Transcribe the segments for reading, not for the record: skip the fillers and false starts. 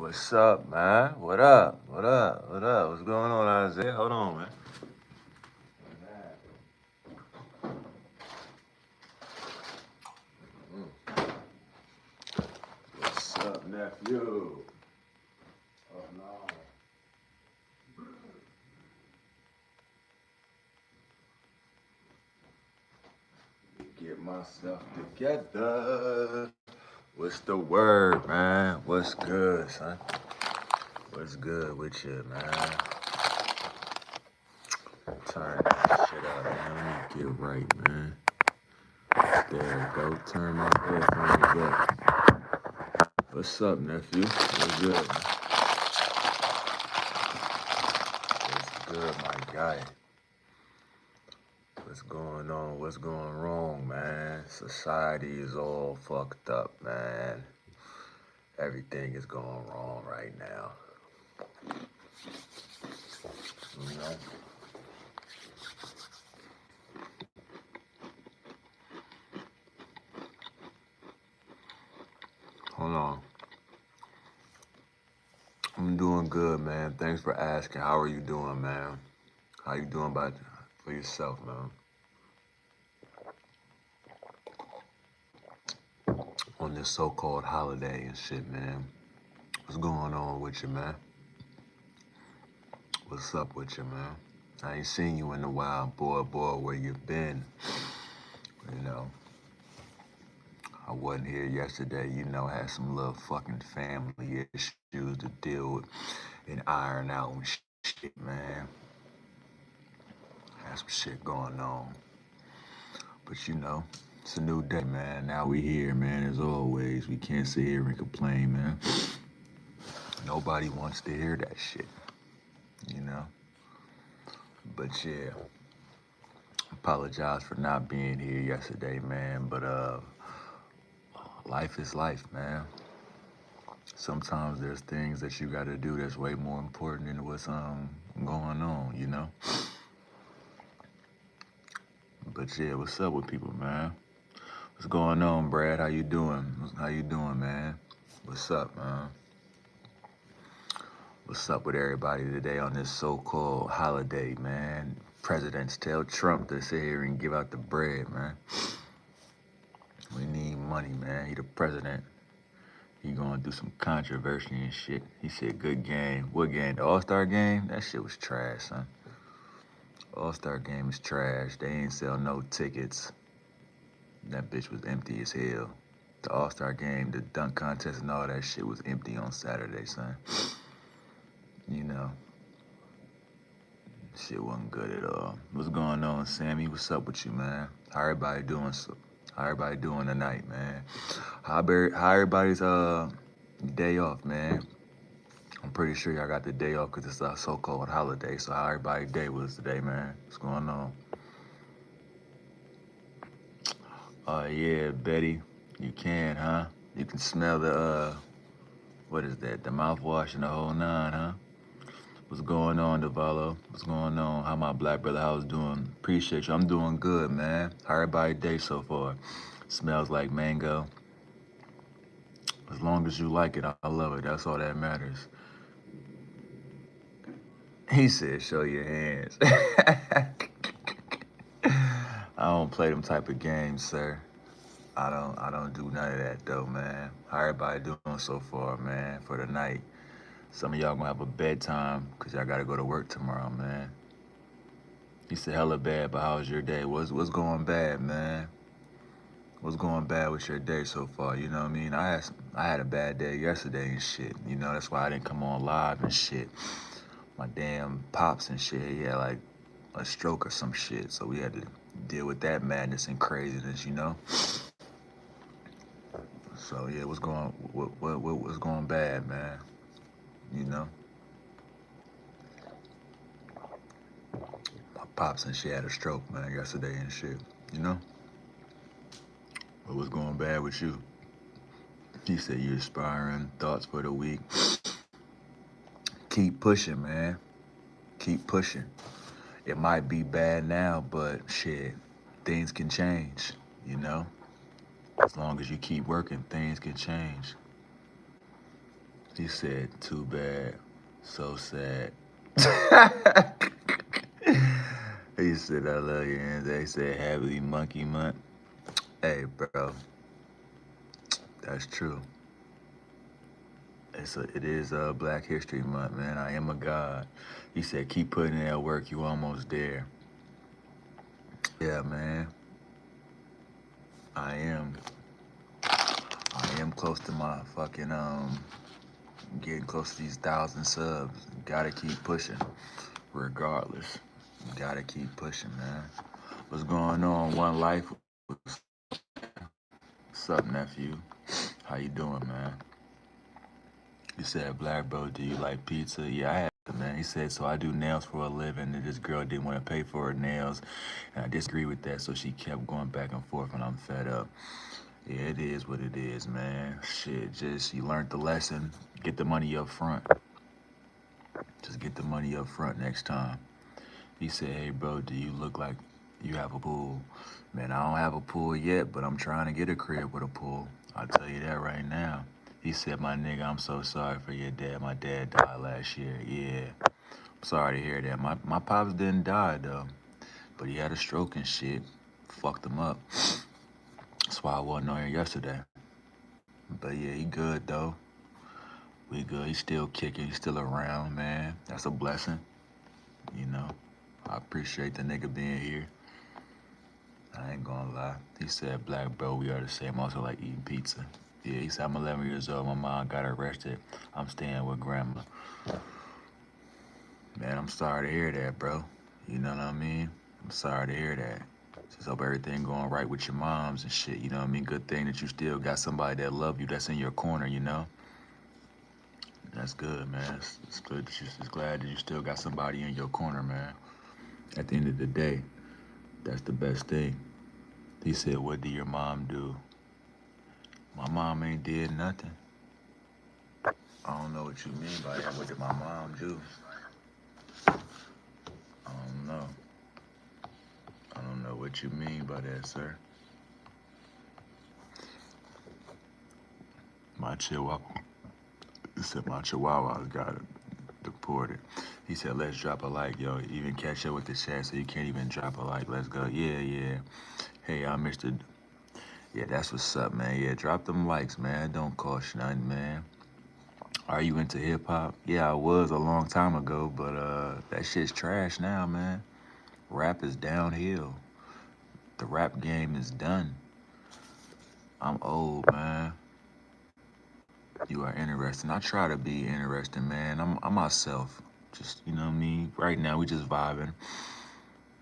What's up, man? What up? What up? What up? What's going on, Isaiah? Hold on, man. What's up, nephew? Oh no. Get myself together. What's the word, man? What's good, son? What's good with you, man? Turn that shit up, man. Let me get right, man. There we go. Turn my headphones up. What's up, nephew? What's good? What's good, my guy? What's going on? What's going wrong, man? Society is all fucked up, man. Everything is going wrong right now. You know? Hold on. I'm doing good, man. Thanks for asking. How are you doing, man? How you doing for yourself, man? On this so-called holiday and shit, man. What's going on with you, man? What's up with you, man? I ain't seen you in a while, boy, where you been? You know, I wasn't here yesterday, had some little fucking family issues to deal with and iron out and shit, man. Had some shit going on. But it's a new day, man. Now we here, man, as always. We can't sit here and complain, man. Nobody wants to hear that shit, you know? But yeah, apologize for not being here yesterday, man. But life is life, man. Sometimes there's things that you gotta do that's way more important than what's going on, you know? But yeah, what's up with people, man? What's going on, Brad? How you doing? How you doing, man? What's up, man? What's up with everybody today on this so-called holiday, man? Presidents tell Trump to sit here and give out the bread, man. We need money, man. He the president. He going through some controversy and shit. He said, good game. What game? The All-Star game? That shit was trash, son. All-Star game is trash. They ain't sell no tickets. That bitch was empty as hell. The All-Star game, the dunk contest and all that shit was empty on Saturday, son. You know, shit wasn't good at all. What's going on, Sammy? What's up with you, man? How everybody doing? How everybody doing tonight, man? How everybody's day off, man? I'm pretty sure y'all got the day off because it's a so-called holiday. So how everybody's day was today, man? What's going on? Yeah, Betty, you can, huh? You can smell the, what is that? The mouthwash and the whole nine, huh? What's going on, Devalo? What's going on? How my black brother house doing? Appreciate you. I'm doing good, man. How everybody day so far? Smells like mango. As long as you like it, I love it. That's all that matters. He said, show your hands. I don't play them type of games, sir. I don't do none of that though, man. How everybody doing so far, man, for the night? Some of y'all gonna have a bedtime because y'all gotta go to work tomorrow, man. He said hella bad, but how's your day? What's going bad, man? What's going bad with your day so far? You know what I mean? I had a bad day yesterday and shit. You know, that's why I didn't come on live and shit. My damn pops and shit, he had like a stroke or some shit, so we had to deal with that madness and craziness, you know. So yeah, what's going bad, man? You know, my pops and shit had a stroke, man, yesterday and shit. You know, but what's going bad with you? He said you're aspiring thoughts for the week. Keep pushing, man. Keep pushing. It might be bad now, but shit, things can change. You know, as long as you keep working, things can change. He said, too bad, so sad. He said, I love you. And they said, happy monkey month. Hey, bro, that's true. It is Black History Month, man. I am a god. He said, keep putting in that work. You almost there. Yeah, man. I am. I am close to my fucking getting close to these 1,000 subs. Gotta keep pushing, regardless. Gotta keep pushing, man. What's going on? One Life. What's up, nephew? How you doing, man? He said, Black bro, do you like pizza? Yeah, I have it, man. He said, so I do nails for a living, and this girl didn't want to pay for her nails, and I disagree with that, so she kept going back and forth, and I'm fed up. Yeah, it is what it is, man. Shit, just you learned the lesson. Get the money up front. Just get the money up front next time. He said, hey, bro, do you look like you have a pool? Man, I don't have a pool yet, but I'm trying to get a crib with a pool. I'll tell you that right now. He said, my nigga, I'm so sorry for your dad. My dad died last year. Yeah, I'm sorry to hear that. My pops didn't die, though, but he had a stroke and shit. Fucked him up. That's why I wasn't on here yesterday. But yeah, he good, though. We good. He's still kicking. He's still around, man. That's a blessing, you know. I appreciate the nigga being here. I ain't gonna lie. He said, Black bro, we are the same. Also like eating pizza. Yeah, he said, I'm 11 years old. My mom got arrested. I'm staying with grandma. Man, I'm sorry to hear that, bro. You know what I mean? I'm sorry to hear that. Just hope everything going right with your moms and shit. You know what I mean? Good thing that you still got somebody that love you, that's in your corner, you know? That's good, man. It's good that you're just glad that you still got somebody in your corner, man. At the end of the day, that's the best thing. He said, what did your mom do? My mom ain't did nothing. I don't know what you mean by that. What did my mom do? I don't know. I don't know what you mean by that, sir. My chihuahua. He said my chihuahuas got deported. He said, let's drop a like, yo. Even catch up with the chat, so you can't even drop a like. Let's go. Yeah. Hey, I'm Mr. Yeah, that's what's up, man. Yeah, drop them likes, man. It don't cost nothing, man. Are you into hip hop? Yeah, I was a long time ago, but that shit's trash now, man. Rap is downhill. The rap game is done. I'm old, man. You are interesting. I try to be interesting, man. I'm myself. Just, you know what I mean? Right now, we just vibing.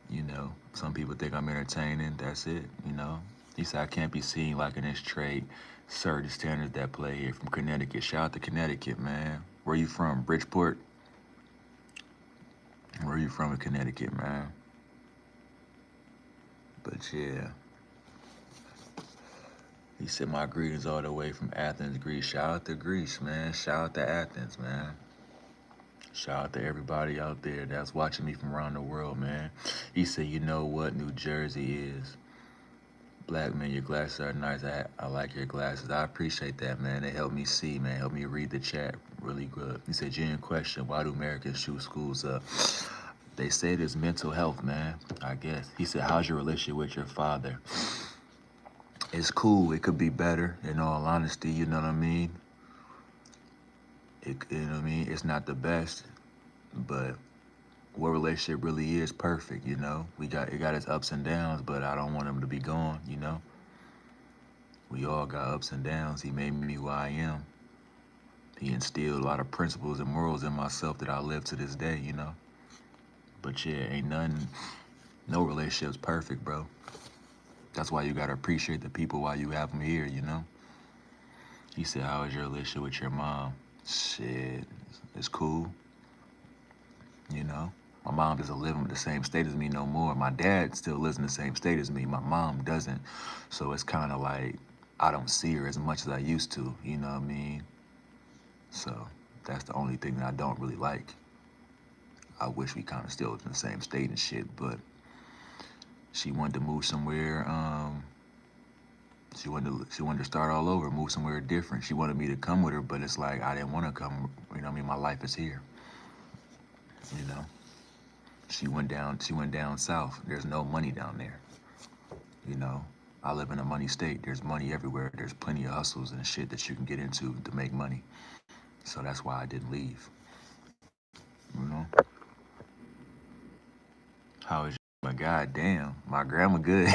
You know, some people think I'm entertaining. That's it, you know? He said I can't be seen like in this trade. Sir, the standards that play here from Connecticut. Shout out to Connecticut, man. Where you from? Bridgeport? Where you from in Connecticut, man? But yeah. He said my greetings all the way from Athens, Greece. Shout out to Greece, man. Shout out to Athens, man. Shout out to everybody out there that's watching me from around the world, man. He said, you know what New Jersey is? Black man, your glasses are nice. I like your glasses. I appreciate that, man. They help me see, man. Help me read the chat really good. He said, genuine question, why do Americans shoot schools up? They say it's mental health, man, I guess. He said, how's your relationship with your father? It's cool. It could be better, in all honesty, you know what I mean? You know what I mean? It's not the best, but what relationship really is perfect, you know? It got its ups and downs, but I don't want him to be gone, you know? We all got ups and downs. He made me who I am. He instilled a lot of principles and morals in myself that I live to this day, you know? But yeah, no relationship's perfect, bro. That's why you gotta appreciate the people while you have them here, you know? He said, how is your relationship with your mom? Shit, it's cool, you know? My mom doesn't live in the same state as me no more. My dad still lives in the same state as me. My mom doesn't. So it's kind of like I don't see her as much as I used to, you know what I mean? So that's the only thing that I don't really like. I wish we kind of still lived in the same state and shit, but she wanted to move somewhere She wanted to start all over, move somewhere different. She wanted me to come with her, but it's like I didn't want to come. You know what I mean? My life is here. You know. She went down south. There's no money down there. You know. I live in a money state. There's money everywhere. There's plenty of hustles and shit that you can get into to make money. So that's why I didn't leave. You know. How is my goddamn? My grandma good.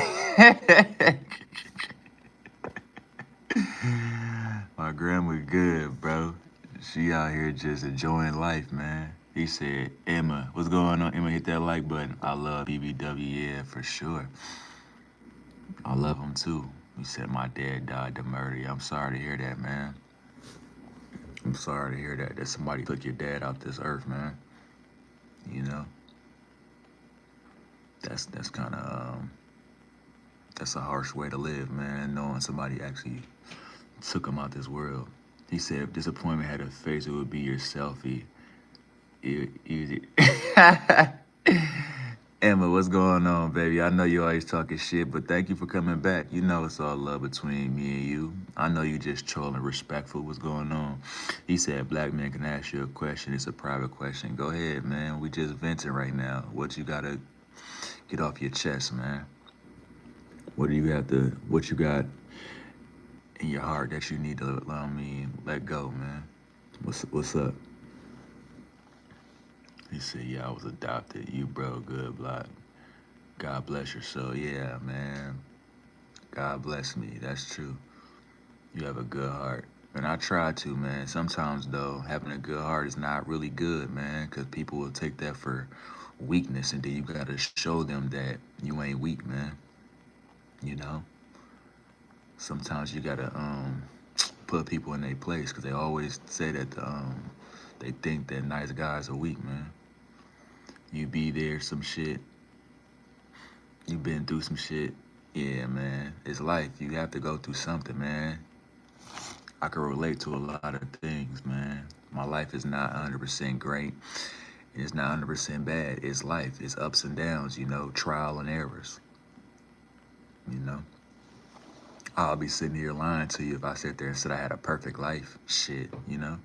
My grandma good, bro. She out here just enjoying life, man. He said, Emma, what's going on? Emma, hit that like button. I love BBW, yeah, for sure. I love him too. He said my dad died to murder. I'm sorry to hear that, man. I'm sorry to hear that somebody took your dad out this earth, man. You know, that's kind of that's a harsh way to live, man. Knowing somebody actually took him out this world. He said if disappointment had a face, it would be your selfie. Easy. Emma, what's going on, baby? I know you always talking shit, but thank you for coming back. You know it's all love between me and you. I know you just trolling, respectful. What's going on? He said, black man can ask you a question. It's a private question. Go ahead, man. We just venting right now. What you gotta get off your chest, man? What you got in your heart that you need to allow me let go, man? What's up? He said, yeah, I was adopted. You bro, good block. God bless your soul. Yeah, man. God bless me. That's true. You have a good heart. And I try to, man. Sometimes, though, having a good heart is not really good, man, because people will take that for weakness, and then you got to show them that you ain't weak, man. You know? Sometimes you got to put people in their place, because they always say that they think that nice guys are weak, man. You be there, some shit. You been through some shit. Yeah, man. It's life. You have to go through something, man. I can relate to a lot of things, man. My life is not 100% great. It's not 100% bad. It's life. It's ups and downs, you know, trial and errors. You know, I'll be sitting here lying to you if I sit there and said I had a perfect life. Shit, you know,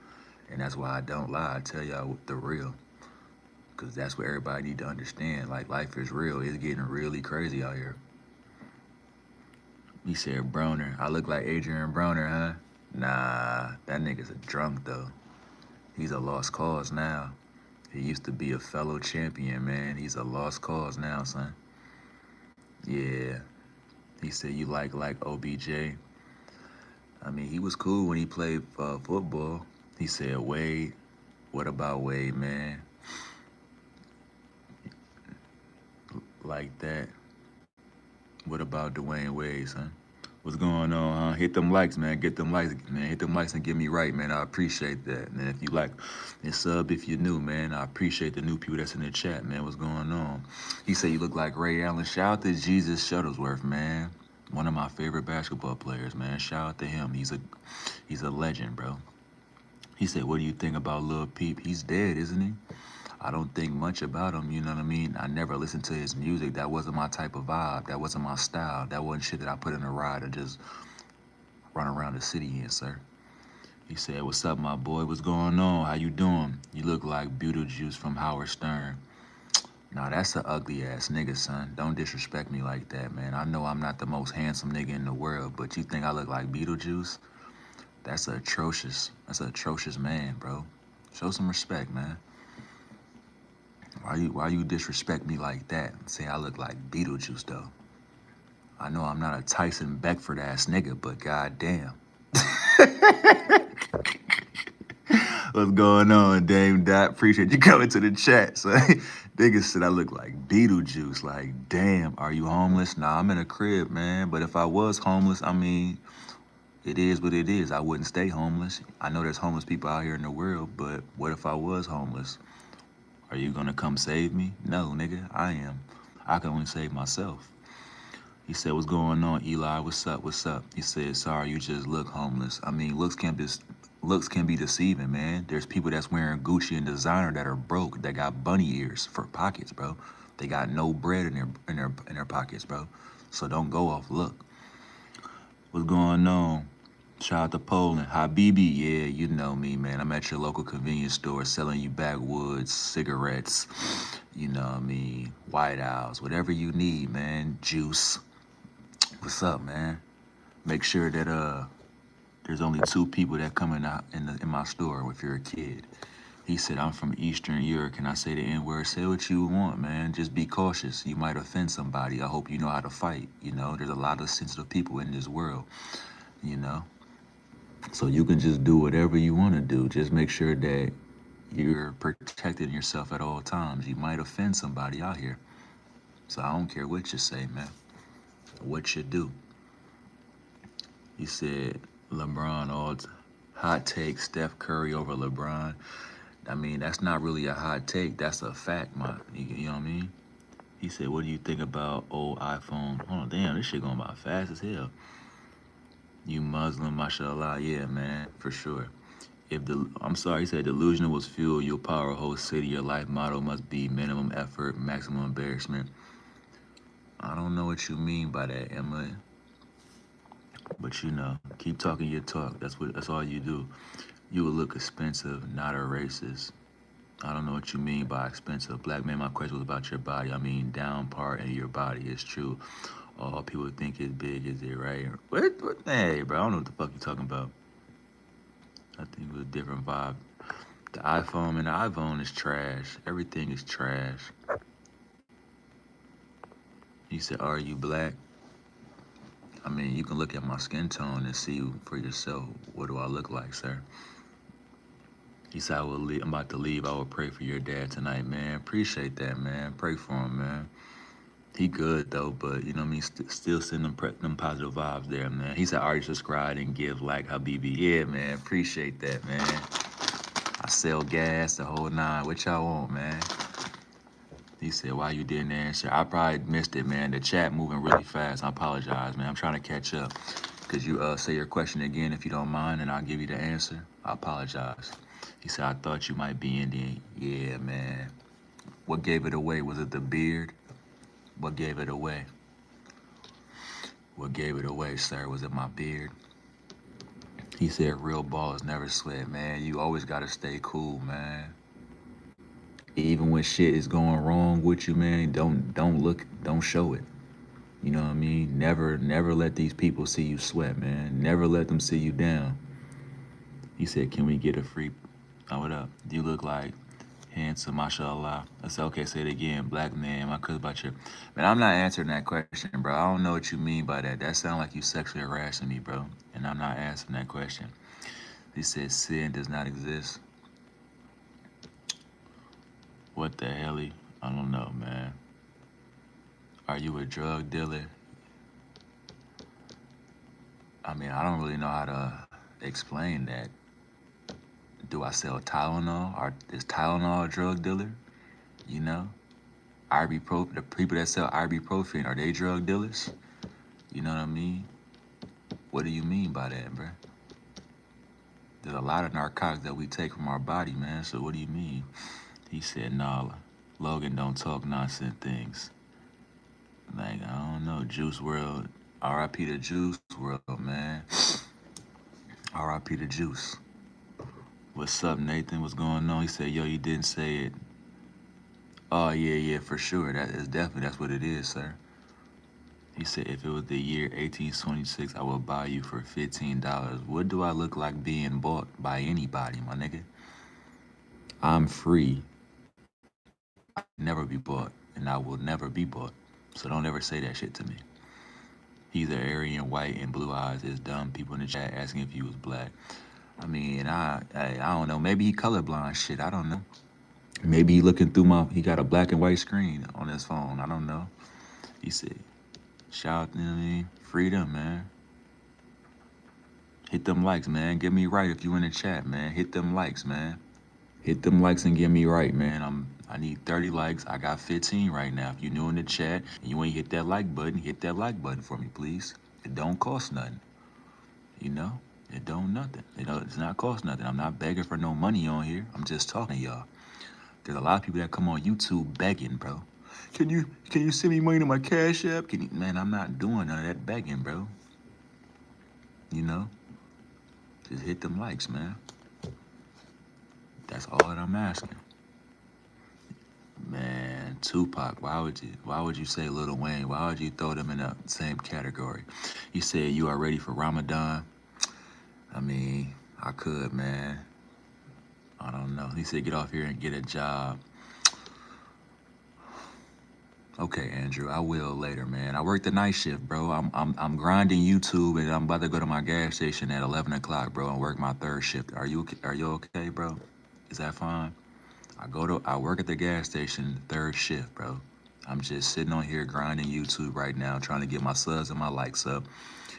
and that's why I don't lie. I tell y'all the real, because that's what everybody need to understand. Like, life is real. It's getting really crazy out here. He said, Broner. I look like Adrian Broner, huh? Nah, that nigga's a drunk, though. He's a lost cause now. He used to be a fellow champion, man. He's a lost cause now, son. Yeah. He said you like OBJ. I mean, he was cool when he played football. He said, Wade. What about Wade, man? Like that. What about Dwayne Wade, son? What's going on, huh? Hit them likes, man. Get them likes, man. Hit them likes and get me right, man. I appreciate that, man. If you like, and sub if you're new, man. I appreciate the new people that's in the chat, man. What's going on? He said you look like Ray Allen. Shout out to Jesus Shuttlesworth, man. One of my favorite basketball players, man. Shout out to him. He's a legend, bro. He said, what do you think about Lil Peep? He's dead, isn't he? I don't think much about him, you know what I mean? I never listened to his music. That wasn't my type of vibe. That wasn't my style. That wasn't shit that I put in a ride and just run around the city in, sir. He said, what's up, my boy? What's going on? How you doing? You look like Beetlejuice from Howard Stern. Nah, that's an ugly ass nigga, son. Don't disrespect me like that, man. I know I'm not the most handsome nigga in the world, but you think I look like Beetlejuice? That's an atrocious man, bro. Show some respect, man. Why you disrespect me like that and say I look like Beetlejuice, though? I know I'm not a Tyson Beckford ass nigga, but goddamn. What's going on, Dame Dot? Appreciate you coming to the chat. So niggas said I look like Beetlejuice. Like, damn, are you homeless? Nah, I'm in a crib, man. But if I was homeless, I mean, it is what it is. I wouldn't stay homeless. I know there's homeless people out here in the world, but what if I was homeless? Are you gonna come save me? No, nigga, I am. I can only save myself. He said, what's going on, Eli? What's up? What's up? He said, sorry, you just look homeless. I mean, looks can be deceiving, man. There's people that's wearing Gucci and designer that are broke, that got bunny ears for pockets, bro. They got no bread in their pockets, bro. So don't go off look. What's going on? Shout out to Poland. Habibi, yeah, you know me, man. I'm at your local convenience store selling you backwoods, cigarettes, you know what I mean, White Owls, whatever you need, man. Juice. What's up, man? Make sure that there's only two people that come in my store if you're a kid. He said, I'm from Eastern Europe. Can I say the N word? Say what you want, man. Just be cautious. You might offend somebody. I hope you know how to fight. You know, there's a lot of sensitive people in this world, you know. So you can just do whatever you want to do. Just make sure that you're protecting yourself at all times. You might offend somebody out here. So I don't care what you say, man. What you do. He said, LeBron, hot take, Steph Curry over LeBron. I mean, that's not really a hot take. That's a fact, you know what I mean? He said, what do you think about old iPhone? Oh, damn, this shit going by fast as hell. You Muslim, mashallah. Yeah, man, for sure. I'm sorry, he said, delusional was fuel. You'll power a whole city. Your life motto must be minimum effort, maximum embarrassment. I don't know what you mean by that, Emma. But you know, keep talking your talk. That's all you do. You will look expensive, not a racist. I don't know what you mean by expensive. Black man, my question was about your body. I mean, down part of your body is true. All people think is big, is it right? What? Hey, bro, I don't know what the fuck you talking about. I think it was a different vibe. The iPhone is trash. Everything is trash. He said, are you black? I mean, you can look at my skin tone and see for yourself. What do I look like, sir? He said, I'm about to leave. I will pray for your dad tonight, man. Appreciate that, man. Pray for him, man. He good though, but you know what I mean. Still send them positive vibes there, man. He said, already subscribe and give like Habibi. Yeah, man. Appreciate that, man. I sell gas the whole nine. What y'all want, man? He said, why you didn't answer? I probably missed it, man. The chat moving really fast. I apologize, man. I'm trying to catch up. Could you say your question again if you don't mind, and I'll give you the answer? I apologize. He said, I thought you might be Indian. Yeah, man. What gave it away? Was it the beard? What gave it away? What gave it away, sir? Was it my beard? He said, real ballers never sweat, man. You always got to stay cool, man. Even when shit is going wrong with you, man, don't show it. You know what I mean? Never let these people see you sweat, man. Never let them see you down. He said, can we get a free, what up? Do you look like handsome, mashallah? I said, okay, say it again. Black man, my cousin about your, man, I'm not answering that question, bro. I don't know what you mean by that. That sounds like you sexually harassing me, bro. And I'm not answering that question. He said, sin does not exist. What the hell? I don't know, man. Are you a drug dealer? I mean, I don't really know how to explain that. Do I sell Tylenol? Or is Tylenol a drug dealer? You know? The people that sell ibuprofen, are they drug dealers? You know what I mean? What do you mean by that, bro? There's a lot of narcotics that we take from our body, man. So what do you mean? He said, nah, Logan don't talk nonsense things. Like, I don't know, Juice World. R.I.P. to Juice World, man. R.I.P. to Juice. What's up, Nathan? What's going on? He said, yo, you didn't say it. Oh, yeah, for sure. That's what it is, sir. He said, if it was the year 1826, I would buy you for $15. What do I look like being bought by anybody, my nigga? I'm free. I never be bought, and I will never be bought. So don't ever say that shit to me. He's an Aryan, white, and blue eyes. It's dumb people in the chat asking if he was black. I mean, I don't know. Maybe he colorblind shit. I don't know. Maybe he looking through he got a black and white screen on his phone. I don't know. He said, shout, you know what I mean? Freedom, man. Hit them likes, man. Get me right if you in the chat, man. Hit them likes, man. Hit them likes and get me right, man. I need 30 likes. I got 15 right now. If you're new in the chat and you ain't hit that like button for me, please. It don't cost nothing. You know? It don't nothing. It's not cost nothing. I'm not begging for no money on here. I'm just talking to y'all. There's a lot of people that come on YouTube begging, bro. Can you send me money to my Cash App? Man, I'm not doing none of that begging, bro. You know, just hit them likes, man. That's all that I'm asking. Man, Tupac, why would you say Lil Wayne? Why would you throw them in the same category? You said you are ready for Ramadan. I mean, I could, man. I don't know. He said get off here and get a job. Okay, Andrew, I will later, man. I work the night shift, bro. I'm grinding YouTube, and I'm about to go to my gas station at 11 o'clock, bro, and work my third shift. Are you okay, bro? Is that fine? I work at the gas station third shift, bro. I'm just sitting on here grinding YouTube right now, trying to get my subs and my likes up,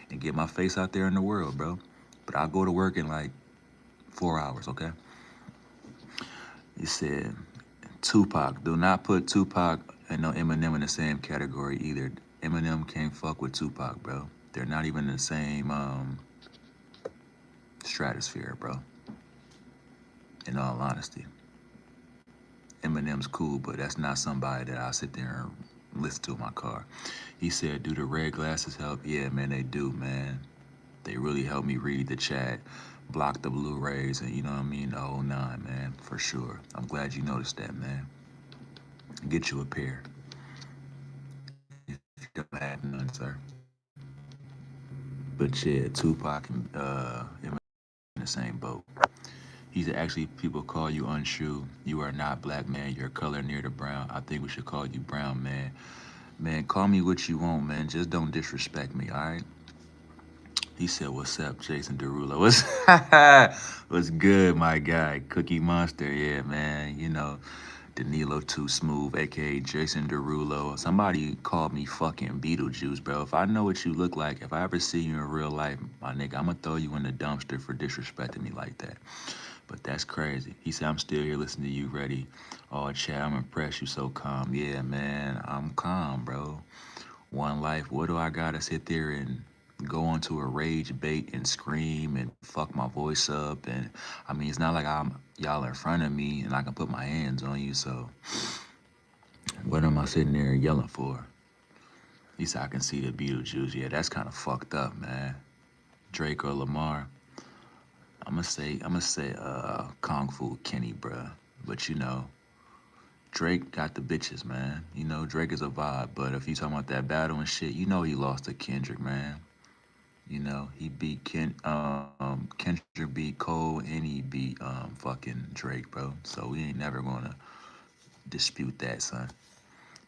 and get my face out there in the world, bro. But I'll go to work in like 4 hours, okay? He said, Tupac. Do not put Tupac and no Eminem in the same category either. Eminem can't fuck with Tupac, bro. They're not even in the same stratosphere, bro. In all honesty, Eminem's cool, but that's not somebody that I sit there and listen to in my car. He said, "Do the red glasses help?" Yeah, man, they do, man. They really help me read the chat, block the blue rays, and you know what I mean, the whole nine, man, for sure. I'm glad you noticed that, man. Get you a pair if you don't have none, sir. But yeah, Tupac and Eminem in the same boat. He said, actually, people call you untrue. You are not black, man. Your color near the brown. I think we should call you brown, man. Man, call me what you want, man. Just don't disrespect me, all right? He said, what's up, Jason Derulo? What's good, my guy? Cookie Monster, yeah, man. You know, Danilo Too Smooth, aka Jason Derulo. Somebody called me fucking Beetlejuice, bro. If I know what you look like, if I ever see you in real life, my nigga, I'm gonna throw you in the dumpster for disrespecting me like that. But that's crazy. He said, I'm still here listening to you, ready. Oh, Chad, I'm impressed you so calm. Yeah, man, I'm calm, bro. One life, what do I gotta sit there and go onto a rage bait and scream and fuck my voice up? And I mean, it's not like I'm y'all in front of me and I can put my hands on you, so what am I sitting there yelling for? He said, I can see the Beetlejuice. Yeah, that's kind of fucked up, man. Drake or Lamar. I'm gonna say Kung Fu Kenny, bruh. But you know, Drake got the bitches, man. You know, Drake is a vibe. But if you talking about that battle and shit, you know he lost to Kendrick, man. You know, he beat Kendrick beat Cole and he beat fucking Drake, bro. So we ain't never gonna dispute that, son.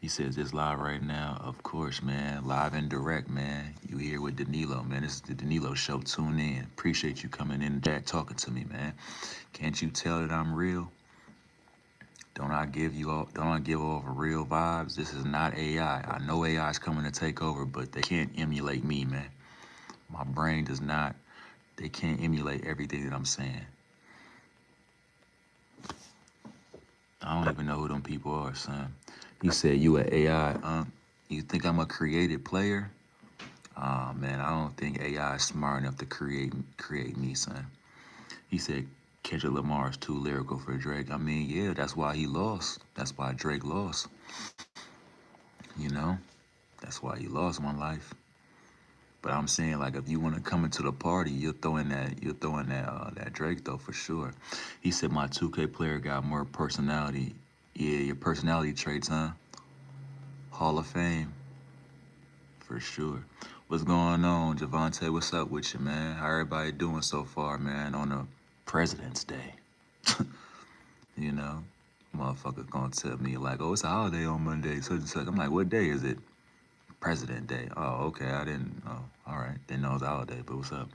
He says this live right now. Of course, man. Live and direct, man. You here with Danilo, man. This is the Danilo show. Tune in. Appreciate you coming in the chat talking to me, man. Can't you tell that I'm real? Don't I give off real vibes? This is not AI. I know AI is coming to take over, but they can't emulate me, man. My brain does not. They can't emulate everything that I'm saying. I don't even know who them people are, son. He said you an AI. You think I'm a creative player? Man, I don't think AI is smart enough to create me, son. He said Kendrick Lamar is too lyrical for Drake. I mean, yeah, that's why he lost. That's why Drake lost. You know, that's why he lost one life. But I'm saying, like, if you want to come into the party, that Drake though for sure. He said my 2K player got more personality. Yeah, your personality traits, huh? Hall of Fame for sure. What's going on, Javante? What's up with you, man? How everybody doing so far, man? On a President's Day, you know, motherfuckers gonna tell me like, oh, it's a holiday on Monday, such and such. I'm like, what day is it? President Day. Oh, okay. I didn't. Oh, all right. Didn't know it was a holiday. But what's up?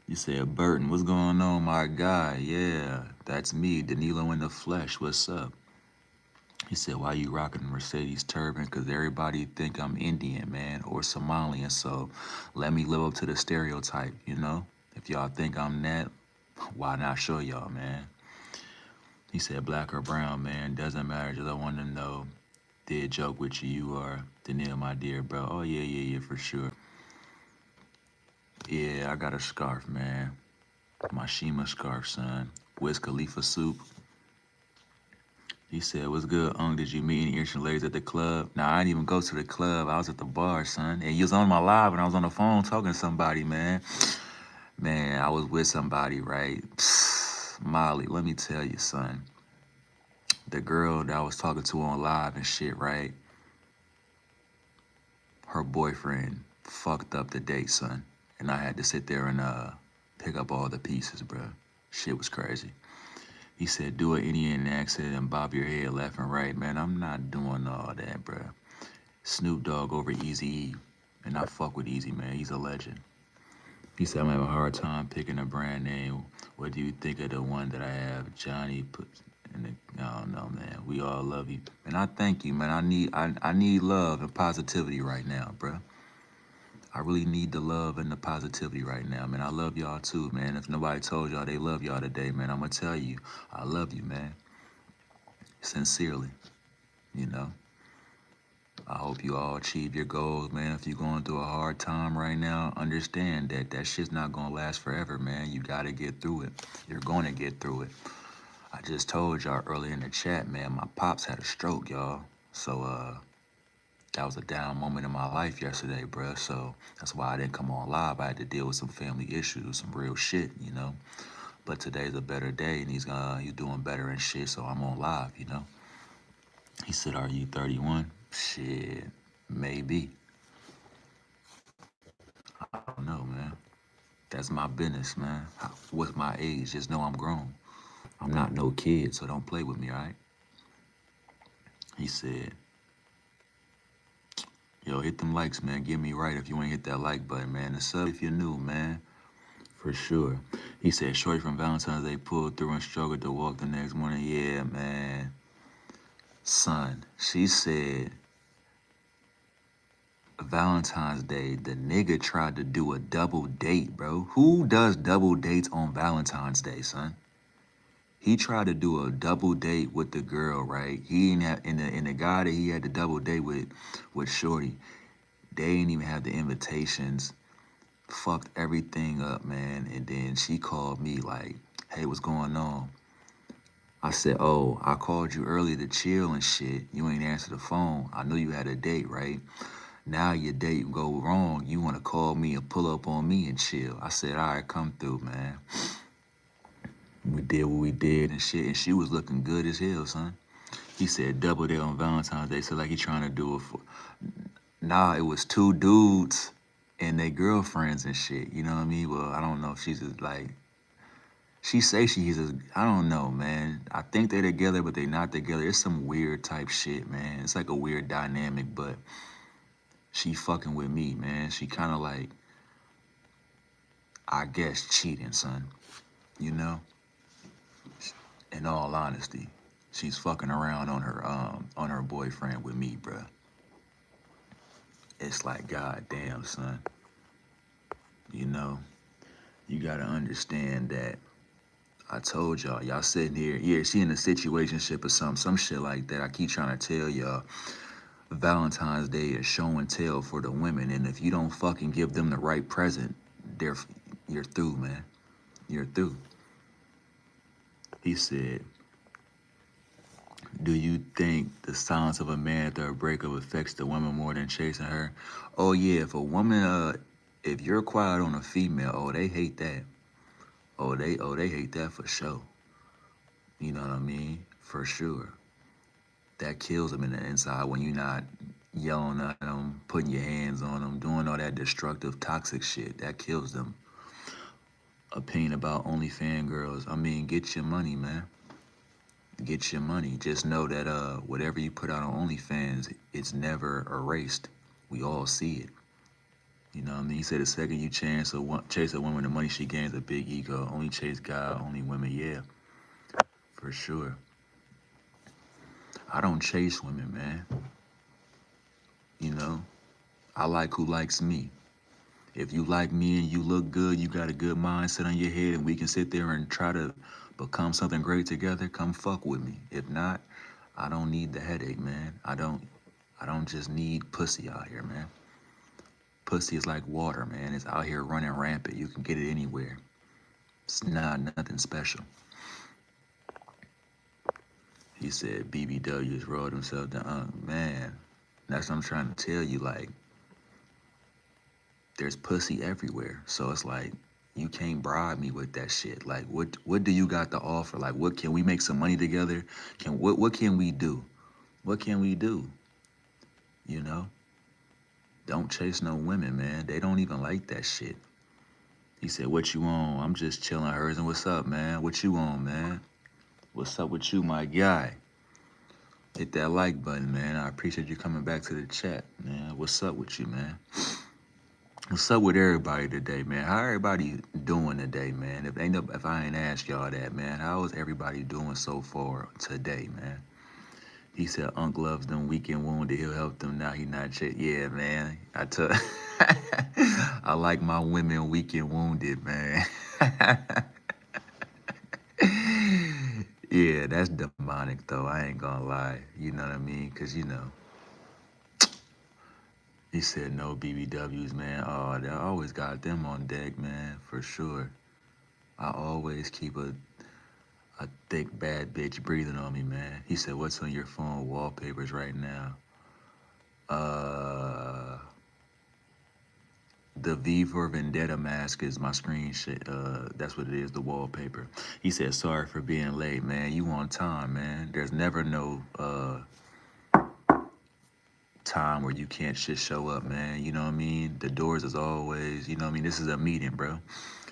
You said Burton. What's going on, my guy? Yeah, that's me, Danilo in the flesh. What's up? He said, why you rocking a Mercedes turban? Because everybody think I'm Indian, man, or Somalian. So let me live up to the stereotype, you know? If y'all think I'm that, why not show y'all, man? He said, black or brown, man, doesn't matter. Just I want to know. Did joke with you. You are Danilo, my dear bro. Oh, yeah, for sure. Yeah, I got a scarf, man. My Shima scarf, son. Wiz Khalifa soup. He said, what's good, Did you meet any Asian ladies at the club? Nah, I didn't even go to the club. I was at the bar, son. And you was on my live and I was on the phone talking to somebody, man. Man, I was with somebody, right? Molly, let me tell you, son. The girl that I was talking to on live and shit, right? Her boyfriend fucked up the date, son. And I had to sit there and pick up all the pieces, bro. Shit was crazy. He said, do an Indian accent and bob your head left and right. Man, I'm not doing all that, bro. Snoop Dogg over Eazy-E. And I fuck with Easy, man. He's a legend. He said, I'm having a hard time picking a brand name. What do you think of the one that I have? Johnny put in the, I don't know, man. We all love you. And I thank you, man. I need love and positivity right now, bro. I really need the love and the positivity right now, man. I love y'all too, man. If nobody told y'all they love y'all today, man, I'm gonna tell you, I love you, man. Sincerely, you know. I hope you all achieve your goals, man. If you're going through a hard time right now, understand that that shit's not gonna last forever, man. You gotta get through it. You're gonna get through it. I just told y'all earlier in the chat, man, my pops had a stroke, y'all. So, that was a down moment in my life yesterday, bruh. So that's why I didn't come on live. I had to deal with some family issues, some real shit, you know. But today's a better day, and he's doing better and shit. So I'm on live, you know. He said, "Are you 31?" Shit, maybe. I don't know, man. That's my business, man. What's my age? Just know I'm grown. I'm not no kid, so don't play with me, all right? He said, yo, hit them likes, man. Get me right if you ain't hit that like button, man. The sub if you're new, man. For sure. He said, shorty from Valentine's Day pulled through and struggled to walk the next morning. Yeah, man. Son, she said, Valentine's Day, the nigga tried to do a double date, bro. Who does double dates on Valentine's Day, son? He tried to do a double date with the girl, right? He didn't have, and the guy that he had the double date with Shorty, they didn't even have the invitations. Fucked everything up, man. And then she called me like, hey, what's going on? I said, oh, I called you earlier to chill and shit. You ain't answer the phone. I knew you had a date, right? Now your date go wrong. You want to call me and pull up on me and chill. I said, all right, come through, man. We did what we did and shit. And she was looking good as hell, son. He said double date on Valentine's Day. So like he trying to do it for... Nah, it was two dudes and their girlfriends and shit. You know what I mean? Well, I don't know if she's just like... She say she's a... I don't know, man. I think they're together, but they not together. It's some weird type shit, man. It's like a weird dynamic, but... She fucking with me, man. She kind of like... I guess cheating, son. You know? In all honesty. She's fucking around on her boyfriend with me, bruh. It's like, goddamn, son. You know, you gotta understand that I told y'all sitting here, yeah, she in a situationship or some shit like that. I keep trying to tell y'all, Valentine's Day is show and tell for the women, and if you don't fucking give them the right present, you're through, man. You're through. He said, do you think the silence of a man after a breakup affects the woman more than chasing her? Oh yeah, if a woman, if you're quiet on a female, oh they hate that. Oh they hate that for sure. You know what I mean? For sure. That kills them in the inside when you're not yelling at them, putting your hands on them, doing all that destructive, toxic shit. That kills them. Opinion about OnlyFans girls. I mean, get your money, man. Get your money. Just know that whatever you put out on OnlyFans, it's never erased. We all see it. You know what I mean? He said the second you chase a woman, the money she gains a big ego. Only chase God, only women. Yeah, for sure. I don't chase women, man. You know, I like who likes me. If you like me and you look good, you got a good mindset on your head, and we can sit there and try to become something great together, come fuck with me. If not, I don't need the headache, man. I don't just need pussy out here, man. Pussy is like water, man. It's out here running rampant. You can get it anywhere. It's not nothing special. He said BBW has rolled himself down. Man, that's what I'm trying to tell you. Like, there's pussy everywhere. So it's like, You can't bribe me with that shit. Like, what do you got to offer? Like, what can we make some money together? What can we do? What can we do? You know? Don't chase no women, man. They don't even like that shit. He said, what you on? I'm just chilling, hers, and what's up, man? What you on, man? What's up with you, my guy? Hit that like button, man. I appreciate you coming back to the chat, man. What's up with you, man? What's up with everybody today, man? How everybody doing today, man? If I ain't asked y'all that, man, how is everybody doing so far today, man? He said Unc loves them weak and wounded. He'll help them now. He not shit. Yeah, man. I like my women weak and wounded, man. Yeah, that's demonic though. I ain't gonna lie. You know what I mean? Cause he said no BBWs, man. Oh, I always got them on deck, man, for sure. I always keep a thick bad bitch breathing on me, man. He said, what's on your phone wallpapers right now? The V for Vendetta mask is my screen shit. That's what it is, the wallpaper. He said, sorry for being late, man. You on time, man. There's never no time where you can't just show up, man. You know what I mean? The doors is always, you know what I mean? This is a meeting, bro.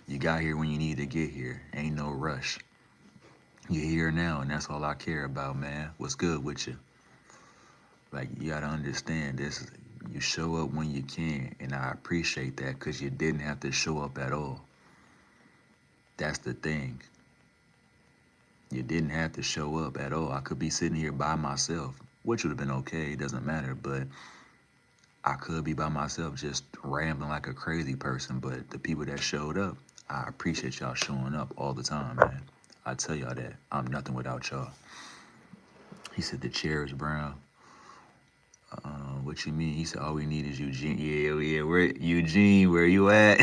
You got here when you need to get here. Ain't no rush. You're here now, and that's all I care about, man. What's good with you? Like, you gotta understand this. You show up when you can, and I appreciate that because you didn't have to show up at all. That's the thing. You didn't have to show up at all. I could be sitting here by myself, which would have been okay. It doesn't matter, but I could be by myself just rambling like a crazy person. But the people that showed up, I appreciate y'all showing up all the time, man. I tell y'all that. I'm nothing without y'all. He said the chair is brown. What you mean? He said all we need is Eugene. Yeah. Where Eugene? Where you at?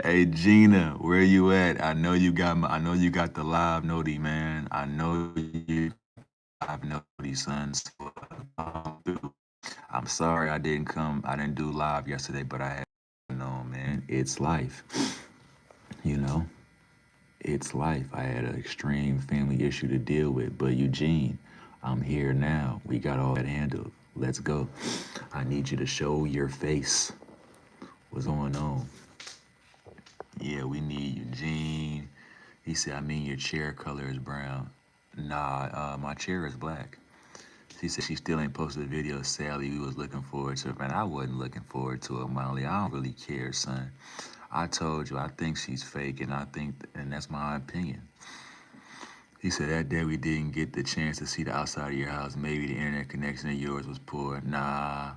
Hey Gina, where you at? I know you got the live noti, man. I know you live noti, son. So, I'm sorry I didn't do live yesterday, but I had man. It's life. You know? It's life. I had an extreme family issue to deal with, but Eugene, I'm here now. We got all that handled. Let's go. I need you to show your face. What's going on? Yeah, we need Eugene. He said, I mean, your chair color is brown. Nah, my chair is black. She said she still ain't posted a video. Sadly, we was looking forward to it. Man, I wasn't looking forward to it, Molly. I don't really care, son. I told you, I think she's fake, and that's my opinion. He said that day we didn't get the chance to see the outside of your house. Maybe the internet connection of yours was poor. Nah,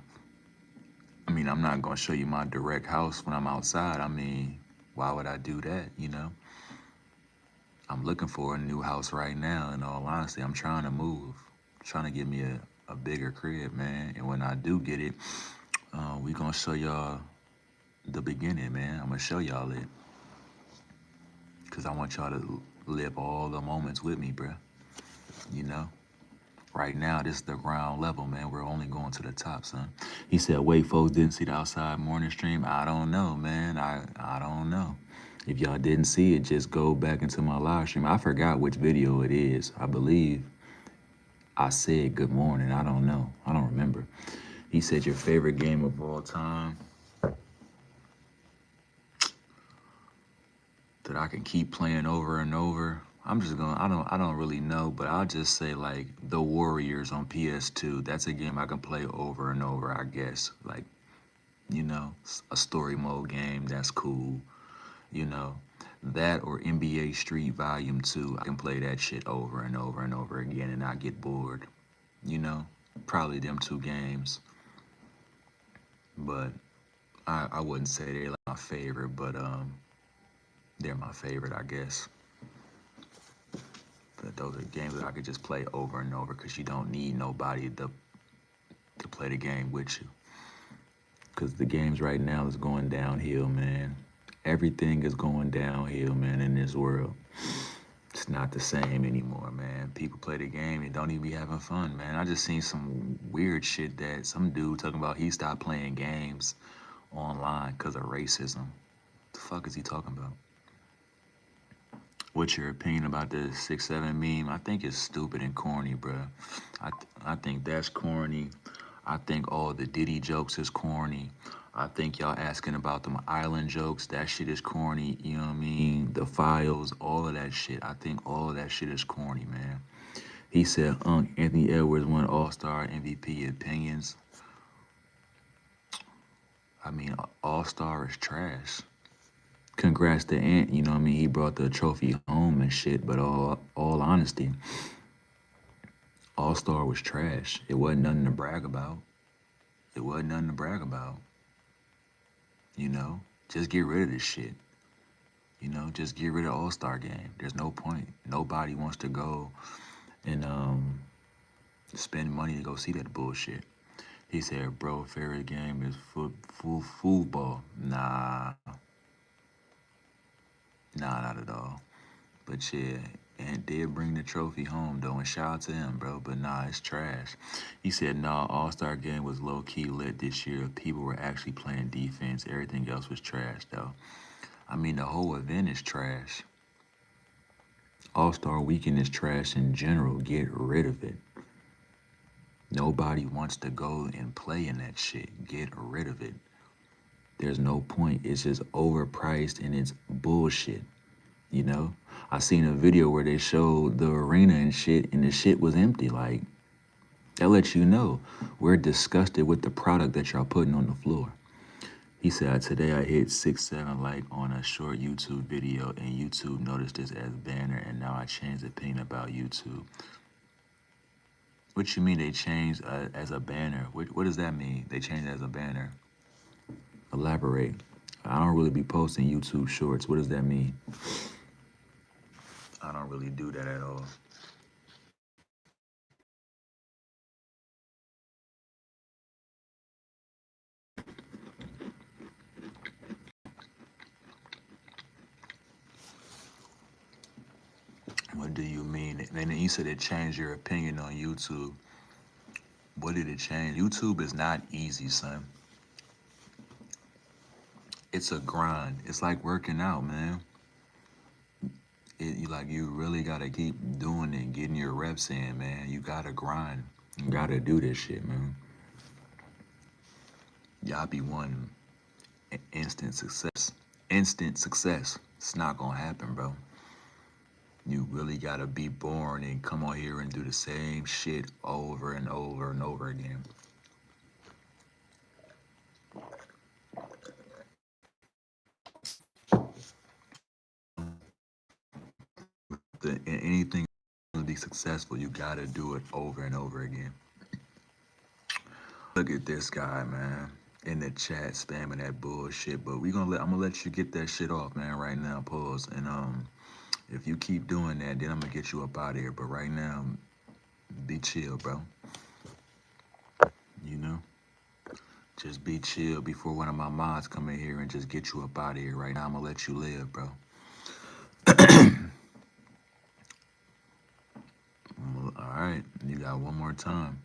I mean, I'm not gonna show you my direct house when I'm outside. I mean, why would I do that, you know? I'm looking for a new house right now, in all honesty. I'm trying to move. Trying to get me a bigger crib, man. And when I do get it, we gonna show y'all the beginning, man. I'm gonna show y'all it. Cause I want y'all to live all the moments with me, bruh. You know? Right now, this is the ground level, man. We're only going to the top, son. He said, wait, folks didn't see the outside morning stream. I don't know, man. I don't know. If y'all didn't see it, just go back into my live stream. I forgot which video it is. I believe I said good morning. I don't know. I don't remember. He said your favorite game of all time that I can keep playing over and over. I don't really know, but I'll just say like The Warriors on PS2. That's a game I can play over and over, I guess. Like, you know, a story mode game, that's cool. You know, that or NBA Street Volume 2, I can play that shit over and over and over again and not get bored. You know, probably them two games. But I wouldn't say they're like my favorite, but they're my favorite, I guess. But those are games that I could just play over and over because you don't need nobody to play the game with you. Because the games right now is going downhill, man. Everything is going downhill, man, in this world. It's not the same anymore, man. People play the game and don't even be having fun, man. I just seen some weird shit that some dude talking about he stopped playing games online because of racism. The fuck is he talking about? What's your opinion about the 6'7" meme? I think it's stupid and corny, bruh. I think that's corny. I think all the Diddy jokes is corny. I think y'all asking about them island jokes, that shit is corny. You know what I mean? The files, all of that shit. I think all of that shit is corny, man. He said, Anthony Edwards won All-Star MVP opinions. I mean, All-Star is trash. Congrats to Ant, you know what I mean? He brought the trophy home and shit, but all honesty, All-Star was trash. It wasn't nothing to brag about. It wasn't nothing to brag about. You know? Just get rid of this shit. You know, just get rid of All-Star game. There's no point. Nobody wants to go and spend money to go see that bullshit. He said, bro, favorite game is football. Nah, not at all. But yeah, and did bring the trophy home though, and shout out to him, bro. But nah, it's trash. He said, nah, All-Star game was low-key lit this year. People were actually playing defense. Everything else was trash though. I mean, the whole event is trash. All-Star weekend is trash in general. Get rid of it. Nobody wants to go and play in that shit. Get rid of it. There's no point. It's just overpriced and it's bullshit. You know? I seen a video where they showed the arena and shit, and the shit was empty. Like, that lets you know we're disgusted with the product that y'all putting on the floor. He said, today I hit 6-7 like on a short YouTube video, and YouTube noticed this as banner, and now I changed opinion about YouTube. What you mean they changed as a banner? What does that mean? They changed it as a banner. Elaborate. I don't really be posting YouTube shorts. What does that mean? I don't really do that at all. What do you mean? And then you said it changed your opinion on YouTube. What did it change? YouTube is not easy, son. It's a grind. It's like working out, man. You really gotta keep doing it, getting your reps in, man. You gotta grind. You gotta do this shit, man. Y'all be wanting instant success. Instant success. It's not gonna happen, bro. You really gotta be born and come on here and do the same shit over and over and over again. Anything to be successful, you gotta do it over and over again. Look at this guy, man, in the chat spamming that bullshit. But I'm gonna let you get that shit off, man, right now. Pause. And if you keep doing that, then I'm gonna get you up out of here. But right now, be chill, bro. You know, just be chill before one of my mods come in here and just get you up out of here. Right now, I'm gonna let you live, bro. All right, you got one more time.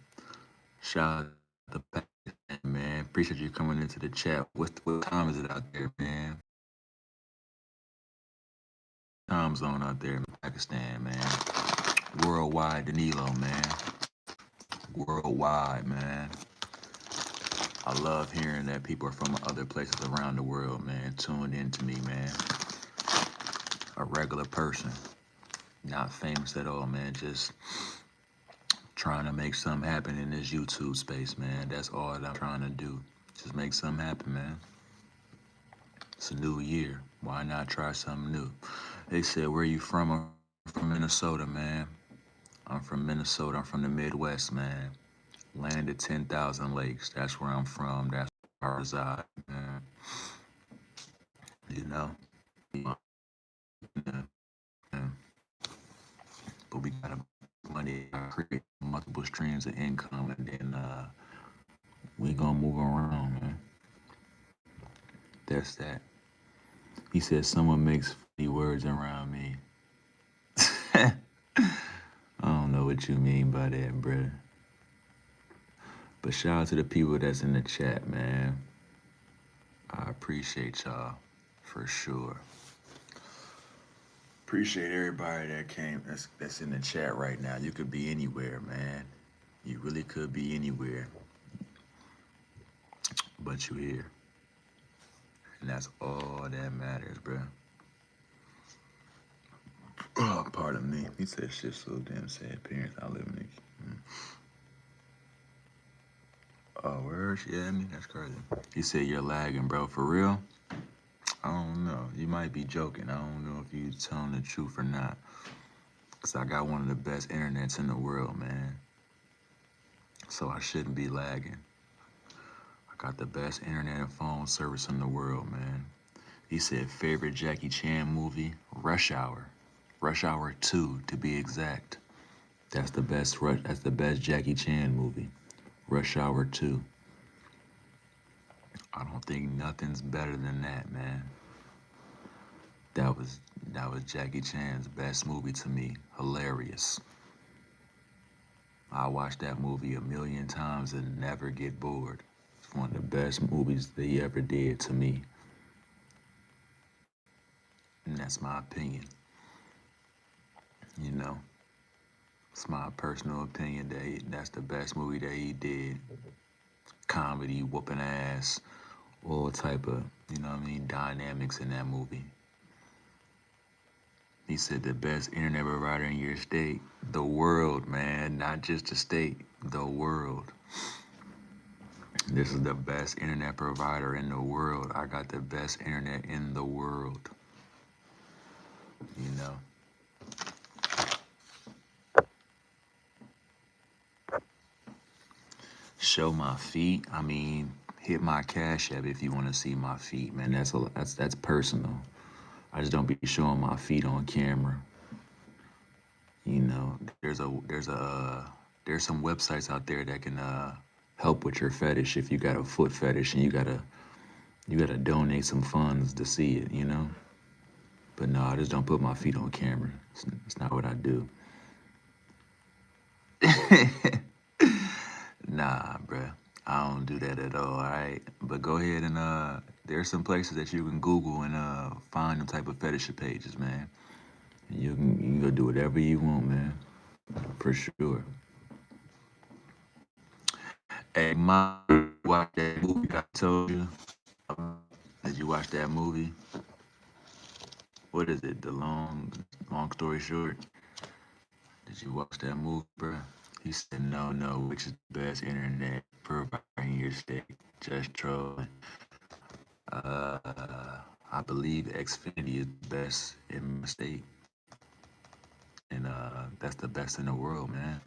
Shout out to Pakistan, man. Appreciate you coming into the chat. What time is it out there, man? Time zone out there in Pakistan, man. Worldwide, Danilo, man. Worldwide, man. I love hearing that people are from other places around the world, man, tuned in to me, man. A regular person, not famous at all, man. Just trying to make something happen in this YouTube space, man. That's all that I'm trying to do. Just make something happen, man. It's a new year. Why not try something new? They said, where you from? I'm from Minnesota, man. I'm from Minnesota. I'm from the Midwest, man. Land of 10,000 lakes. That's where I'm from. That's where I reside, man. You know? Yeah. But we got money, create multiple streams of income, and then we gonna move around, man. That's that. He said someone makes funny words around me. I don't know what you mean by that, bruh. But shout out to the people that's in the chat, man. I appreciate y'all for sure. Appreciate everybody that's in the chat right now. You could be anywhere, man. You really could be anywhere, but you here, and that's all that matters, bro. Oh, pardon me. He said shit so damn sad. Parents I live in. Oh, where is she at me? That's crazy. He said you're lagging, bro. For real? I don't know. You might be joking. I don't know if you telling the truth or not. Cause I got one of the best internets in the world, man. So I shouldn't be lagging. I got the best internet and phone service in the world, man. He said favorite Jackie Chan movie, Rush Hour. Rush Hour 2 to be exact. That's the best Jackie Chan movie. Rush Hour 2. I don't think nothing's better than that, man. That was that was Jackie Chan's best movie to me. Hilarious. I watched that movie a million times and never get bored. It's one of the best movies that he ever did to me. And that's my opinion. You know, it's my personal opinion that that's the best movie that he did. Comedy, whooping ass, all type of, dynamics in that movie. He said the best internet provider in your state, the world, man, not just the state, the world. This is the best internet provider in the world. I got the best internet in the world. You know. Show my feet. I mean, hit my Cash App if you want to see my feet, man. That's personal. I just don't be showing my feet on camera. You know, there's some websites out there that can help with your fetish if you got a foot fetish and you gotta donate some funds to see it, you know. But no, I just don't put my feet on camera. It's not what I do. Nah, bruh. I don't do that at all, alright? But go ahead and there's some places that you can Google and find them type of fetish pages, man. And you can go do whatever you want, man. For sure. Hey, Mom, watch that movie I told you. Did you watch that movie? What is it? The long story short. Did you watch that movie, bruh? He said, no, which is the best internet provider in your state? Just trolling. Uh, I believe Xfinity is the best in my state. And that's the best in the world, man.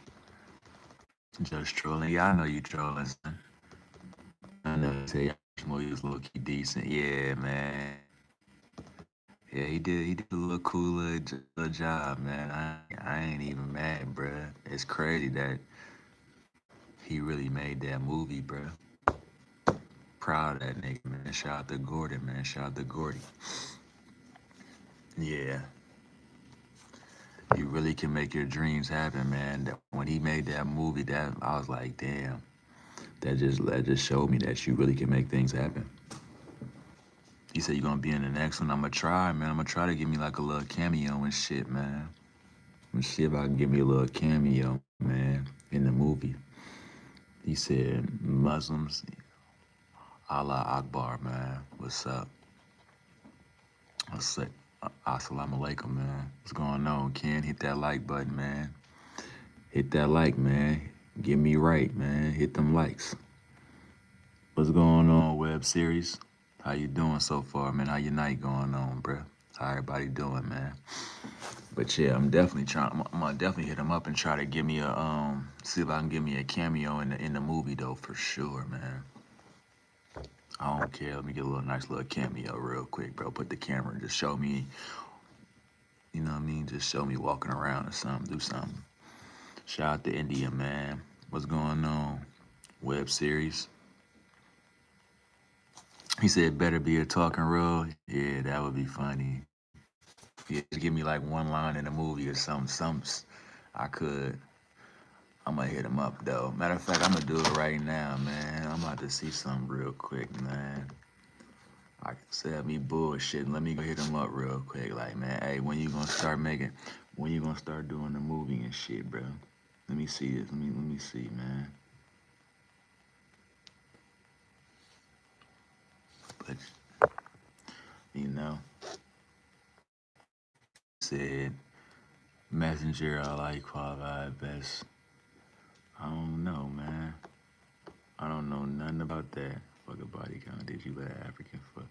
Just trolling. Yeah, I know you trolling, son. I know you say movie was low key decent. Yeah, man. Yeah, he did a little cool little job, man. I ain't even mad, bruh. It's crazy that he really made that movie, bruh. Proud of that nigga, man. Shout out to Gordon, man. Shout out to Gordy. Yeah. You really can make your dreams happen, man. When he made that movie, that I was like, damn. That just showed me that you really can make things happen. He said you're gonna be in the next one. I'ma try, man. I'ma try to give me like a little cameo and shit, man. Let's see if I can give me a little cameo, man, in the movie. He said Muslims, Allah Akbar, man. What's up? What's say? Assalamu alaikum, man. What's going on, Ken? Hit that like button, man. Hit that like, man. Get me right, man. Hit them likes. What's going on, web series? How you doing so far, man? How your night going on, bruh? How everybody doing, man? But yeah, I'm gonna definitely hit him up and try to give me see if I can give me a cameo in the movie though, for sure, man. I don't care. Let me get a nice little cameo real quick, bro. Put the camera and just show me, you know what I mean? Just show me walking around or something, do something. Shout out to India, man. What's going on? Web series. He said, better be a talking role. Yeah, that would be funny. Yeah, just give me like one line in the movie or something. I could. I'm gonna hit him up though. Matter of fact, I'm gonna do it right now, man. I'm about to see something real quick, man. I said me bullshit. Let me go hit him up real quick. Like, man, hey, when you gonna start doing the movie and shit, bro? Let me see this. Let me see, man. But you know, said messenger, I like qualified best. I don't know, man. I don't know nothing about that. Fuck a body count. Did you let African fuck?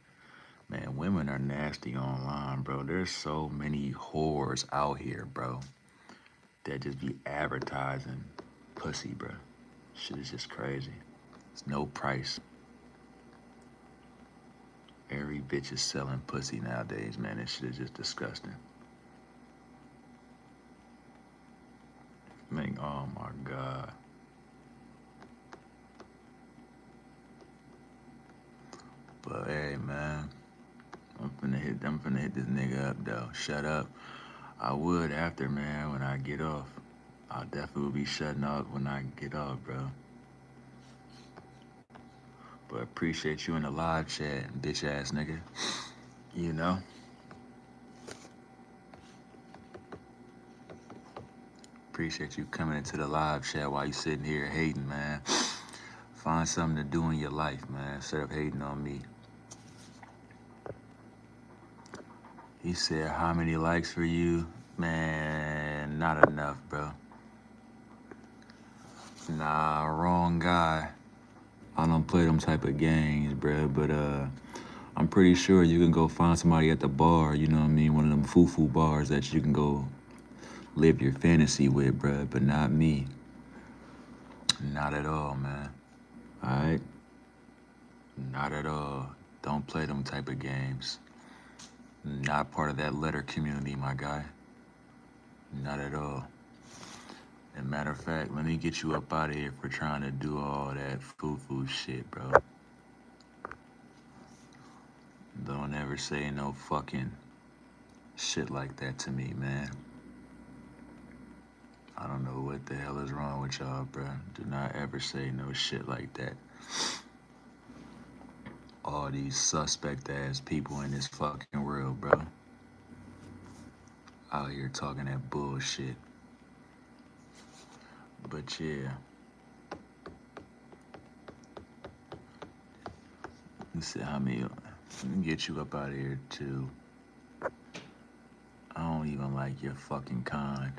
Man, women are nasty online, bro. There's so many whores out here, bro, that just be advertising pussy, bro. Shit is just crazy. It's no price. Every bitch is selling pussy nowadays, man. This shit is just disgusting. Man, oh my God. But hey, man, I'm finna hit this nigga up though. Shut up. I would after, man, when I get off. I definitely will be shutting off when I get off, bro. But appreciate you in the live chat, bitch ass nigga. You know? Appreciate you coming into the live chat while you sitting here hating, man. Find something to do in your life, man, instead of hating on me. He said, how many likes for you? Man, not enough, bro. Nah, wrong guy. I don't play them type of games, bro, but I'm pretty sure you can go find somebody at the bar, you know what I mean? One of them foo-foo bars that you can go live your fantasy with, bro, but not me. Not at all, man. All right? Not at all. Don't play them type of games. Not part of that letter community, my guy. Not at all. And matter of fact, let me get you up out of here for trying to do all that foo-foo shit, bro. Don't ever say no fucking shit like that to me, man. I don't know what the hell is wrong with y'all, bro. Do not ever say no shit like that. All these suspect ass people in this fucking world, bro. Out here talking that bullshit. But yeah. Let's see how many. Let me get you up out of here too. I don't even like your fucking kind.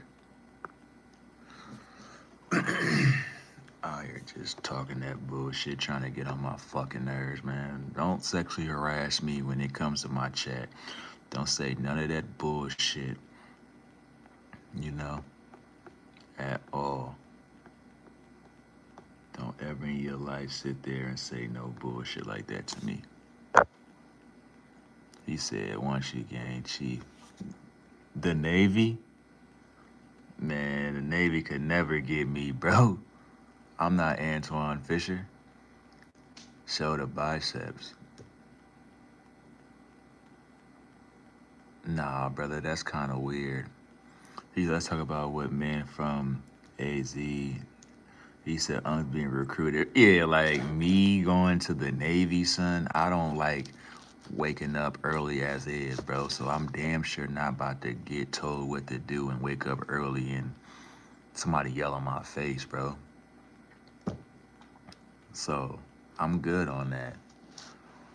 Out here just talking that bullshit, trying to get on my fucking nerves, man. Don't sexually harass me when it comes to my chat. Don't say none of that bullshit, you know, at all. Don't ever in your life sit there and say no bullshit like that to me. He said, once you gain chief. The Navy? Man, the Navy could never get me, bro. I'm not Antoine Fisher. Show the biceps. Nah, brother, that's kind of weird. Let's talk about what men from AZ. He said, being recruited. Yeah, like me going to the Navy, son. I don't like waking up early as is, bro. So I'm damn sure not about to get told what to do and wake up early and somebody yell in my face, bro. So I'm good on that.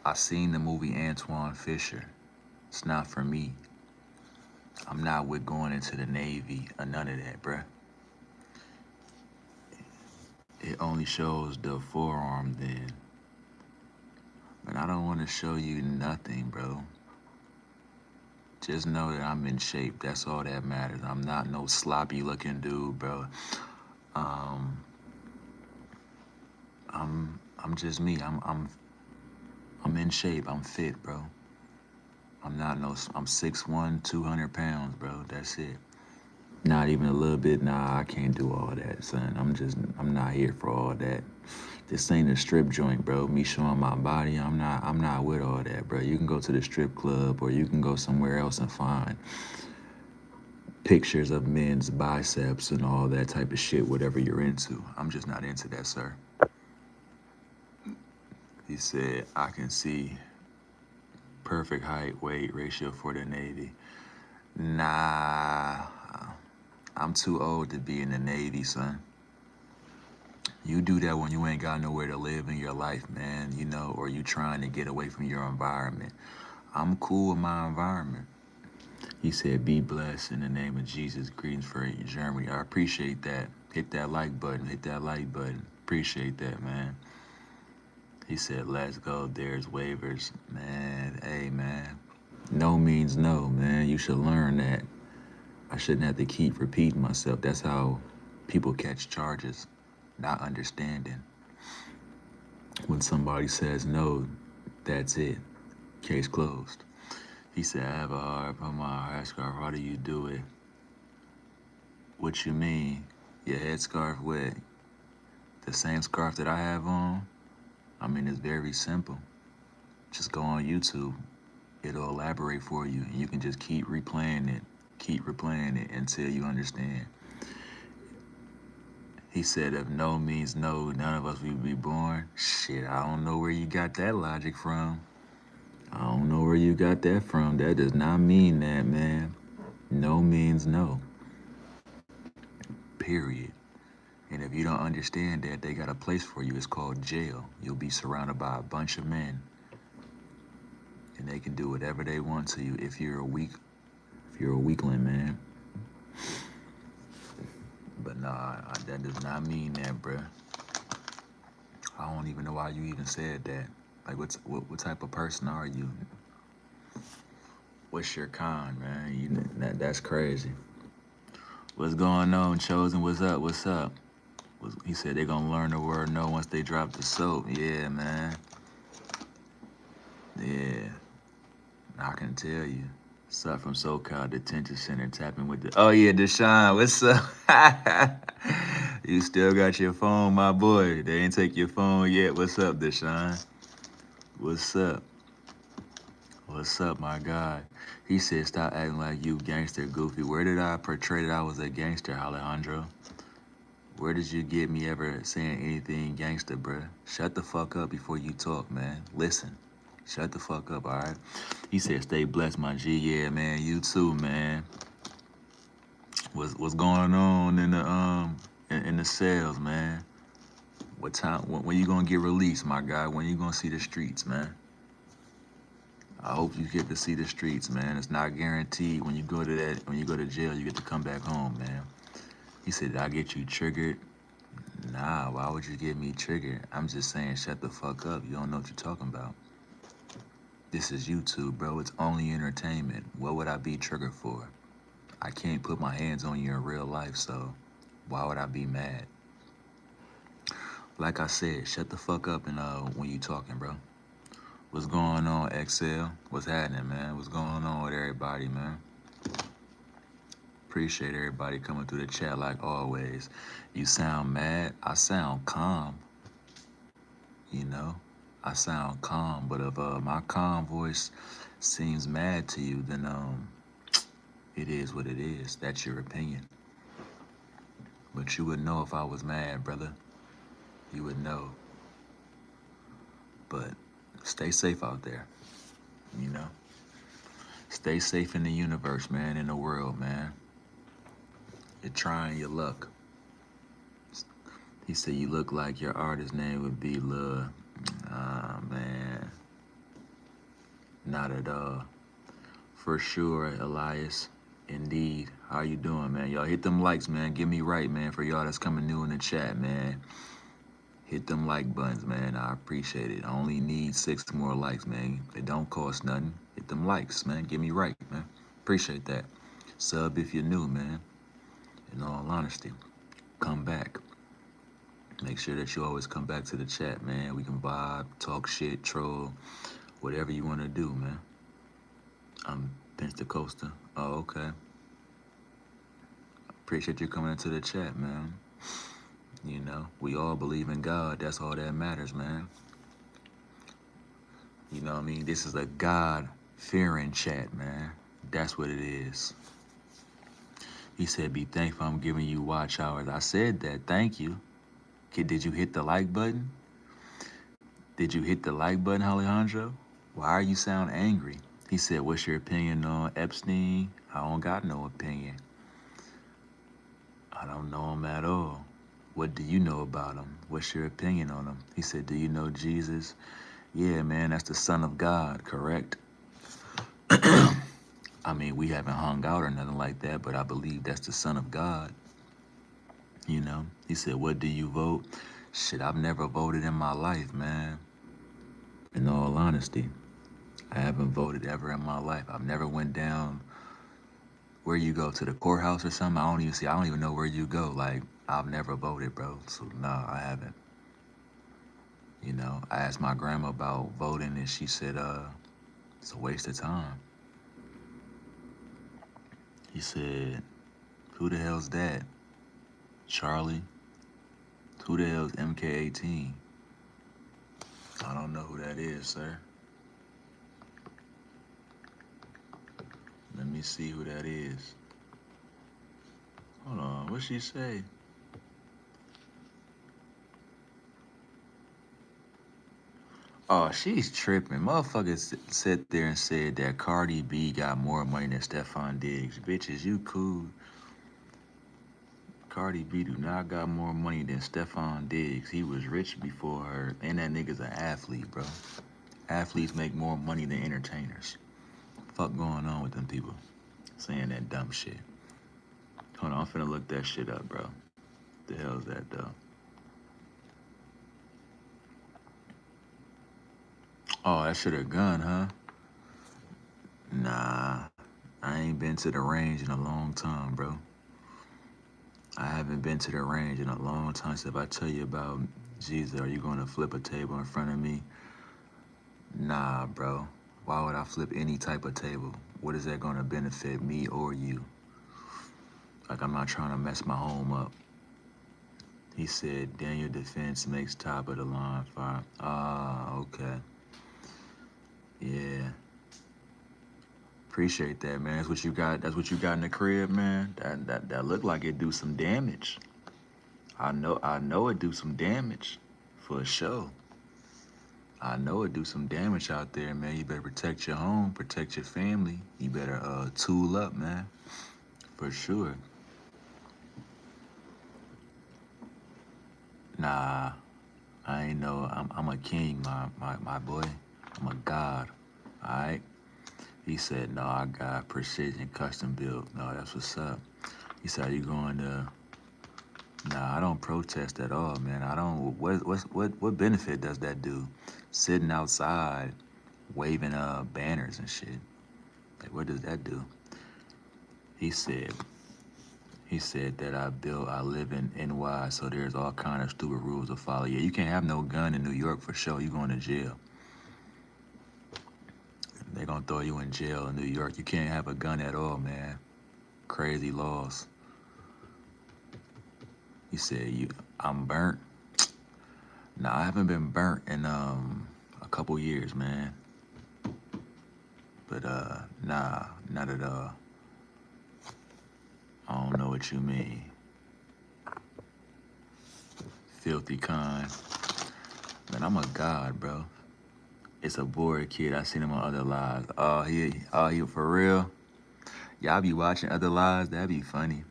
I seen the movie Antoine Fisher. It's not for me. I'm not with going into the Navy or none of that, bruh. It only shows the forearm then. But I don't want to show you nothing, bro. Just know that I'm in shape. That's all that matters. I'm not no sloppy looking dude, bro. I'm just me. I'm in shape. I'm fit, bro. I'm 6'1", 200 pounds, bro. That's it. Not even a little bit. Nah, I can't do all that, son. I'm not here for all that. This ain't a strip joint, bro. Me showing my body, I'm not with all that, bro. You can go to the strip club or you can go somewhere else and find pictures of men's biceps and all that type of shit, whatever you're into. I'm just not into that, sir. He said, I can see perfect height, weight ratio for the Navy. Nah, I'm too old to be in the Navy, son. You do that when you ain't got nowhere to live in your life, man, you know, or you trying to get away from your environment. I'm cool with my environment. He said, be blessed in the name of Jesus. Greetings for Germany. I appreciate that. Hit that like button. Hit that like button. Appreciate that, man. He said, let's go. There's waivers. Man, hey, man. No means no, man. You should learn that. I shouldn't have to keep repeating myself. That's how people catch charges, not understanding. When somebody says no, that's it. Case closed. He said, I have a heart on my headscarf. How do you do it? What you mean? Your headscarf with the same scarf that I have on? I mean, it's very simple. Just go on YouTube. It'll elaborate for you. And you can just keep replaying it until you understand. He said, if no means no, none of us will be born. Shit, I don't know where you got that logic from. I don't know where you got that from. That does not mean that, man. No means no. Period. And if you don't understand that, they got a place for you. It's called jail. You'll be surrounded by a bunch of men. And they can do whatever they want to you if you're a weakling, man. But nah, that does not mean that, bruh. I don't even know why you even said that. Like, what type of person are you? What's your con, man? That's crazy. What's going on, Chosen? What's up? What's up? He said they're gonna learn the word no once they drop the soap. Yeah, man. Yeah. I can tell you. Sup from SoCal Detention Center tapping with the... Oh, yeah, Deshaun, what's up? You still got your phone, my boy. They ain't take your phone yet. What's up, Deshaun? What's up? What's up, my guy? He said, stop acting like you gangster goofy. Where did I portray that I was a gangster, Alejandro? Where did you get me ever saying anything gangster, bruh? Shut the fuck up before you talk, man. Listen. Shut the fuck up, all right? He said, stay blessed, my G. Yeah, man, you too, man. What's going on in the cells, man? What time, when you gonna get released, my guy? When you gonna see the streets, man? I hope you get to see the streets, man. It's not guaranteed when you go to jail, you get to come back home, man. He said, did I get you triggered? Nah, why would you get me triggered? I'm just saying, shut the fuck up. You don't know what you're talking about. This is YouTube, bro. It's only entertainment. What would I be triggered for? I can't put my hands on you in real life, so why would I be mad? Like I said, shut the fuck up and when you talking, bro. What's going on, XL? What's happening, man? What's going on with everybody, man? Appreciate everybody coming through the chat like always. You sound mad. I sound calm. You know? I sound calm, but if my calm voice seems mad to you, then it is what it is. That's your opinion. But you would know if I was mad, brother. You would know. But stay safe out there, you know? Stay safe in the universe, man, in the world, man. You're trying your luck. He said you look like your artist name would be Lil. Ah, man. Not at all. For sure, Elias. Indeed. How you doing, man? Y'all hit them likes, man. Get me right, man. For y'all that's coming new in the chat, man. Hit them like buttons, man. I appreciate it. I only need 6 more likes, man. It don't cost nothing. Hit them likes, man. Get me right, man. Appreciate that. Sub if you're new, man. In all honesty, come back. Make sure that you always come back to the chat, man. We can vibe, talk shit, troll, whatever you want to do, man. I'm Costa. Oh, okay. Appreciate you coming into the chat, man. You know, we all believe in God. That's all that matters, man. You know what I mean? This is a God-fearing chat, man. That's what it is. He said, be thankful I'm giving you watch hours. I said that. Thank you. Did you hit the like button? Did you hit the like button, Alejandro? Why you sound angry? He said, what's your opinion on Epstein? I don't got no opinion. I don't know him at all. What do you know about him? What's your opinion on him? He said, do you know Jesus? Yeah, man, that's the Son of God, correct? I mean, we haven't hung out or nothing like that, but I believe that's the Son of God, you know? He said, what do you vote? Shit, I've never voted in my life, man. In all honesty, I haven't voted ever in my life. I've never went down where you go to the courthouse or something. I don't even know where you go. Like, I've never voted, bro. So nah, I haven't. You know, I asked my grandma about voting and she said, it's a waste of time. He said, who the hell's that? Charlie? Who the hell's MK18? I don't know who that is, sir. Let me see who that is. Hold on, what'd she say? Oh, she's tripping. Motherfuckers sat there and said that Cardi B got more money than Stefan Diggs. Bitches, you cool. Cardi B do not got more money than Stefan Diggs. He was rich before her. And that nigga's an athlete, bro. Athletes make more money than entertainers. Fuck going on with them people saying that dumb shit. Hold on, I'm finna look that shit up, bro. The hell's that, though? Oh, that shit a gun, huh? Nah, I ain't been to the range in a long time, bro. I haven't been to the range in a long time. So if I tell you about Jesus, are you gonna flip a table in front of me? Nah, bro. Why would I flip any type of table? What is that gonna benefit me or you? Like, I'm not trying to mess my home up. He said Daniel Defense makes top of the line fire. Ah, okay. Yeah. Appreciate that, man. That's what you got. That's what you got in the crib, man. That looked like it do some damage. I know it do some damage. For sure. I know it do some damage out there, man. You better protect your home, protect your family. You better tool up, man. For sure. Nah, I ain't know. I'm a king, my boy. I'm a god. Alright? He said, no, I got precision custom built. No, that's what's up. He said, are you going to? Nah, I don't protest at all, man. I don't. What benefit does that do? Sitting outside, waving banners and shit. Like, what does that do? He said. He said that I live in NY, so there's all kind of stupid rules to follow. Yeah, you can't have no gun in New York for sure. You going to jail. They gonna throw you in jail in New York. You can't have a gun at all, man. Crazy laws. He said, I'm burnt. Nah, I haven't been burnt in a couple years, man. But nah, not at all. I don't know what you mean. Filthy kind. Man, I'm a god, bro. It's a bored kid. I seen him on other lives. He for real? Y'all be watching other lives? That'd be funny.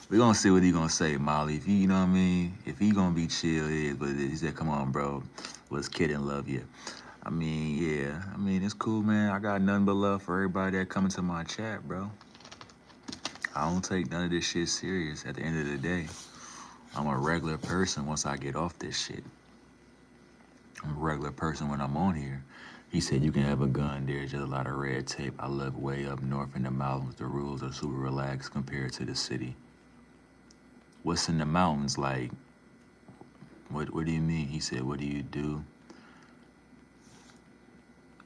We gonna see what he gonna say, Molly. If he, you know what I mean? If he gonna be chill, it is. But he said, come on, bro. Was kidding, love you. I mean, yeah. I mean, it's cool, man. I got nothing but love for everybody that coming to my chat, bro. I don't take none of this shit serious at the end of the day. I'm a regular person once I get off this shit. I'm a regular person when I'm on here. He said you can have a gun, there's just a lot of red tape. I live way up north in the mountains. The rules are super relaxed compared to the city. What's in the mountains like? What do you mean? He said, what do you do?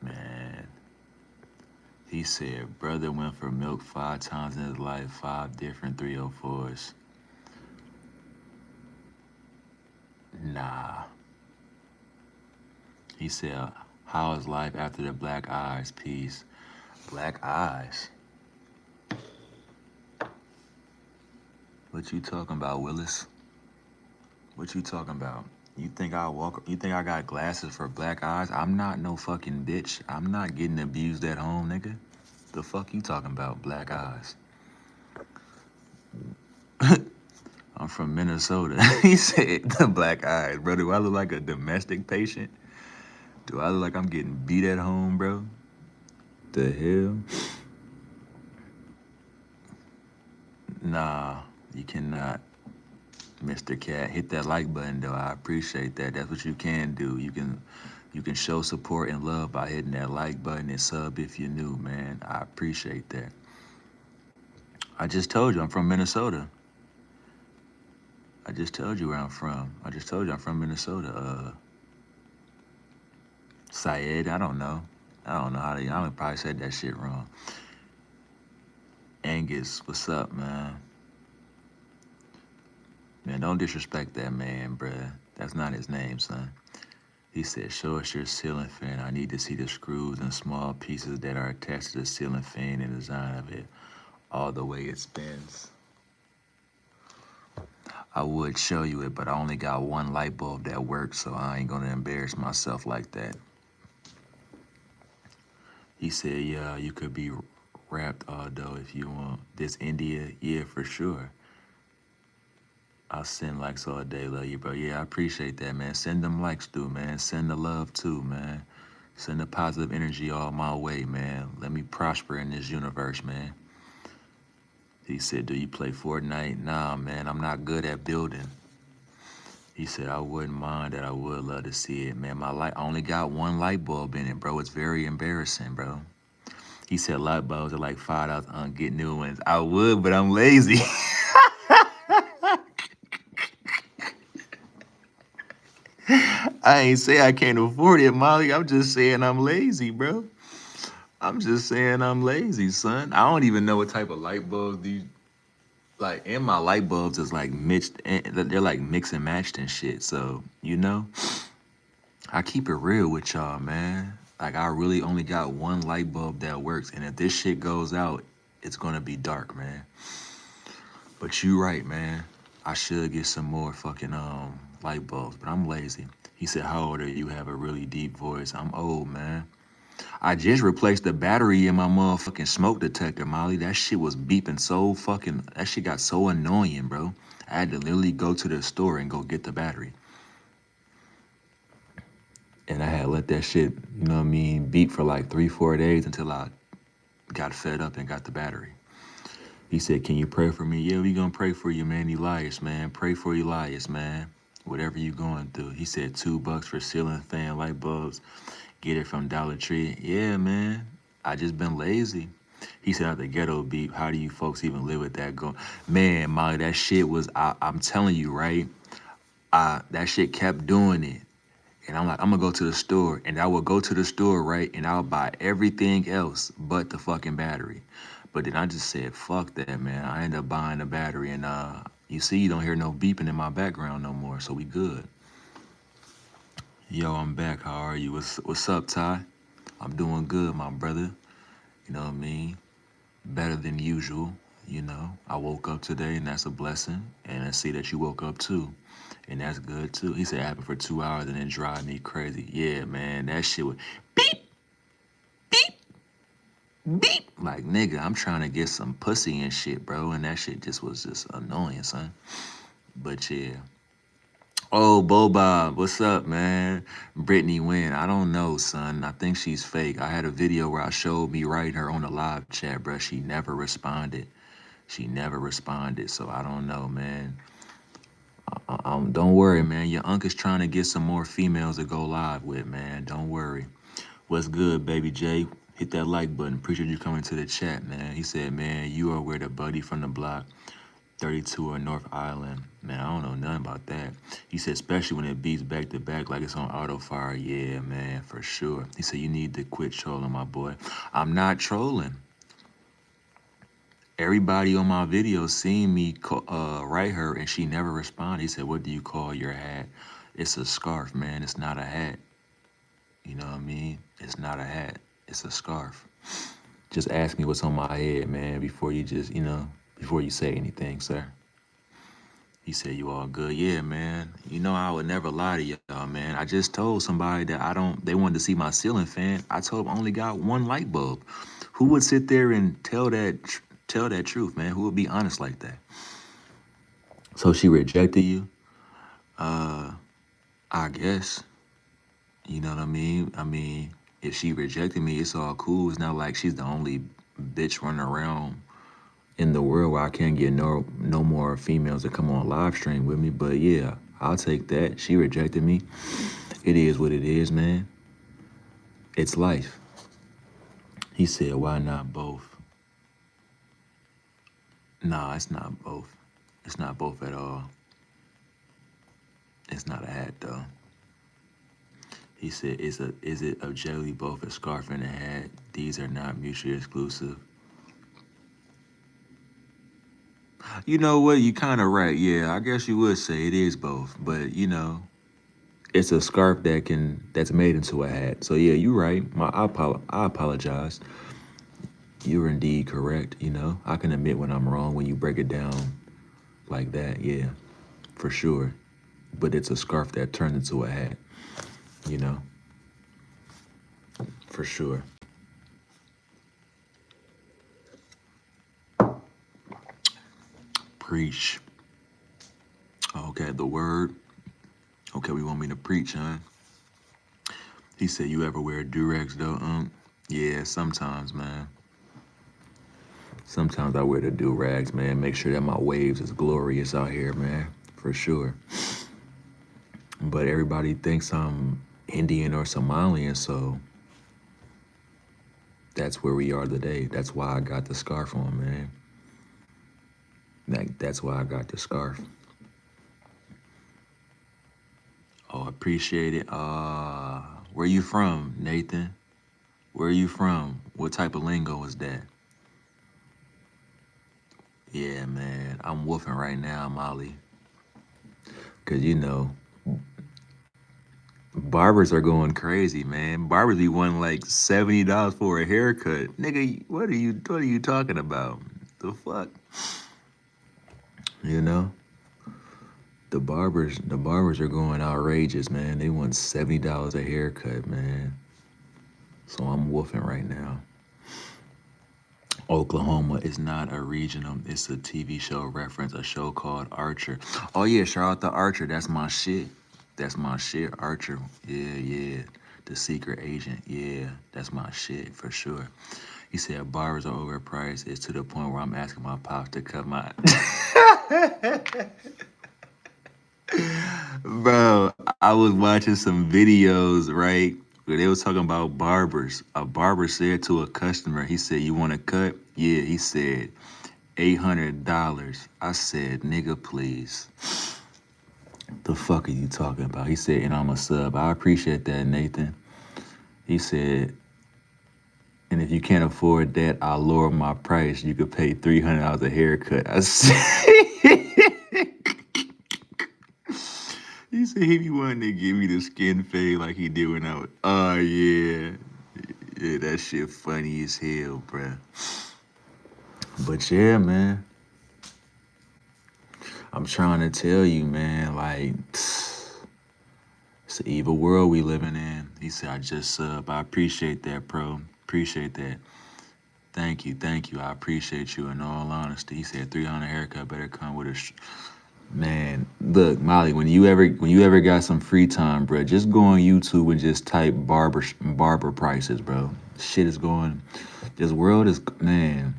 Man. He said, brother went for milk 5 times in his life, 5 different 304s. Nah. He said, how is life after the black eyes? Peace. Black eyes? What you talking about, Willis? What you talking about? You think I got glasses for black eyes? I'm not no fucking bitch. I'm not getting abused at home, nigga. The fuck you talking about, black eyes? I'm from Minnesota. He said the black eyes, bro. Do I look like a domestic patient? Do I look like I'm getting beat at home, bro? The hell? Nah, you cannot. Mr. Cat, hit that like button though. I appreciate that. That's what you can do. You can show support and love by hitting that like button and sub if you're new, man. I appreciate that. I just told you I'm from Minnesota. I just told you where I'm from. I just told you I'm from Minnesota. Syed, I don't know. I don't know how to. I probably said that shit wrong. Angus, what's up, man? Man, don't disrespect that man, bruh. That's not his name, son. He said, show us your ceiling fan. I need to see the screws and small pieces that are attached to the ceiling fan and design of it, all the way it spins. I would show you it, but I only got one light bulb that works, so I ain't gonna embarrass myself like that. He said, yeah, you could be wrapped, though, if you want. This India, yeah, for sure. I'll send likes all day, love you, bro. Yeah, I appreciate that, man. Send them likes through, man. Send the love too, man. Send the positive energy all my way, man. Let me prosper in this universe, man. He said, do you play Fortnite? Nah, man, I'm not good at building. He said, I wouldn't mind that. I would love to see it, man. I only got one light bulb in it, bro. It's very embarrassing, bro. He said light bulbs are like $5. Get new ones. I would, but I'm lazy. I ain't say I can't afford it, Molly. I'm just saying I'm lazy, bro. I'm just saying I'm lazy, son. I don't even know what type of light bulbs these like. And my light bulbs is like mixed. They're like mix and matched and shit. So I keep it real with y'all, man. Like I really only got one light bulb that works, and if this shit goes out, it's gonna be dark, man. But you right, man. I should get some more fucking light bulbs, but I'm lazy. He said, how old are you? Have a really deep voice. I'm old, man. I just replaced the battery in my motherfucking smoke detector, Molly. That shit was beeping so fucking, that shit got so annoying, bro. I had to literally go to the store and go get the battery. And I had let that shit, you know what I mean, beep for like 3-4 days until I got fed up and got the battery. He said, can you pray for me? Yeah, we gonna pray for you, man. Elias, man. Pray for Elias, man. Whatever you going through. He said $2 for ceiling fan light bulbs. Get it from Dollar Tree. Yeah, man. I just been lazy. He said, out the ghetto beep, how do you folks even live with that going? Man, Molly, that shit was, I'm telling you, right? That shit kept doing it. And I'm like, I'm gonna go to the store. And I would go to the store, right? And I'll buy everything else but the fucking battery. But then I just said, fuck that, man. I ended up buying the battery. And you see, you don't hear no beeping in my background no more. So we good. Yo, I'm back. How are you? What's up, Ty? I'm doing good, my brother. You know what I mean? Better than usual. You know, I woke up today, and that's a blessing. And I see that you woke up too, and that's good too. He said it happened for 2 hours and then drive me crazy. Yeah, man, that shit was beep, beep, beep. Like, nigga, I'm trying to get some pussy and shit, bro, and that shit just was just annoying, son. But yeah. Oh, Boba, what's up, man? Brittany Wynn, I don't know, son. I think she's fake. I had a video where I showed me writing her on the live chat, bro. She never responded. She never responded, so I don't know, man. Don't worry, man. Your uncle's trying to get some more females to go live with, man. Don't worry. What's good, baby J? Hit that like button. Appreciate you coming to the chat, man. He said, man, you are where the buddy from the block 32 or North Island. Man, I don't know nothing about that. He said, especially when it beats back to back like it's on auto fire. Yeah, man, for sure. He said, you need to quit trolling, my boy. I'm not trolling. Everybody on my video seen me write her and she never responded. He said, what do you call your hat? It's a scarf, man. It's not a hat. You know what I mean? It's not a hat. It's a scarf. Just ask me what's on my head, man, before you just, before you say anything, sir. He said, you all good? Yeah, man. You know I would never lie to y'all, man. I just told somebody that they wanted to see my ceiling fan. I told them I only got one light bulb. Who would sit there and tell that truth, man? Who would be honest like that? So she rejected you? Uh, I guess. You know what I mean? I mean, if she rejected me, it's all cool. It's not like she's the only bitch running around in the world where I can't get no more females to come on live stream with me. But yeah, I'll take that. She rejected me. It is what it is, man. It's life. He said, why not both? Nah, it's not both. It's not both at all. It's not a hat though. He said, is it objectively both a scarf and a hat? These are not mutually exclusive. You know what? You kind of right. Yeah, I guess you would say it is both. But you know, it's a scarf that's made into a hat. So yeah, you're right. I apologize. You're indeed correct. You know, I can admit when I'm wrong when you break it down like that. Yeah, for sure. But it's a scarf that turned into a hat. You know, for sure. Preach. Okay, the word. Okay, we want me to preach, huh? He said, you ever wear Durex though, Yeah, sometimes, man. Sometimes I wear the do-rags, man. Make sure that my waves is glorious out here, man. For sure. But everybody thinks I'm Indian or Somalian, so that's where we are today. That's why I got the scarf on, man. That's why I got the scarf. Oh, appreciate it. Where you from, Nathan? Where are you from? What type of lingo is that? Yeah, man. I'm woofing right now, Molly. Cause you know, barbers are going crazy, man. Barbers be wanting like $70 for a haircut. Nigga, what are you talking about? The fuck? You know? The barbers are going outrageous, man. They want $70 a haircut, man. So I'm woofing right now. Oklahoma is not a regional, it's a TV show reference, a show called Archer. Oh yeah, shout out to Archer. That's my shit. That's my shit, Archer. Yeah, yeah. The secret agent. Yeah, that's my shit for sure. He said barbers are overpriced. It's to the point where I'm asking my pops to cut my Bro, I was watching some videos, right? Where they was talking about barbers. A barber said to a customer, he said, you want a cut? Yeah, he said, $800. I said, nigga, please. The fuck are you talking about? He said, and I'm a sub. I appreciate that, Nathan. He said, and if you can't afford that, I'll lower my price. You could pay $300 a haircut. I said, he said he be wanting to give me the skin fade like he did when I was, oh yeah. Yeah, that shit funny as hell, bruh. But yeah, man. I'm trying to tell you, man, like, it's an evil world we living in. He said, I just sub. I appreciate that, bro. Appreciate that. Thank you, thank you. I appreciate you in all honesty. He said 300 haircut better come with a man. Look, Molly, when you ever got some free time, bro, just go on YouTube and just type barber prices, bro. Shit is going. This world is, man.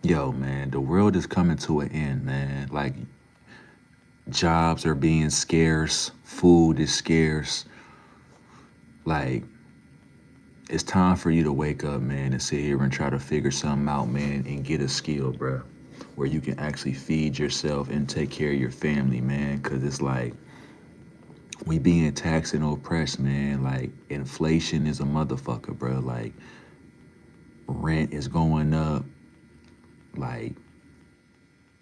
Yo, man, the world is coming to an end, man. Like, jobs are being scarce, food is scarce. Like, it's time for you to wake up, man, and sit here and try to figure something out, man, and get a skill, bro, where you can actually feed yourself and take care of your family, man. Because it's like, we being taxed and oppressed, man. Like, inflation is a motherfucker, bro. Like, rent is going up. Like,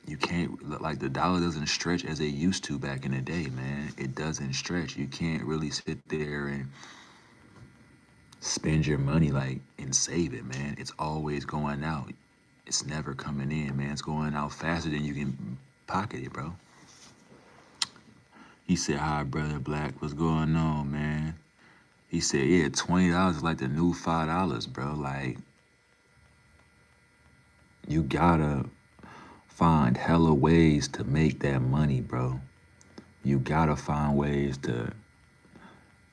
you can't, like, the dollar doesn't stretch as it used to back in the day, man. It doesn't stretch. You can't really sit there and spend your money, like, and save it, man. It's always going out. It's never coming in, man. It's going out faster than you can pocket it, bro. He said, "Hi, brother Black. What's going on, man?" He said, "Yeah, $20 is like the new $5, bro. Like, you gotta find hella ways to make that money, bro. You gotta find ways to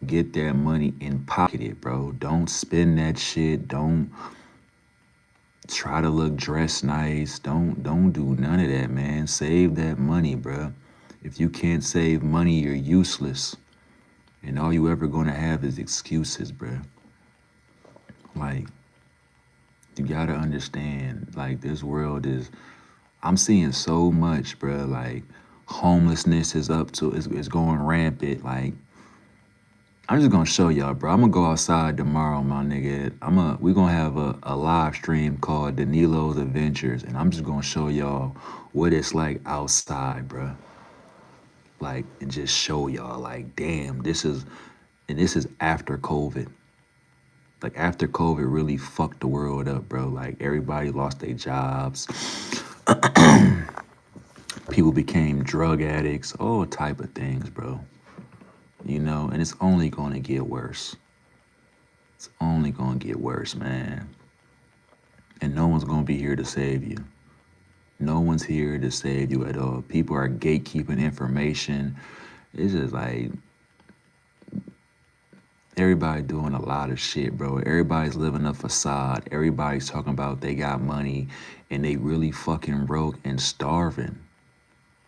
get that money and pocket it, bro. Don't spend that shit. Don't try to look dressed nice. Don't do none of that, man. Save that money, bro. If you can't save money, you're useless. And all you ever gonna have is excuses, bro. Like, you gotta understand, like, this world is, I'm seeing so much, bro. Like, homelessness is going rampant. Like, I'm just gonna show y'all, bro. I'm gonna go outside tomorrow, my nigga. We gonna have a live stream called Danilo's Adventures, and I'm just gonna show y'all what it's like outside, bro. Like, and just show y'all, like, damn, this is after COVID. Like, after COVID really fucked the world up, bro. Like, everybody lost their jobs. People became drug addicts, all type of things, bro. You know, and it's only gonna get worse. It's only gonna get worse, man. And no one's gonna be here to save you. No one's here to save you at all. People are gatekeeping information. It's just like, everybody doing a lot of shit, bro. Everybody's living a facade. Everybody's talking about they got money and they really fucking broke and starving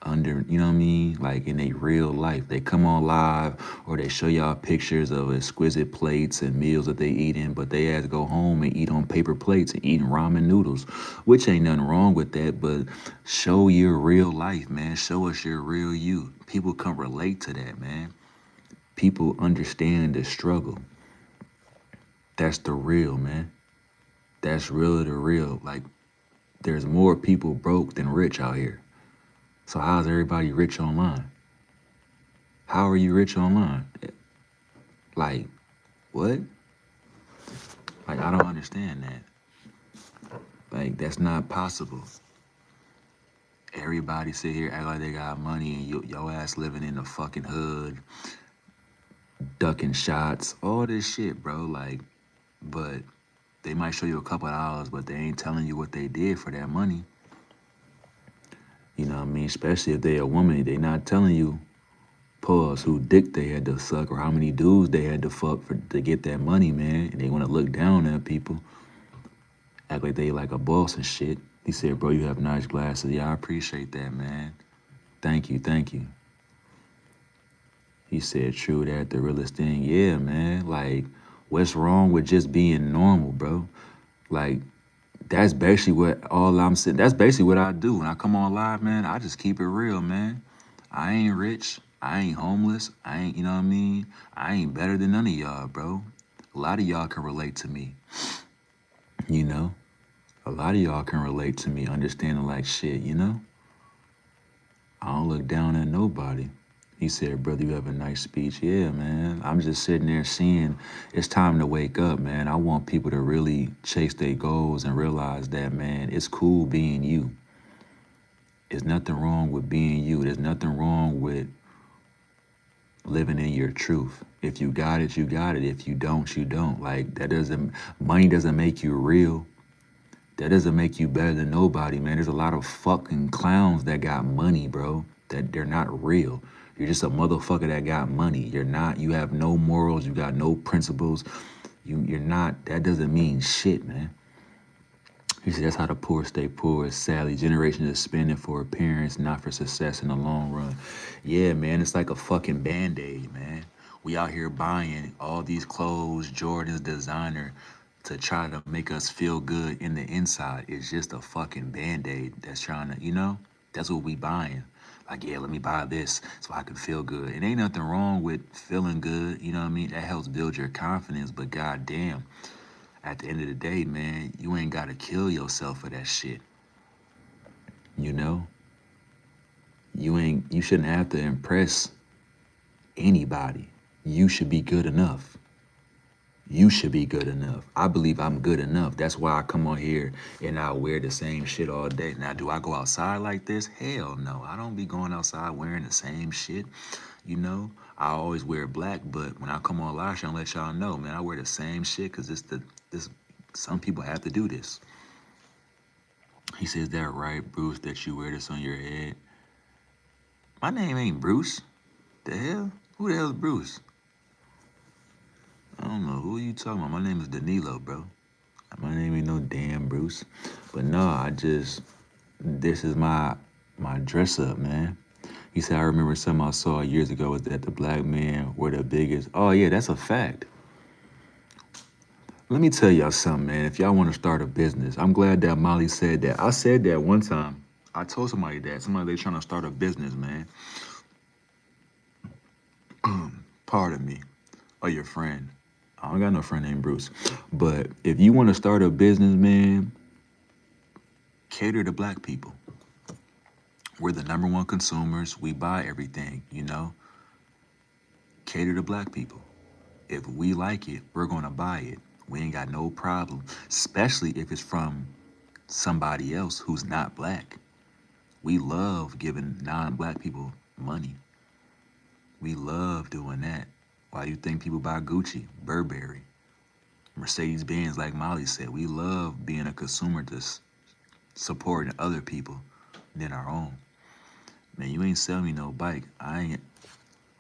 under, you know what I mean? Like, in a real life. They come on live or they show y'all pictures of exquisite plates and meals that they eat in, but they have to go home and eat on paper plates and eating ramen noodles, which ain't nothing wrong with that, but show your real life, man. Show us your real you. People can relate to that, man. People understand the struggle. That's the real, man. That's really the real. Like, there's more people broke than rich out here. So how's everybody rich online? How are you rich online? Like, what? Like, I don't understand that. Like, that's not possible. Everybody sit here, act like they got money, and your ass living in the fucking hood, ducking shots, all this shit, bro. Like, but they might show you a couple of dollars, but they ain't telling you what they did for that money. You know what I mean? Especially if they a woman, they not telling you, pause, who dick they had to suck or how many dudes they had to fuck to get that money, man. And they want to look down at people, act like they like a boss and shit. He said, "Bro, you have nice glasses." Yeah, I appreciate that, man. Thank you, thank you. He said, "True that, the realest thing." Yeah, man. Like, what's wrong with just being normal, bro? Like, that's basically what all I'm saying. That's basically what I do when I come on live, man. I just keep it real, man. I ain't rich. I ain't homeless. I ain't, you know what I mean? I ain't better than none of y'all, bro. A lot of y'all can relate to me. You know? A lot of y'all can relate to me, understanding like shit, you know? I don't look down at nobody. He said, "Brother, you have a nice speech." Yeah, man. I'm just sitting there seeing it's time to wake up, man. I want people to really chase their goals and realize that, man, it's cool being you. There's nothing wrong with being you. There's nothing wrong with living in your truth. If you got it, you got it. If you don't, you don't. Like, money doesn't make you real. That doesn't make you better than nobody, man. There's a lot of fucking clowns that got money, bro, that they're not real. You're just a motherfucker that got money. You have no morals, you got no principles. You're not, that doesn't mean shit, man. He said, "That's how the poor stay poor. Sadly, generations is spending for appearance, not for success in the long run." Yeah, man, it's like a fucking Band-Aid, man. We out here buying all these clothes, Jordan's designer, to try to make us feel good in the inside. It's just a fucking Band-Aid that's trying to, you know? That's what we buying. Like, yeah, let me buy this so I can feel good. It ain't nothing wrong with feeling good, you know what I mean? That helps build your confidence, but goddamn, at the end of the day, man, you ain't gotta kill yourself for that shit. You know? You shouldn't have to impress anybody. You should be good enough. You should be good enough. I believe I'm good enough. That's why I come on here and I wear the same shit all day. Now, do I go outside like this? Hell no. I don't be going outside wearing the same shit. You know, I always wear black, but when I come on live show, I let y'all know, man, I wear the same shit because this. Some people have to do this. He says, that right, Bruce, that you wear this on your head? My name ain't Bruce. The hell? Who the hell is Bruce? I don't know. Who are you talking about? My name is Danilo, bro. My name ain't no damn Bruce. But no, this is my dress up, man. He said, I remember something I saw years ago was that the black men were the biggest. Oh, yeah, that's a fact. Let me tell y'all something, man. If y'all want to start a business, I'm glad that Molly said that. I said that one time. I told somebody that. Somebody they trying to start a business, man. Pardon me. Or your friend. I don't got no friend named Bruce. But if you want to start a business, man, cater to black people. We're the number one consumers. We buy everything, you know? Cater to black people. If we like it, we're going to buy it. We ain't got no problem, especially if it's from somebody else who's not black. We love giving non-black people money. We love doing that. Why do you think people buy Gucci, Burberry, Mercedes-Benz, like Molly said? We love being a consumer to supporting other people than our own. Man, you ain't sell me no bike. I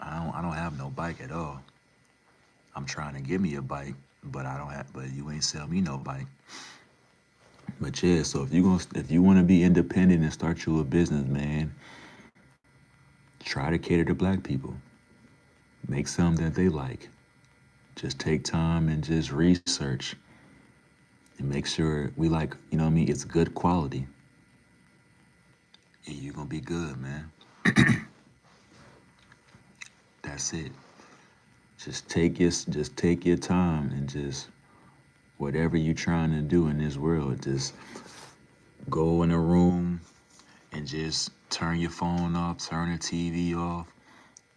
don't have no bike at all. I'm trying to give me a bike, but you ain't sell me no bike. But yeah, so if you want to be independent and start you a business, man, try to cater to black people. Make something that they like. Just take time and just research and make sure we like, you know what I mean, it's good quality. And you're gonna be good, man. That's it. Just take your time and just whatever you're trying to do in this world, just go in a room and just turn your phone off, turn the TV off,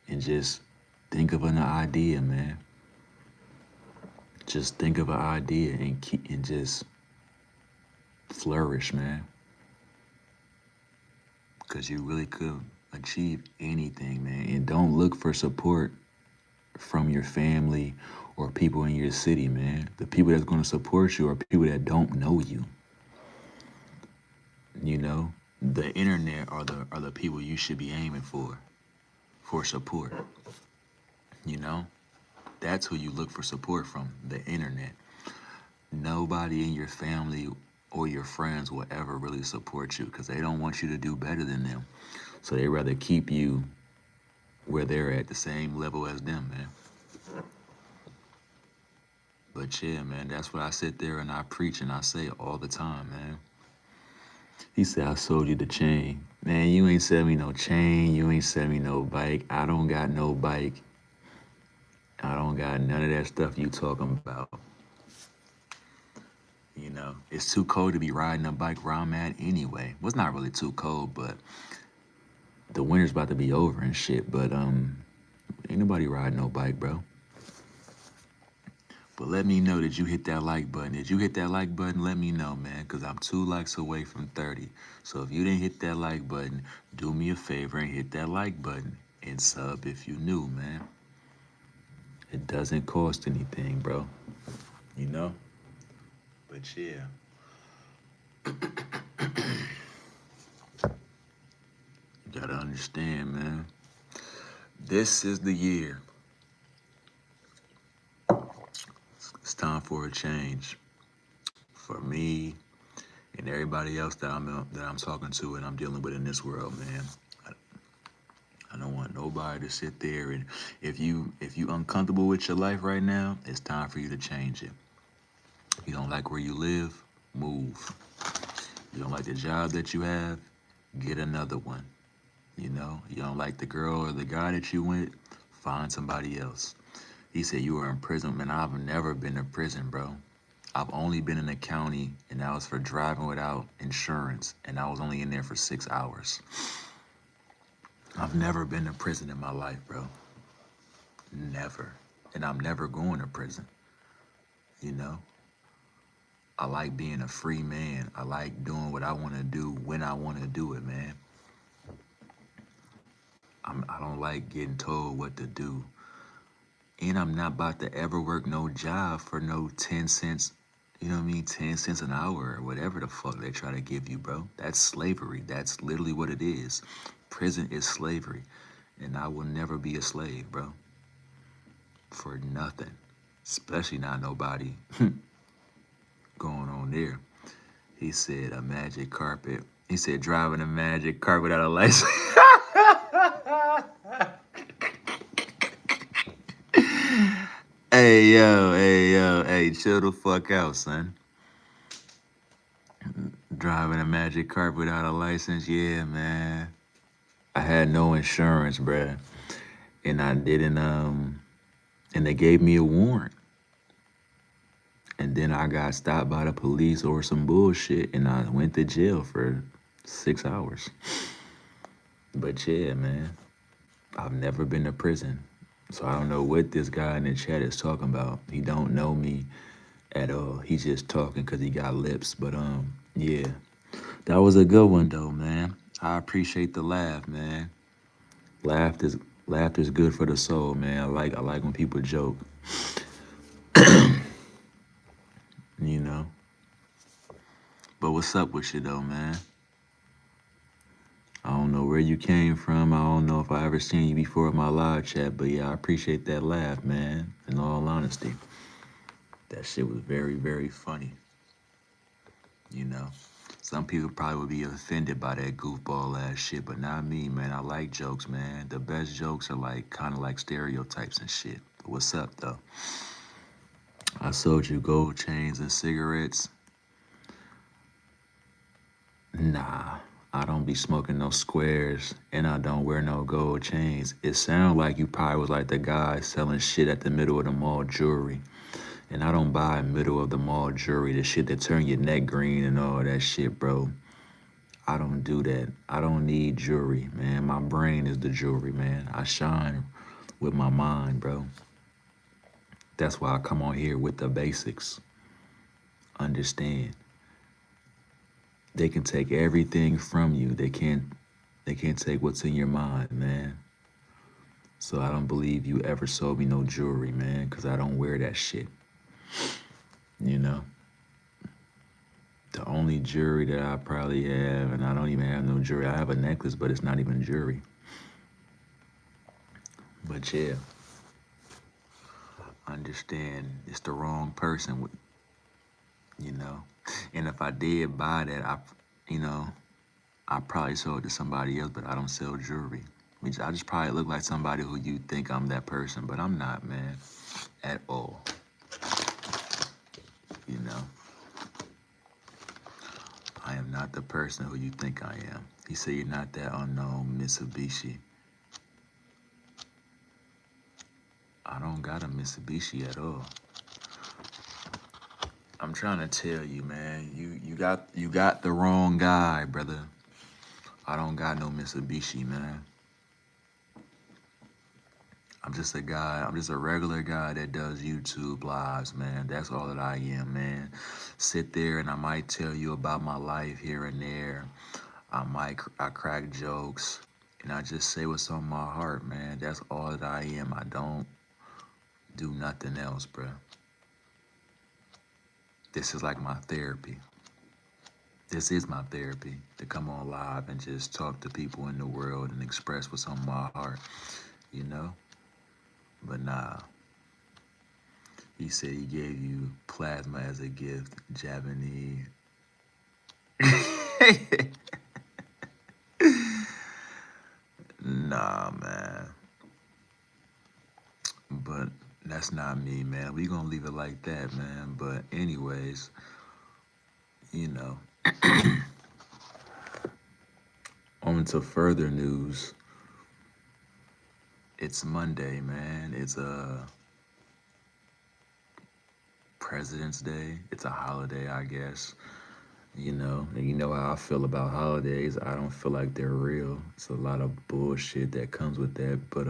and just think of an idea, man. Just think of an idea and just flourish, man. Because you really could achieve anything, man. And don't look for support from your family or people in your city, man. The people that's going to support you are people that don't know you. You know, the internet are the people you should be aiming for support. You know, that's who you look for support from, the internet. Nobody in your family or your friends will ever really support you because they don't want you to do better than them. So they rather keep you where they're at the same level as them, man. But yeah, man, that's what I sit there and I preach and I say all the time, man. He said, I sold you the chain. Man, you ain't sell me no chain. You ain't sell me no bike. I don't got no bike. I don't got none of that stuff you talking about. You know, it's too cold to be riding a bike where I'm at anyway. Well, it's not really too cold, but the winter's about to be over and shit. But ain't nobody riding no bike, bro. But let me know that you hit that like button. Did you hit that like button? Let me know, man, because I'm 2 likes away from 30. So if you didn't hit that like button, do me a favor and hit that like button and sub if you new, man. It doesn't cost anything, bro. You know? But yeah. You gotta understand, man. This is the year. It's time for a change. For me and everybody else that I'm talking to and I'm dealing with in this world, man. I don't want nobody to sit there and if you uncomfortable with your life right now, it's time for you to change it. You don't like where you live, move. You don't like the job that you have, get another one. You know, you don't like the girl or the guy that you with, find somebody else. He said you were in prison. Man, I've never been to prison, bro. I've only been in the county, and that was for driving without insurance, and I was only in there for 6 hours. I've never been to prison in my life, bro. Never. And I'm never going to prison. you know? I like being a free man. I like doing what I want to do when I want to do it, man. I don't like getting told what to do. And I'm not about to ever work no job for no 10 cents, you know what I mean? 10 cents an hour or whatever the fuck they try to give you, bro. That's slavery. That's literally what it is. Prison is slavery. And I will never be a slave, bro. For nothing. Especially not nobody going on there. He said a magic carpet. He said driving a magic carpet without a license. Hey, chill the fuck out, son. Driving a magic carpet without a license, yeah, man. I had no insurance, bruh. And I didn't, and they gave me a warrant. And then I got stopped by the police or some bullshit, and I went to jail for 6 hours. But yeah, man, I've never been to prison. So I don't know what this guy in the chat is talking about. He don't know me at all. He's just talking because he got lips. But yeah, that was a good one though, man. I appreciate the laugh, man. Laughter's good for the soul, man. I like when people joke. You know. But what's up with you though, man? I don't know where you came from. I don't know if I ever seen you before in my live chat, but yeah, I appreciate that laugh, man. In all honesty, that shit was very, very funny. You know, some people probably would be offended by that goofball ass shit, but not me, man. I like jokes, man. The best jokes are like kind of like stereotypes and shit. But what's up though? I sold you gold chains and cigarettes. Nah, I don't be smoking no squares and I don't wear no gold chains. It sounds like you probably was like the guy selling shit at the middle of the mall jewelry. And I don't buy middle of the mall jewelry, the shit that turn your neck green and all that shit, bro. I don't do that. I don't need jewelry, man. My brain is the jewelry, man. I shine with my mind, bro. That's why I come on here with the basics. Understand. They can take everything from you. They can't take what's in your mind, man. So I don't believe you ever sold me no jewelry, man, because I don't wear that shit. You know? The only jewelry that I probably have, and I don't even have no jewelry. I have a necklace, but it's not even jewelry. But yeah, understand it's the wrong person, you know? And if I did buy that, you know, I probably sold it to somebody else, but I don't sell jewelry. I just probably look like somebody who you think I'm that person, but I'm not, man, at all. You know? I am not the person who you think I am. He said you're not that unknown Mitsubishi. I don't got a Mitsubishi at all. I'm trying to tell you, man, you got the wrong guy, brother. I don't got no Mitsubishi, man. I'm just a regular guy that does YouTube lives, man. That's all that I am, man. Sit there and I might tell you about my life here and there. I crack jokes and I just say what's on my heart, man. That's all that I am. I don't do nothing else, bro. This is like my therapy. This is my therapy, to come on live and just talk to people in the world and express what's on my heart, you know? But nah, he said he gave you plasma as a gift, Japanese. Nah, man. But that's not me, man. We gonna leave it like that, man. But anyways, you know, on to further news. It's Monday, man. It's President's Day. It's a holiday, I guess. You know, and you know how I feel about holidays. I don't feel like they're real. It's a lot of bullshit that comes with that. But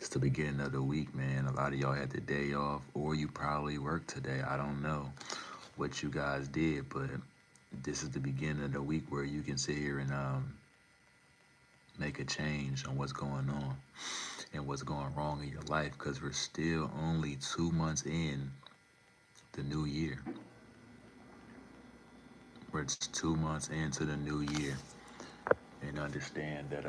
It's the beginning of the week, man. A lot of y'all had the day off, or you probably worked today. I don't know what you guys did, but this is the beginning of the week where you can sit here and make a change on what's going on and what's going wrong in your life, because we're still only 2 months in the new year. We're 2 months into the new year, and understand that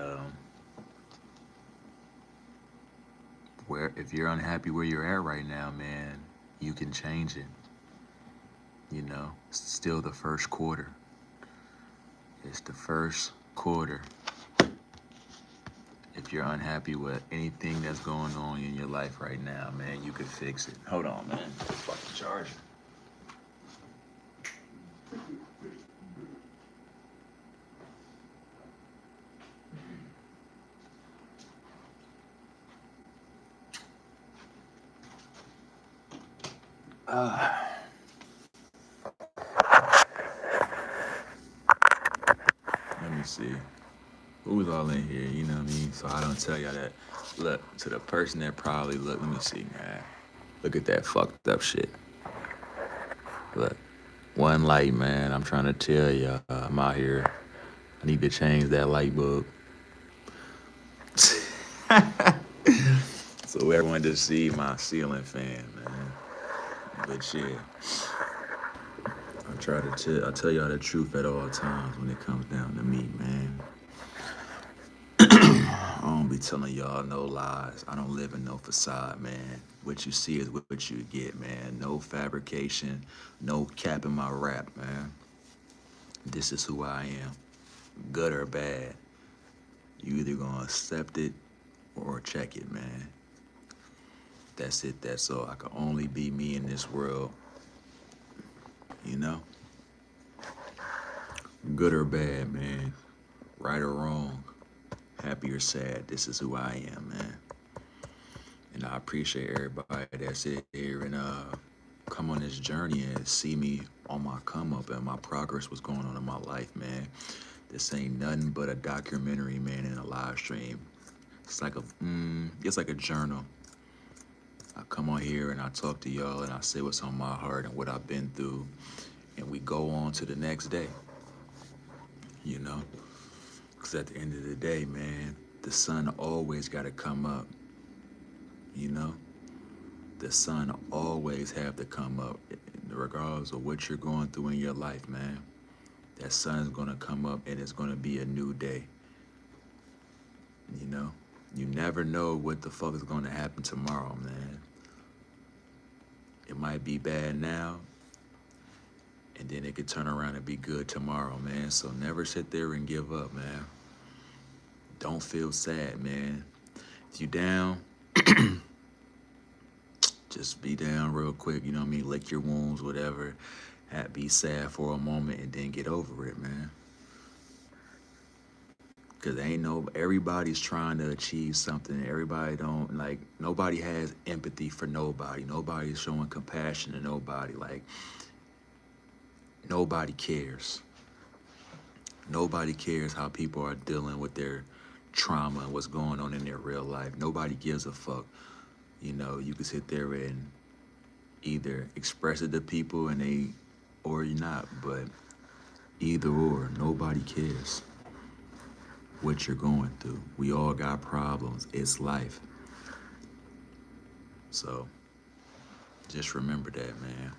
where if you're unhappy where you're at right now, man, you can change it. You know, it's still the first quarter. It's the first quarter. If you're unhappy with anything that's going on in your life right now, man, you could fix it. Hold on, man. This fucking charger. Let me see. Who's all in here? You know what I mean? So I don't tell y'all that. Look, to the person that probably look, let me see, man. Look at that fucked up shit. Look. One light, man. I'm trying to tell y'all, I'm out here. I need to change that light bulb. So everyone to see my ceiling fan, man. But yeah, I tell y'all the truth at all times when it comes down to me, man. I don't be telling y'all no lies. I don't live in no facade, man. What you see is what you get, man. No fabrication, no cap in my rap, man. This is who I am, good or bad. You either gonna accept it or check it, man. That's it, that's all. I can only be me in this world, you know? Good or bad, man. Right or wrong. Happy or sad. This is who I am, man. And I appreciate everybody that's here and come on this journey and see me on my come up and my progress, what's going on in my life, man. This ain't nothing but a documentary, man, and a live stream. It's like a journal. I come on here and I talk to y'all and I say what's on my heart and what I've been through, and we go on to the next day, you know? Because at the end of the day, man, the sun always got to come up, you know? The sun always have to come up, regardless of what you're going through in your life, man. That sun's going to come up and it's going to be a new day, you know? You never know what the fuck is going to happen tomorrow, man. It might be bad now, and then it could turn around and be good tomorrow, man. So never sit there and give up, man. Don't feel sad, man. If you down, just be down real quick, you know what I mean? Lick your wounds, whatever. Be sad for a moment and then get over it, man. Cause everybody's trying to achieve something. Nobody has empathy for nobody. Nobody's showing compassion to nobody. Like, nobody cares. Nobody cares how people are dealing with their trauma and what's going on in their real life. Nobody gives a fuck. You know, you can sit there and either express it to people or you're not, but either or, nobody cares what you're going through. We all got problems. It's life. So just remember that, man.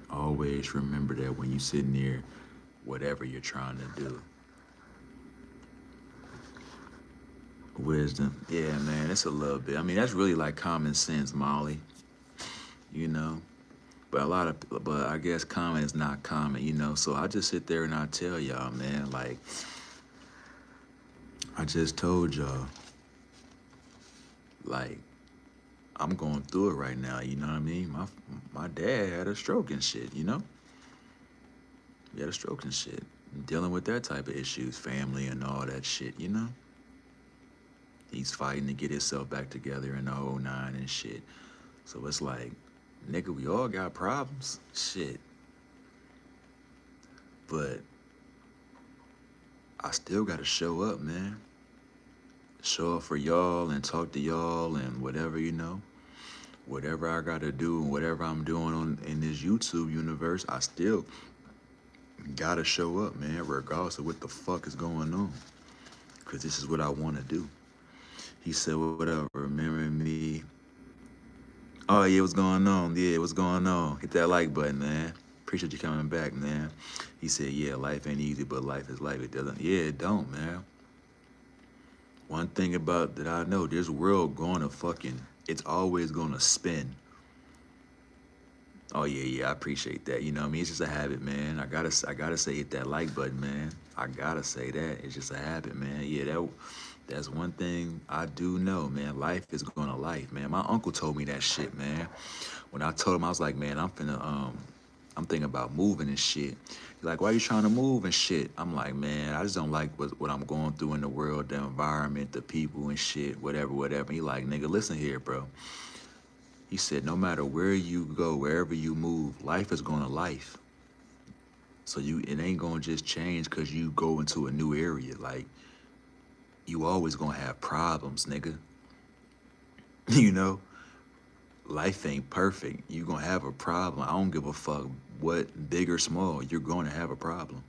Always remember that when you're sitting there, whatever you're trying to do. Wisdom. Yeah, man, it's a little bit. I mean, that's really like common sense, Molly. You know? But I guess common is not common, you know? So I just sit there and I tell y'all, man, like, I just told y'all, like, I'm going through it right now, you know what I mean? My dad had a stroke and shit, you know? He had a stroke and shit. Dealing with that type of issues, family and all that shit, you know? He's fighting to get himself back together in the whole nine and shit. So it's like, nigga, we all got problems. Shit. But I still gotta show up, man. show up for y'all and talk to y'all and whatever, whatever I gotta do and whatever I'm doing on in this YouTube universe, I still gotta show up, man, regardless of what the fuck is going on. Cause this is what I wanna do. He said, whatever, remember me. Oh yeah, what's going on? Yeah, what's going on? Hit that like button, man. Appreciate you coming back, man. He said, yeah, life ain't easy, but life is life. It doesn't. Yeah, it don't, man. One thing about that I know, this world gonna fucking, it's always gonna spin. Oh yeah, I appreciate that. You know what I mean? It's just a habit, man. I gotta say hit that like button, man. I gotta say that. It's just a habit, man. Yeah, that's one thing I do know, man. Life is gonna life, man. My uncle told me that shit, man. When I told him, I was like, man, I'm thinking about moving and shit. He's like, why you trying to move and shit? I'm like, man, I just don't like what I'm going through in the world, the environment, the people and shit, whatever. He like, nigga, listen here, bro. He said, no matter where you go, wherever you move, life is gonna life. So it ain't gonna just change cause you go into a new area. Like, you always gonna have problems, nigga. You know? Life ain't perfect. You gonna have a problem. I don't give a fuck what, big or small, you're gonna have a problem.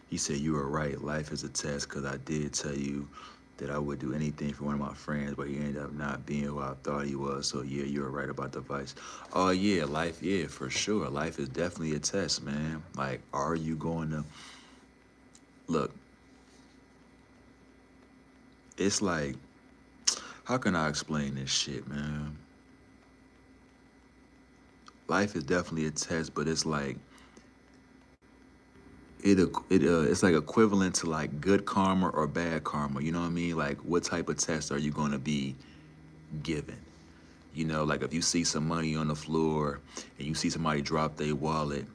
He said, you were right. Life is a test because I did tell you that I would do anything for one of my friends, but he ended up not being who I thought he was. So yeah, you were right about the vice. Oh yeah, life, yeah, for sure. Life is definitely a test, man. Like, are you going to, look, it's like, how can I explain this shit, man? Life is definitely a test, but it's like, it's like equivalent to like good karma or bad karma. You know what I mean? Like, what type of test are you going to be given? You know, like if you see some money on the floor and you see somebody drop their wallet,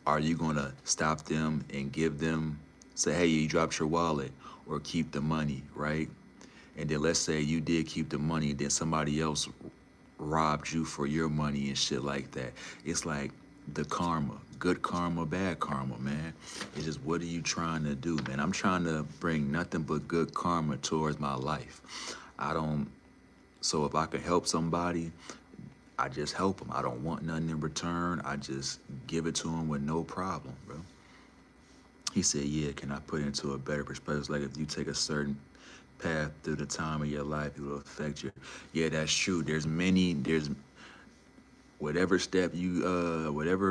are you going to stop them and give them, say, hey, you dropped your wallet, or keep the money, right? And then let's say you did keep the money, and then somebody else robbed you for your money and shit like that. It's like the karma, good karma, bad karma, man. It's just, what are you trying to do, man? I'm trying to bring nothing but good karma towards my life. So if I can help somebody, I just help them. I don't want nothing in return. I just give it to them with no problem, bro. He said, yeah, can I put it into a better perspective? Like, if you take a certain path through the time of your life, it will affect you. Yeah, that's true. There's whatever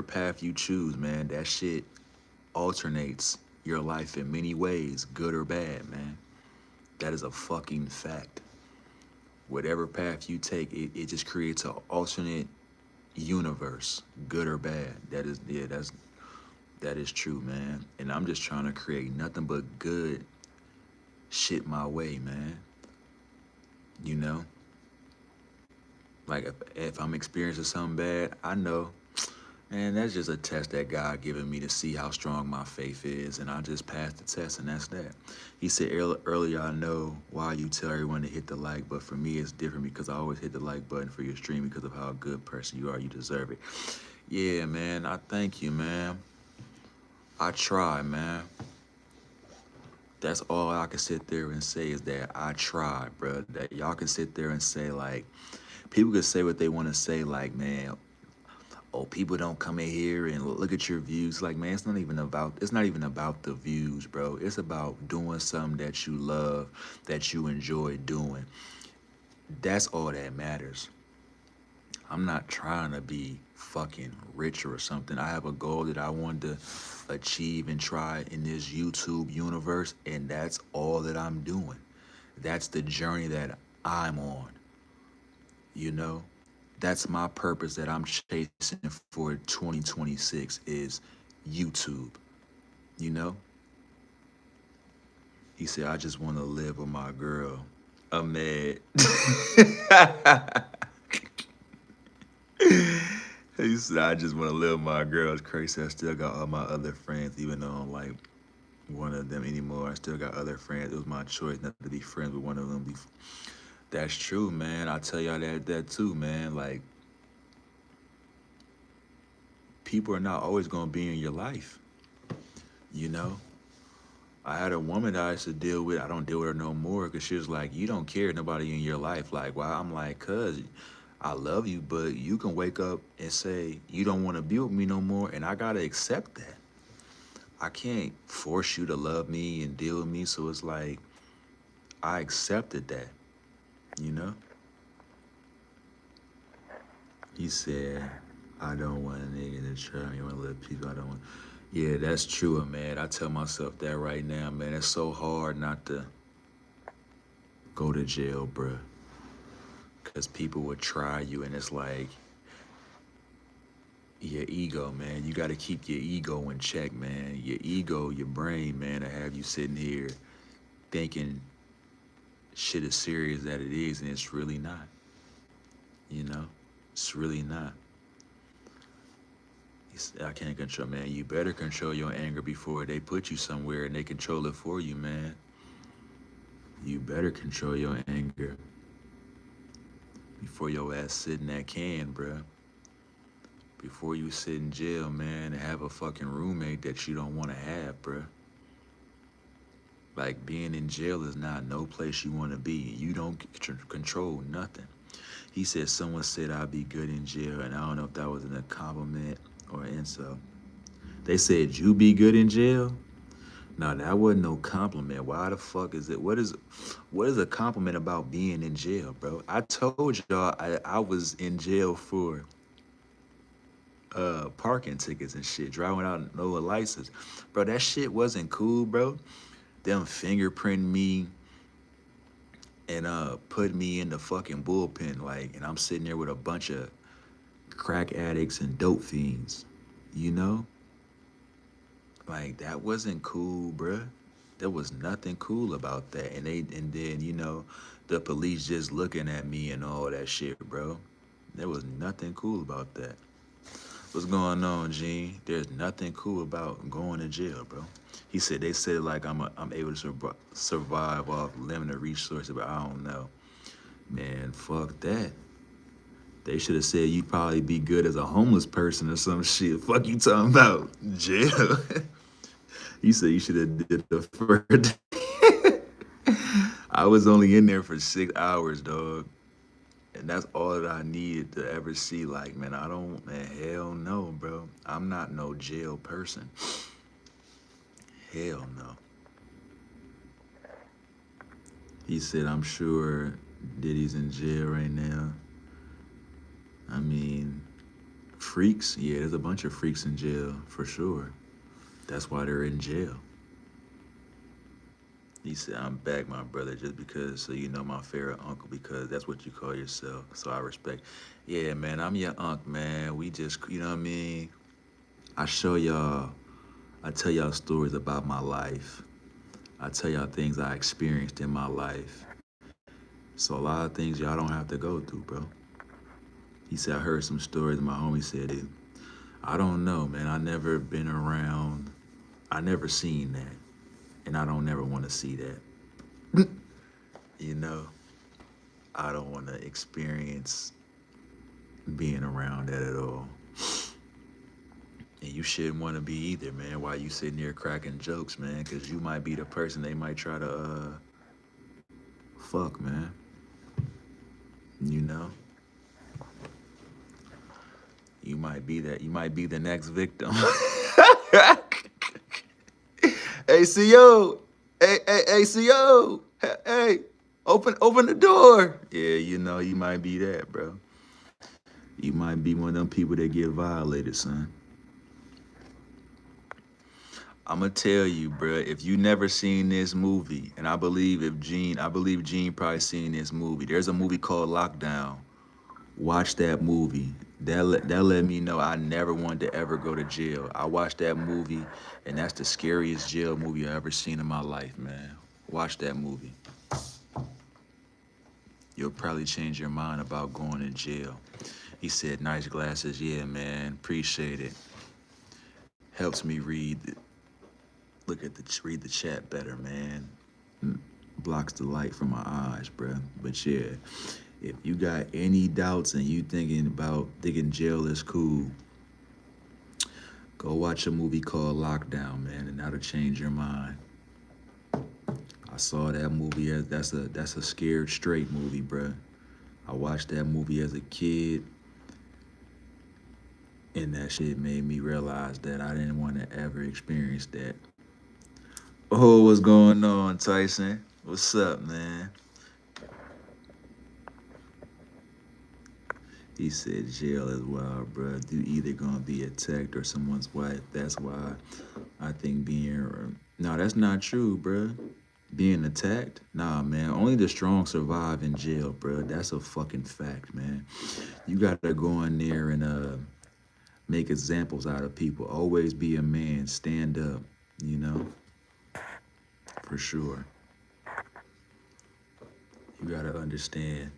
path you choose, man, that shit alternates your life in many ways, good or bad, man. That is a fucking fact. Whatever path you take, it just creates an alternate universe, good or bad. That is true, man. And I'm just trying to create nothing but good shit my way, man. You know? Like, if I'm experiencing something bad, I know, man, that's just a test that God given me to see how strong my faith is, and I just passed the test, and that's that. He said earlier, I know why you tell everyone to hit the like, but for me it's different because I always hit the like button for your stream because of how good person you are. You deserve it. Yeah, man, I thank you, man. I try, man. That's all I can sit there and say is that I tried, bro. That y'all can sit there and say, like, people can say what they want to say, like, man, oh, people don't come in here and look at your views. Like, man, it's not even about the views, bro. It's about doing something that you love, that you enjoy doing. That's all that matters. I'm not trying to be fucking rich or something. I have a goal that I want to achieve and try in this YouTube universe, and that's all that I'm doing. That's the journey that I'm on. You know? That's my purpose that I'm chasing for 2026 is YouTube. You know? He said, I just want to live with my girl. I'm mad. He said, I just want to live with my girl. It's crazy. I still got all my other friends, even though I don't like one of them anymore. I still got other friends. It was my choice not to be friends with one of them. That's true, man. I tell y'all that too, man. Like, people are not always going to be in your life, you know? I had a woman that I used to deal with. I don't deal with her no more because she was like, "You don't care nobody in your life." Like, why? I'm like, "Cause I love you, but you can wake up and say you don't want to be with me no more, and I gotta accept that. I can't force you to love me and deal with me." So it's like I accepted that, you know. He said, "I don't want a nigga to try me. I want to live people. I don't want." Yeah, that's true, man. I tell myself that right now, man. It's so hard not to go to jail, bruh. Because people would try you, and it's like your ego, man. You got to keep your ego in check, man. Your ego, your brain, man, to have you sitting here thinking shit is serious that it is, and it's really not. You know, it's really not. I can't control, man. You better control your anger before they put you somewhere and they control it for you, man. You better control your anger before your ass sit in that can, bruh. Before you sit in jail, man, and have a fucking roommate that you don't want to have, bruh. Like, being in jail is not no place you want to be. You don't control nothing. He said someone said I'd be good in jail, and I don't know if that was a compliment or an insult. They said you be good in jail? No, that wasn't no compliment. Why the fuck is it? What is a compliment about being in jail, bro? I told y'all I was in jail for parking tickets and shit, driving out no license. Bro, that shit wasn't cool, bro. Them fingerprint me and put me in the fucking bullpen, like, and I'm sitting there with a bunch of crack addicts and dope fiends, you know? Like, that wasn't cool, bruh. There was nothing cool about that. And then, the police just looking at me and all that shit, bro. There was nothing cool about that. What's going on, Gene? There's nothing cool about going to jail, bro. He said they said like I'm able to survive off limited resources, but I don't know. Man, fuck that. They should have said you'd probably be good as a homeless person or some shit. Fuck you talking about jail. He said you should have did the first. I was only in there for 6 hours, dog. And that's all that I needed to ever see. Like, man, man, hell no, bro. I'm not no jail person. Hell no. He said, I'm sure Diddy's in jail right now. I mean, freaks? Yeah, there's a bunch of freaks in jail, for sure. That's why they're in jail. He said, I'm back, my brother, just because, so you know my favorite uncle, because that's what you call yourself. So I respect. Yeah, man, I'm your uncle, man. We just, you know what I mean? I show y'all, I tell y'all stories about my life. I tell y'all things I experienced in my life. So a lot of things y'all don't have to go through, bro. He said, I heard some stories, my homie said it. I don't know, man. I never been around, I never seen that. And I don't never want to see that. You know, I don't want to experience being around that at all. And you shouldn't want to be either, man. While you sitting there cracking jokes, man, because you might be the person they might try to fuck, man. You know, you might be that. You might be the next victim. ACO, ACO, hey, open the door. Yeah, you might be that, bro. You might be one of them people that get violated, son. I'm gonna tell you, bruh, if you never seen this movie, and I believe Gene probably seen this movie. There's a movie called Lockdown. Watch that movie. That let me know I never wanted to ever go to jail. I watched that movie, and that's the scariest jail movie I ever seen in my life, man. Watch that movie. You'll probably change your mind about going to jail. He said, nice glasses. Yeah, man. Appreciate it. Helps me read the chat better, man. Blocks the light from my eyes, bruh. But yeah, if you got any doubts and you thinking jail is cool, go watch a movie called Lockdown, man, and that'll change your mind. saw that movie as that's a scared straight movie, bruh. I watched that movie as a kid, and that shit made me realize that I didn't want to ever experience that. Oh, what's going on, Tyson? What's up, man? He said jail is wild, bro. You either gonna be attacked or someone's wife. That's why I think being no, that's not true, bro. Being attacked? Nah, man. Only the strong survive in jail, bro. That's a fucking fact, man. You gotta go in there and make examples out of people. Always be a man. Stand up. You know, for sure. You gotta understand.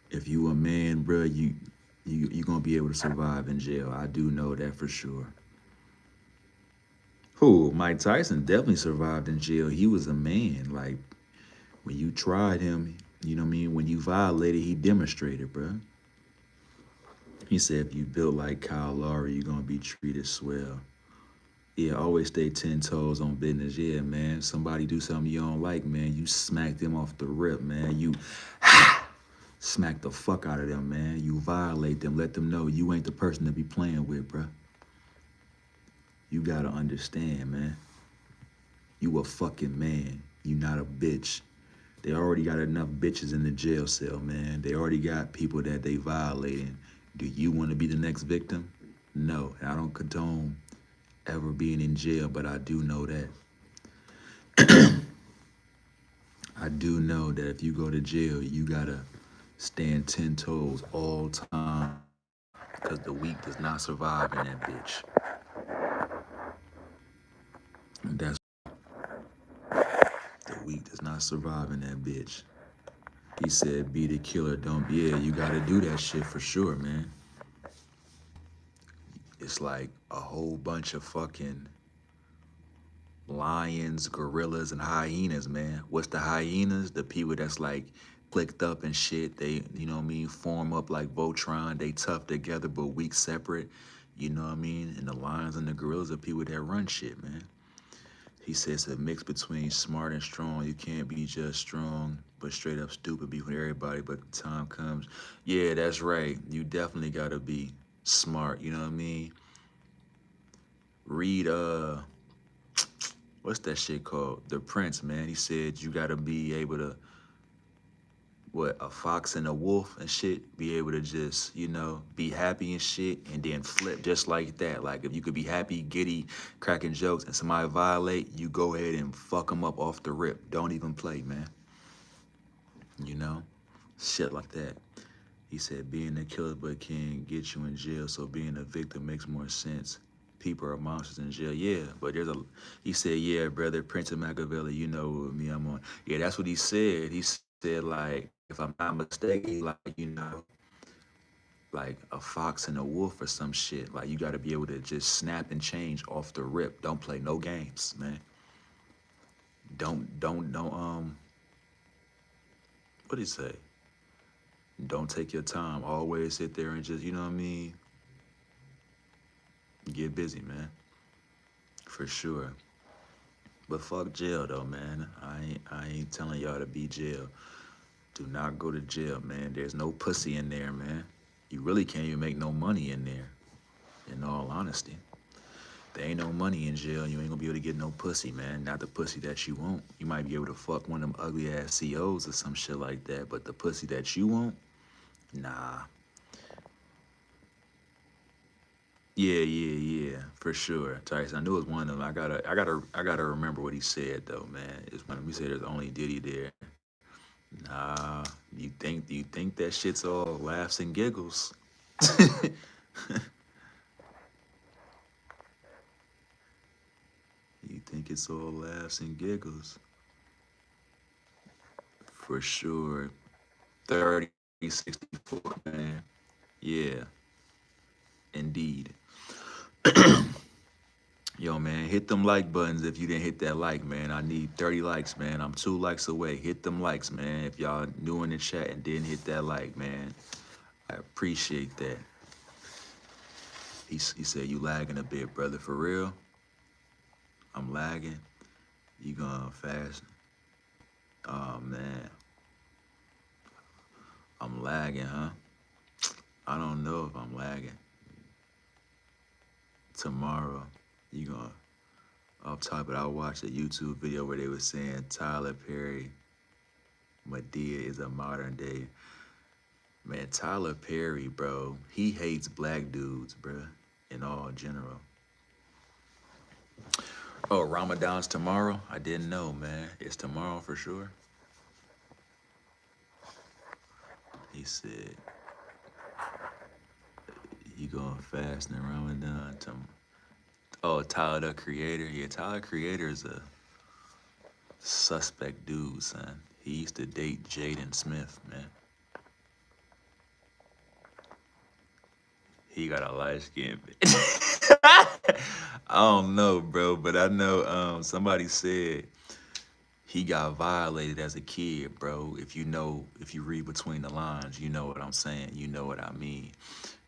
If you a man, bro, you gonna be able to survive in jail. I do know that for sure. Who? Mike Tyson definitely survived in jail. He was a man. Like when you tried him, you know what I mean? When you violated, he demonstrated, bro. He said if you built like Kyle Lowry, you're gonna be treated swell. Yeah, always stay 10 toes on business. Yeah, man. Somebody do something you don't like, man. You smack them off the rip, man. You smack the fuck out of them, man. You violate them. Let them know you ain't the person to be playing with, bro. You gotta understand, man. You a fucking man. You not a bitch. They already got enough bitches in the jail cell, man. They already got people that they violating. Do you want to be the next victim? No. I don't condone ever being in jail, but I do know that. I do know that if you go to jail, you gotta stand 10 toes all time because the weak does not survive in that bitch. That's the weak does not survive in that bitch. He said, be the killer, don't be. Yeah, you gotta do that shit for sure, man. It's like a whole bunch of fucking lions, gorillas, and hyenas, man. What's the hyenas? The people that's like clicked up and shit. They, you know what I mean, form up like Voltron. They tough together but weak separate. You know what I mean? And the lions and the gorillas are people that run shit, man. He says a mix between smart and strong. You can't be just strong, but straight up stupid be with everybody. But the time comes. Yeah, that's right. You definitely gotta be smart. You know what I mean? Read what's that shit called? The Prince, man. He said you gotta be able to what a fox and a wolf and shit, be able to just, you know, be happy and shit and then flip just like that. Like if you could be happy, giddy, cracking jokes and somebody violate, you go ahead and fuck them up off the rip. Don't even play, man. You know? Shit like that. He said being a killer but can get you in jail, so being a victim makes more sense. People are monsters in jail. Yeah, but he said, yeah, brother, Prince of Machiavelli, you know me, I'm on. Yeah, that's what he said. He said, like, if I'm not mistaken, he like, you know, like a fox and a wolf or some shit. Like, you got to be able to just snap and change off the rip. Don't play no games, man. Don't, what did he say? Don't take your time. Always sit there and just, you know what I mean? Get busy, man. For sure. But fuck jail though, man. I ain't telling y'all to be jail. Do not go to jail, man. There's no pussy in there, man. You really can't even make no money in there. In all honesty. There ain't no money in jail. You ain't gonna be able to get no pussy, man. Not the pussy that you want. You might be able to fuck one of them ugly ass COs or some shit like that. But the pussy that you want, nah. Yeah, for sure. Tyson, I knew it was one of them. I gotta remember what he said though, man. It's when we said there's only Diddy there. Nah, you think that shit's all laughs and giggles? You think it's all laughs and giggles? For sure. 30, 64, man. Yeah, indeed. Yo, man, hit them like buttons if you didn't hit that like, man. I need 30 likes, man. I'm 2 likes away. Hit them likes, man. If y'all new in the chat and didn't hit that like, man, I appreciate that. He said you lagging a bit, brother. For real? I'm lagging. You going fast? Oh man, I'm lagging, huh? I don't know if I'm lagging. Tomorrow, you gonna off top, but I watched a YouTube video where they were saying Tyler Perry, Madea is a modern day man. Tyler Perry, bro, he hates black dudes, bro, in all general. Oh, Ramadan's tomorrow? I didn't know, man. It's tomorrow for sure. He said, you going fast in Ramadan tomorrow. Oh, Tyler the Creator. Yeah, Tyler Creator is a suspect dude, son. He used to date Jaden Smith, man. He got a light skin. I don't know, bro, but I know somebody said he got violated as a kid, bro. If you read between the lines, you know what I'm saying. You know what I mean.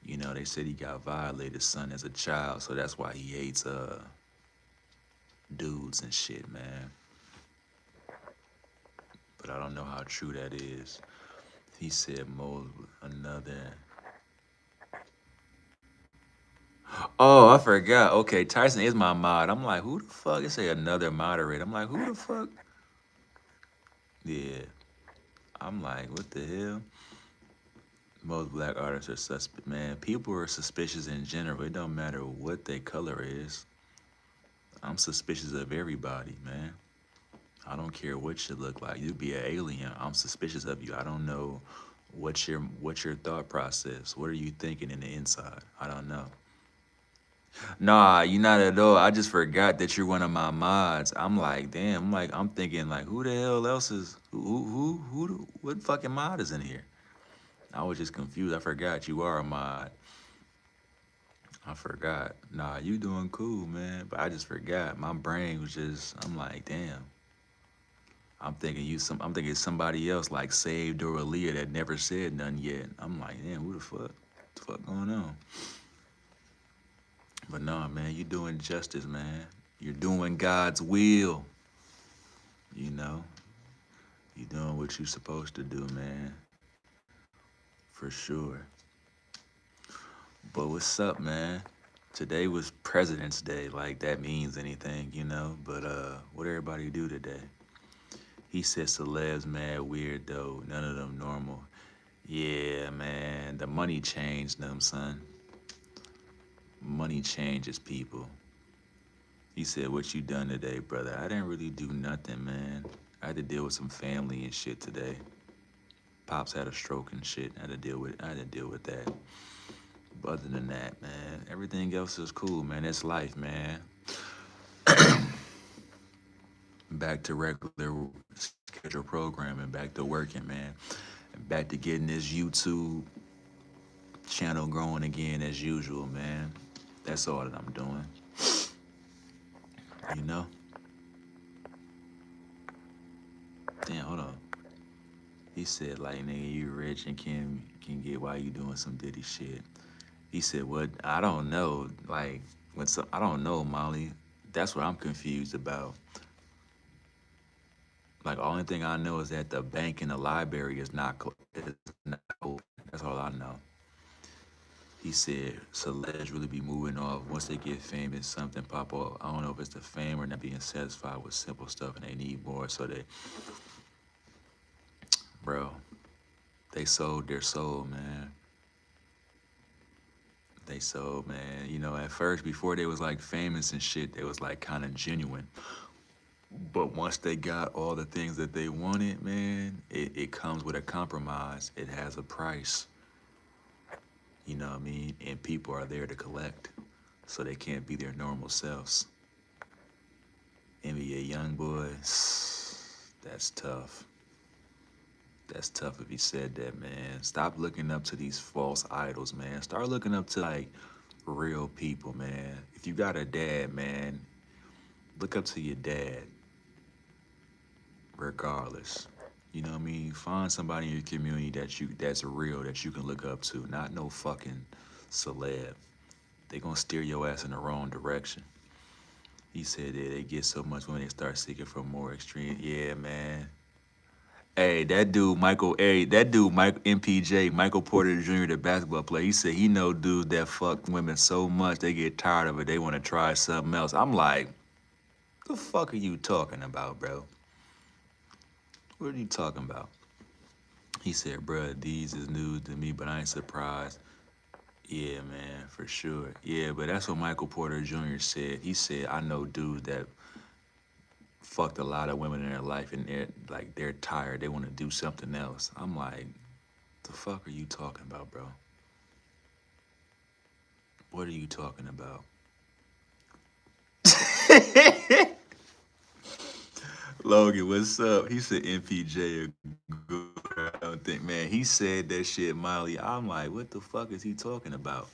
You know, they said he got violated, son, as a child, so that's why he hates dudes and shit, man. But I don't know how true that is. He said another. Oh, I forgot. Okay, Tyson is my mod. I'm like, who the fuck? It say another moderator. I'm like, who the fuck? Yeah. I'm like, what the hell? Most black artists are suspect. Man, people are suspicious in general. It don't matter what their color is. I'm suspicious of everybody, man. I don't care what you look like. You be an alien. I'm suspicious of you. I don't know what's your thought process. What are you thinking in the inside? I don't know. Nah, you not at all. I just forgot that you're one of my mods. I'm like, damn. I'm thinking like, who the hell else is what fucking mod is in here? I was just confused. I forgot you are a mod. I forgot. Nah, you doing cool, man. But I just forgot. My brain was just. I'm like, damn. I'm thinking somebody else like Saved or Aaliyah that never said nothing yet. I'm like, damn, who the fuck? What the fuck going on? But nah, man, you doing justice, man. You're doing God's will. You know, you doing what you're supposed to do, man. For sure. But what's up, man? Today was President's Day, like that means anything, you know? But what everybody do today? He said celebs mad weird though, none of them normal. Yeah, man, the money changed them, son. Money changes people. He said, what you done today, brother? I didn't really do nothing, man. I had to deal with some family and shit today. Pops had a stroke and shit. I had to deal with that. But other than that, man, everything else is cool, man. It's life, man. Back to regular schedule programming, back to working, man. And back to getting this YouTube channel growing again as usual, man. That's all that I'm doing. You know? Damn, hold on. He said, like, nigga, you rich and can get why you doing some Diddy shit. He said, what? I don't know. Like, I don't know, Molly. That's what I'm confused about. Like, only thing I know is that the bank and the library is not open. That's all I know. He said, celebs really be moving off. Once they get famous, something pop up. I don't know if it's the fame or not being satisfied with simple stuff and they need more. So bro, they sold their soul, man. They sold, man. You know, at first, before they was like famous and shit, they was like kind of genuine. But once they got all the things that they wanted, man, it comes with a compromise. It has a price. You know what I mean? And people are there to collect. So they can't be their normal selves. NBA young boy, that's tough. That's tough if he said that, man. Stop looking up to these false idols, man. Start looking up to like real people, man. If you got a dad, man, look up to your dad. Regardless. You know what I mean? Find somebody in your community that's real that you can look up to, not no fucking celeb. They gonna steer your ass in the wrong direction. He said that they get so much when they start seeking for more extreme. Yeah, man. Hey, that dude Michael. Hey, that dude Mike MPJ Michael Porter Jr. the basketball player. He said he know dudes that fuck women so much they get tired of it. They want to try something else. I'm like, the fuck are you talking about, bro? What are you talking about? He said, bruh, these is news to me, but I ain't surprised. Yeah, man, for sure. Yeah, but that's what Michael Porter Jr. said. He said, I know dudes that fucked a lot of women in their life and they're tired. They want to do something else. I'm like, the fuck are you talking about, bro? What are you talking about? Logan, what's up? He said MPJ a good. I don't think, man. He said that shit, Molly. I'm like, what the fuck is he talking about?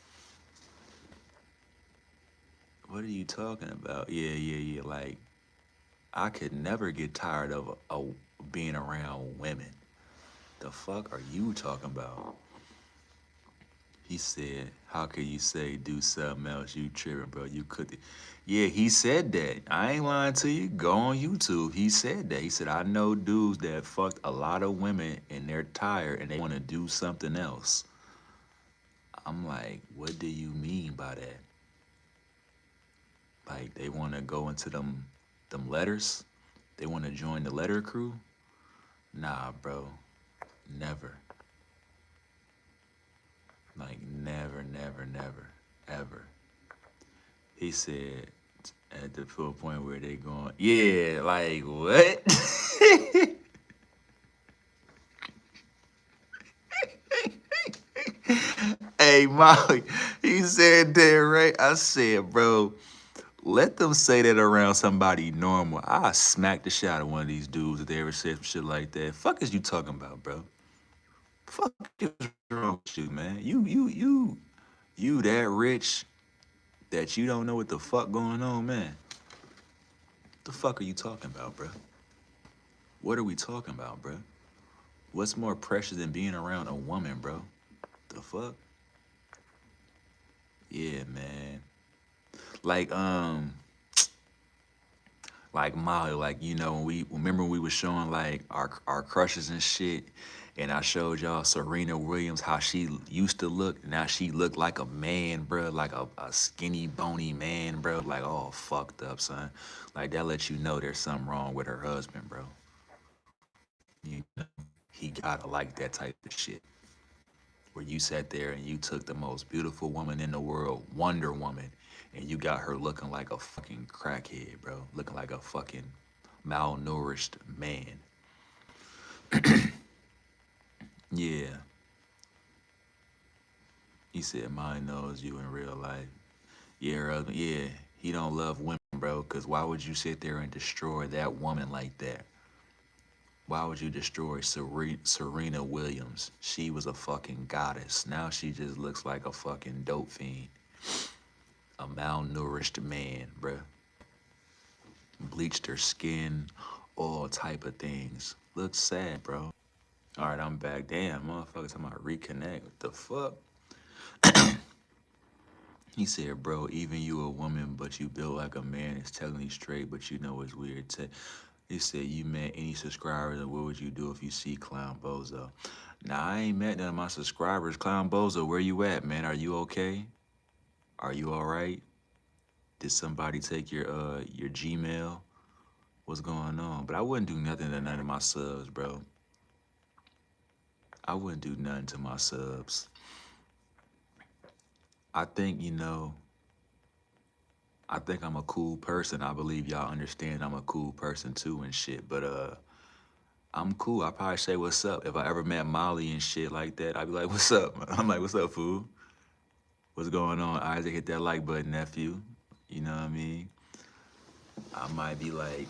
What are you talking about? Yeah, yeah, yeah. Like, I could never get tired of being around women. The fuck are you talking about? He said, how could you say do something else? You tripping, bro. You could. Yeah, he said that. I ain't lying to you. Go on YouTube. He said that. He said, I know dudes that fucked a lot of women and they're tired and they want to do something else. I'm like, what do you mean by that? Like they want to go into them letters? They want to join the letter crew? Nah, bro. Never. Like never, never, never, ever. He said at the full point where they going, yeah, like what? Hey, Molly, he said that right. I said, bro, let them say that around somebody normal. I smack the shit out of one of these dudes if they ever said some shit like that. Fuck is you talking about, bro? Fuck is wrong with you, man? You that rich that you don't know what the fuck going on, man? The fuck are you talking about, bro? What are we talking about, bro? What's more precious than being around a woman, bro? The fuck? Yeah, man. Like, like Molly, like when we remember when we was showing like our crushes and shit, and I showed y'all Serena Williams how she used to look. Now she looked like a man, bro, like a skinny, bony man, bro, like all fucked up, son. Like that lets you know there's something wrong with her husband, bro. You know, he gotta like that type of shit. Where you sat there and you took the most beautiful woman in the world, Wonder Woman, and you got her looking like a fucking crackhead, bro. Looking like a fucking malnourished man. Yeah. He said, mine knows you in real life. Yeah, her husband, yeah. He don't love women, bro, because why would you sit there and destroy that woman like that? Why would you destroy Serena Williams? She was a fucking goddess. Now she just looks like a fucking dope fiend. A malnourished man, bruh. Bleached her skin, all type of things. Looks sad, bro. All right, I'm back. Damn, motherfuckers, talking about reconnect. What the fuck? He said, bro, even you a woman, but you built like a man. It's technically straight, but you know it's weird. He said, you met any subscribers, and what would you do if you see Clown Bozo? Nah, I ain't met none of my subscribers. Clown Bozo, where you at, man? Are you okay? Are you all right? Did somebody take your Gmail? What's going on? But I wouldn't do nothing to none of my subs, bro. I wouldn't do nothing to my subs. I think, I think I'm a cool person. I believe y'all understand I'm a cool person too and shit. But I'm cool. I probably say what's up. If I ever met Molly and shit like that, I'd be like, what's up? I'm like, what's up, fool? What's going on? Isaac, hit that like button, nephew. You know what I mean? I might be like,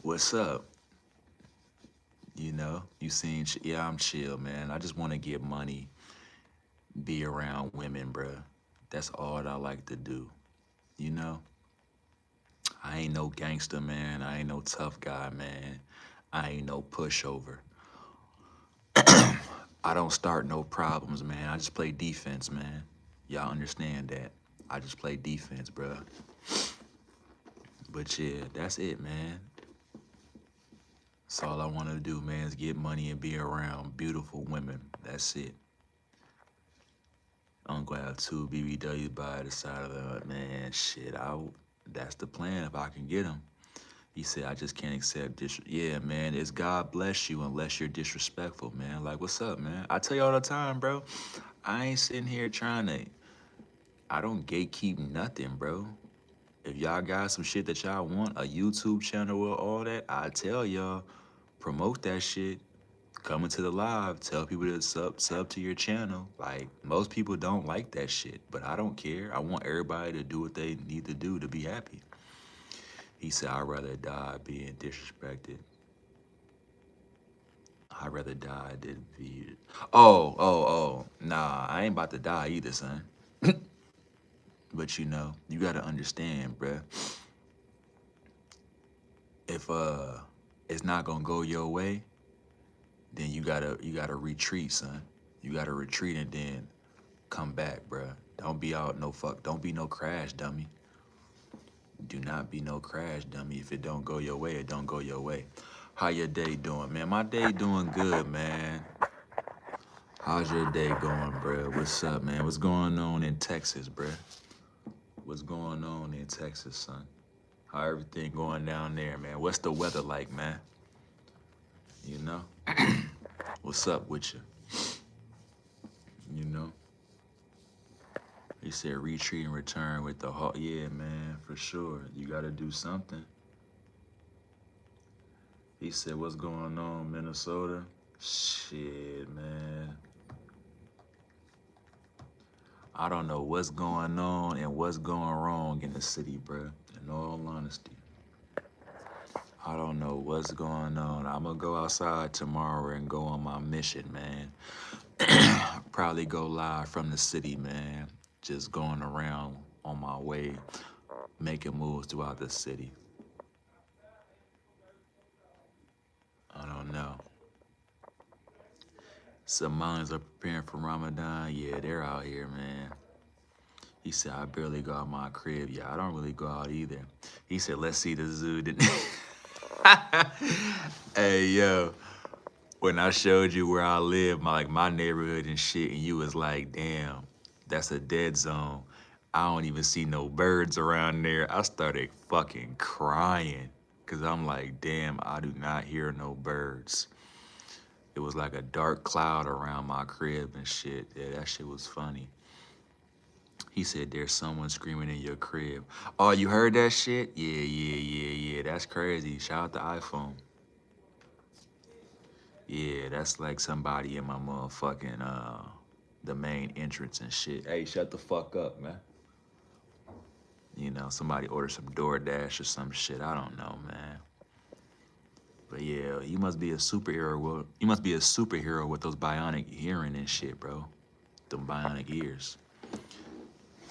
what's up? You seen, yeah, I'm chill, man. I just want to get money, be around women, bruh. That's all that I like to do, you know? I ain't no gangster, man. I ain't no tough guy, man. I ain't no pushover. I don't start no problems, man. I just play defense, man. Y'all understand that. I just play defense, bruh. But yeah, that's it, man. That's all I want to do, man, is get money and be around beautiful women. That's it. I'm gonna have two BBWs by the side of the man. Shit, that's the plan if I can get them. He said, I just can't accept Yeah, man, it's God bless you unless you're disrespectful, man. Like, what's up, man? I tell you all the time, bro. I ain't sitting here trying to, I don't gatekeep nothing, bro. If y'all got some shit that y'all want, a YouTube channel or all that, I tell y'all, promote that shit. Coming to the live, tell people to sub to your channel. Like, most people don't like that shit, but I don't care. I want everybody to do what they need to do to be happy. He said, I'd rather die being disrespected. I'd rather die than be. Oh. Nah, I ain't about to die either, son. But you gotta understand, bruh. If it's not gonna go your way, then you gotta retreat, son. You gotta retreat and then come back, bruh. Don't be no crash dummy. Do not be no crash dummy. If it don't go your way, it don't go your way. How your day doing, man? My day doing good, man. How's your day going, bruh? What's up, man? What's going on in Texas, bruh? What's going on in Texas, son? How everything going down there, man? What's the weather like, man? You know? What's up with you? You know? He said retreat and return with the heart. Yeah, man, for sure. You gotta do something. He said, what's going on, Minnesota? Shit, man. I don't know what's going on and what's going wrong in the city, bruh. In all honesty. I don't know what's going on. I'm gonna go outside tomorrow and go on my mission, man. Probably go live from the city, man. Just going around on my way, making moves throughout the city. I don't know. Some minds are preparing for Ramadan. Yeah, they're out here, man. He said, I barely go out my crib. Yeah, I don't really go out either. He said, let's see the zoo. Hey, yo. When I showed you where I live, my neighborhood and shit, and you was like, damn, that's a dead zone. I don't even see no birds around there. I started fucking crying. Cause I'm like, damn, I do not hear no birds. It was like a dark cloud around my crib and shit. Yeah, that shit was funny. He said, there's someone screaming in your crib. Oh, you heard that shit? Yeah. That's crazy. Shout out to iPhone. Yeah, that's like somebody in my motherfucking, the main entrance and shit. Hey, shut the fuck up, man. You know, somebody ordered some DoorDash or some shit. I don't know, man. But yeah, you must be a superhero. Well, you must be a superhero with those bionic hearing and shit, bro. Them bionic ears.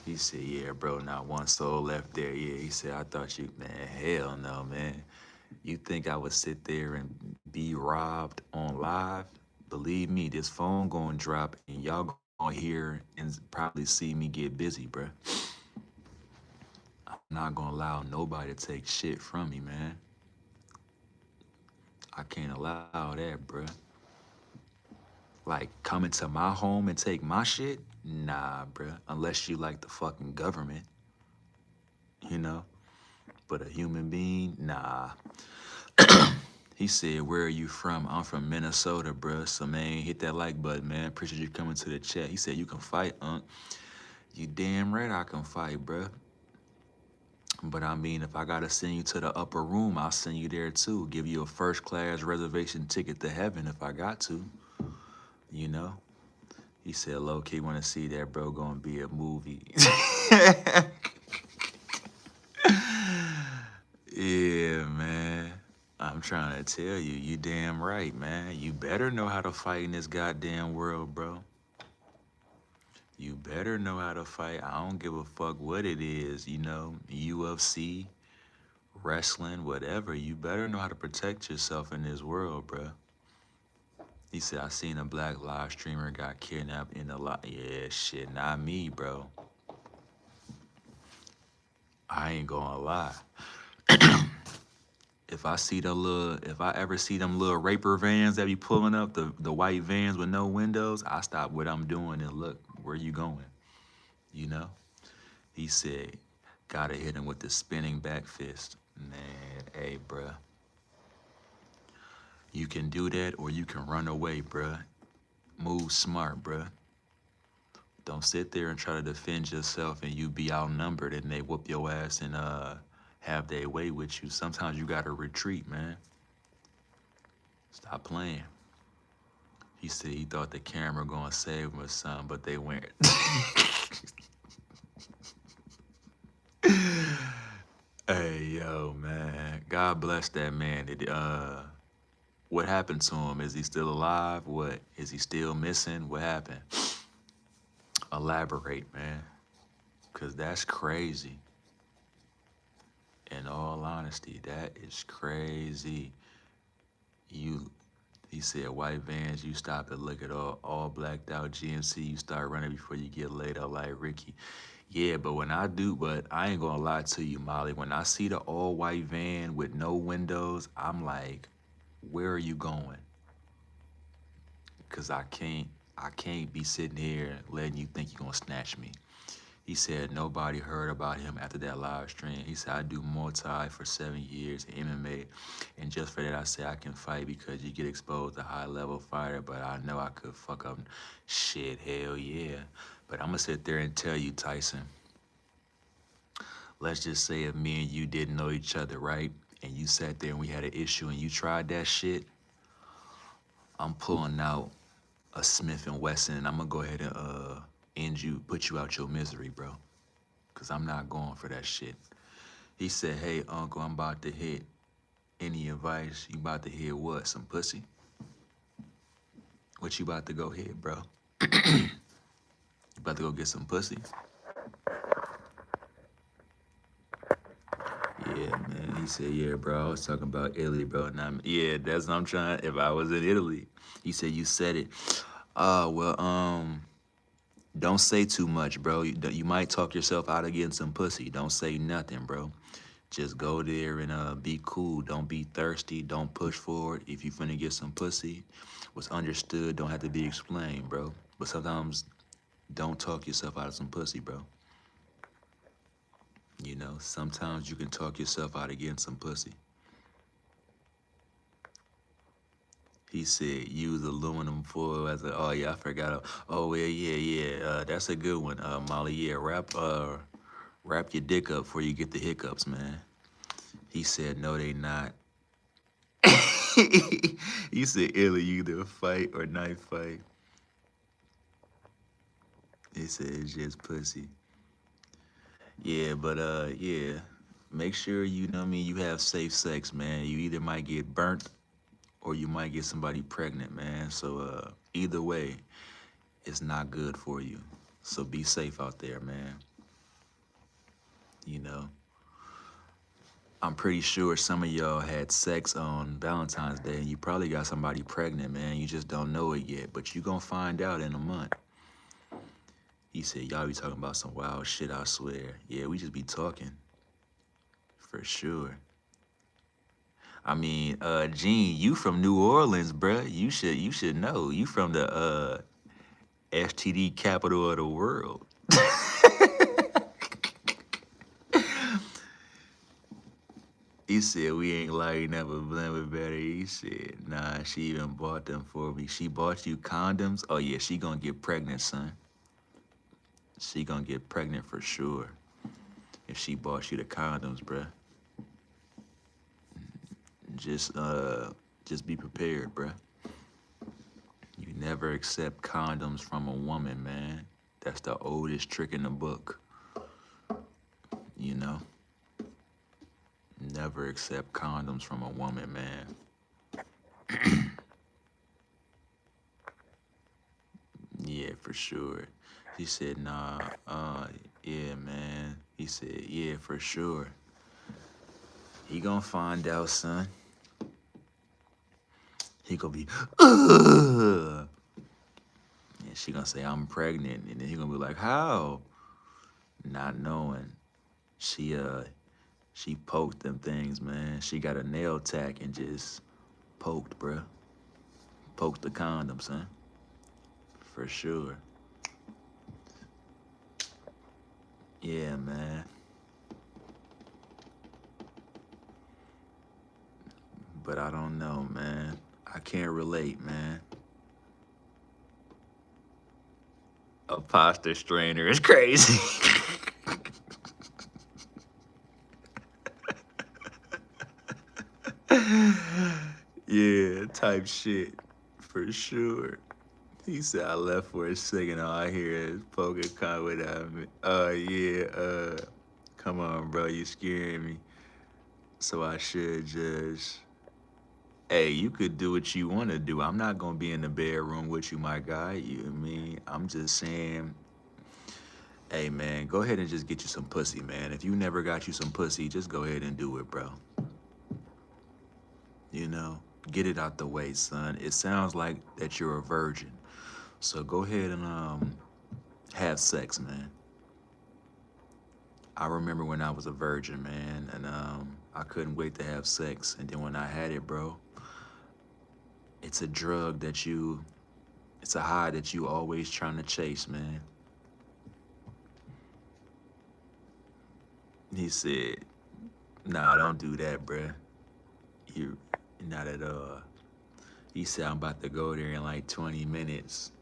He said, yeah, bro, not one soul left there. Yeah, he said, I thought you, man, hell no, man. You think I would sit there and be robbed on live? Believe me, this phone gonna drop and y'all gonna hear and probably see me get busy, bruh. I'm not gonna allow nobody to take shit from me, man. I can't allow that, bruh. Like, coming to my home and take my shit? Nah, bruh. Unless you like the fucking government, you know? But a human being? Nah. He said, where are you from? I'm from Minnesota, bruh. So, man, hit that like button, man. Appreciate you coming to the chat. He said, you can fight, Unc. You damn right I can fight, bruh. But I mean, if I gotta send you to the upper room, I'll send you there too. Give you a first class reservation ticket to heaven if I got to, you know? He said, low-key wanna see that, bro, gonna be a movie. Yeah, man. I'm trying to tell you, you damn right, man. You better know how to fight in this goddamn world, bro. You better know how to fight. I don't give a fuck what it is, you know, UFC, wrestling, whatever. You better know how to protect yourself in this world, bro. He said, I seen a black live streamer got kidnapped in the lot. Yeah, shit, not me, bro. I ain't gonna lie. if I ever see them little raper vans that be pulling up, the white vans with no windows, I stop what I'm doing and look, where you going? You know? He said, gotta hit him with the spinning back fist. Man, hey, bruh. You can do that or you can run away, bruh. Move smart, bruh. Don't sit there and try to defend yourself and you be outnumbered and they whoop your ass and have their way with you. Sometimes you gotta retreat, man. Stop playing. He said he thought the camera gonna save him or something, but they went. Hey, yo, man. God bless that man. What happened to him? Is he still alive? What? Is he still missing? What happened? Elaborate, man. Because that's crazy. In all honesty, that is crazy. He said, white vans, you stop and look at all blacked out GMC, you start running before you get laid out like Ricky. Yeah, but I ain't gonna lie to you, Molly. When I see the all white van with no windows, I'm like, where are you going? Cause I can't be sitting here letting you think you're gonna snatch me. He said nobody heard about him after that live stream. He said, I do Muay Thai for 7 years, MMA, and just for that I say I can fight because you get exposed to high level fighter, but I know I could fuck up shit, hell yeah. But I'm gonna sit there and tell you, Tyson, let's just say if me and you didn't know each other, right? And you sat there and we had an issue and you tried that shit, I'm pulling out a Smith & Wesson and I'm gonna go ahead and put you out your misery, bro. Cause I'm not going for that shit. He said, hey, uncle, I'm about to hit. Any advice? You about to hit what? Some pussy? What you about to go hit, bro? You about to go get some pussy? Yeah, man. He said, yeah, bro. I was talking about Italy, bro. Yeah, that's what I'm trying. If I was in Italy, he said, you said it. Don't say too much, bro. You might talk yourself out of getting some pussy. Don't say nothing, bro. Just go there and be cool. Don't be thirsty. Don't push forward. If you finna get some pussy, what's understood don't have to be explained, bro. But sometimes don't talk yourself out of some pussy, bro. You know, sometimes you can talk yourself out of getting some pussy. He said use aluminum foil as a, oh yeah, I forgot. Oh yeah. That's a good one, Molly. Yeah, wrap your dick up before you get the hiccups, man. He said no, they not. He said Illy, you either fight or knife fight. He said it's just pussy. Yeah, but yeah. Make sure you know what I mean, you have safe sex, man. You either might get burnt or you might get somebody pregnant, man. So either way, it's not good for you. So be safe out there, man. You know. I'm pretty sure some of y'all had sex on Valentine's Day and you probably got somebody pregnant, man. You just don't know it yet, but you gonna find out in a month. He said, y'all be talking about some wild shit, I swear. Yeah, we just be talking. For sure. I mean, Gene, you from New Orleans, bruh. You should know. You from the STD capital of the world. He said, we ain't lighting up a blunt with better. He said, nah, she even bought them for me. She bought you condoms? Oh, yeah, she gonna get pregnant, son. She gonna get pregnant for sure. If she bought you the condoms, bruh. Just be prepared, bruh. You never accept condoms from a woman, man. That's the oldest trick in the book. You know? Never accept condoms from a woman, man. Yeah, for sure. He said, nah, yeah, man. He said, yeah, for sure. He gonna find out, son. He gonna be, ugh. And she gonna say, I'm pregnant. And then he gonna be like, how? Not knowing. She She poked them things, man. She got a nail tack and just poked, bruh. Poked the condoms, huh? For sure. Yeah, man. But I don't know, man. I can't relate, man. A pasta strainer is crazy. Yeah, type shit. For sure. He said I left for a second. All I hear is poker con without me. Yeah, come on, bro. You scaring me. So I should just. Hey, you could do what you want to do. I'm not gonna be in the bedroom with you, my guy. You I mean? I'm just saying. Hey, man, go ahead and just get you some pussy, man. If you never got you some pussy, just go ahead and do it, bro. You know, get it out the way, son. It sounds like that you're a virgin. So go ahead and have sex, man. I remember when I was a virgin, man, and I couldn't wait to have sex. And then when I had it, bro, it's a drug that it's a high that you always trying to chase, man. He said, nah, don't do that, bruh. You, not at all. He said, I'm about to go there in like 20 minutes.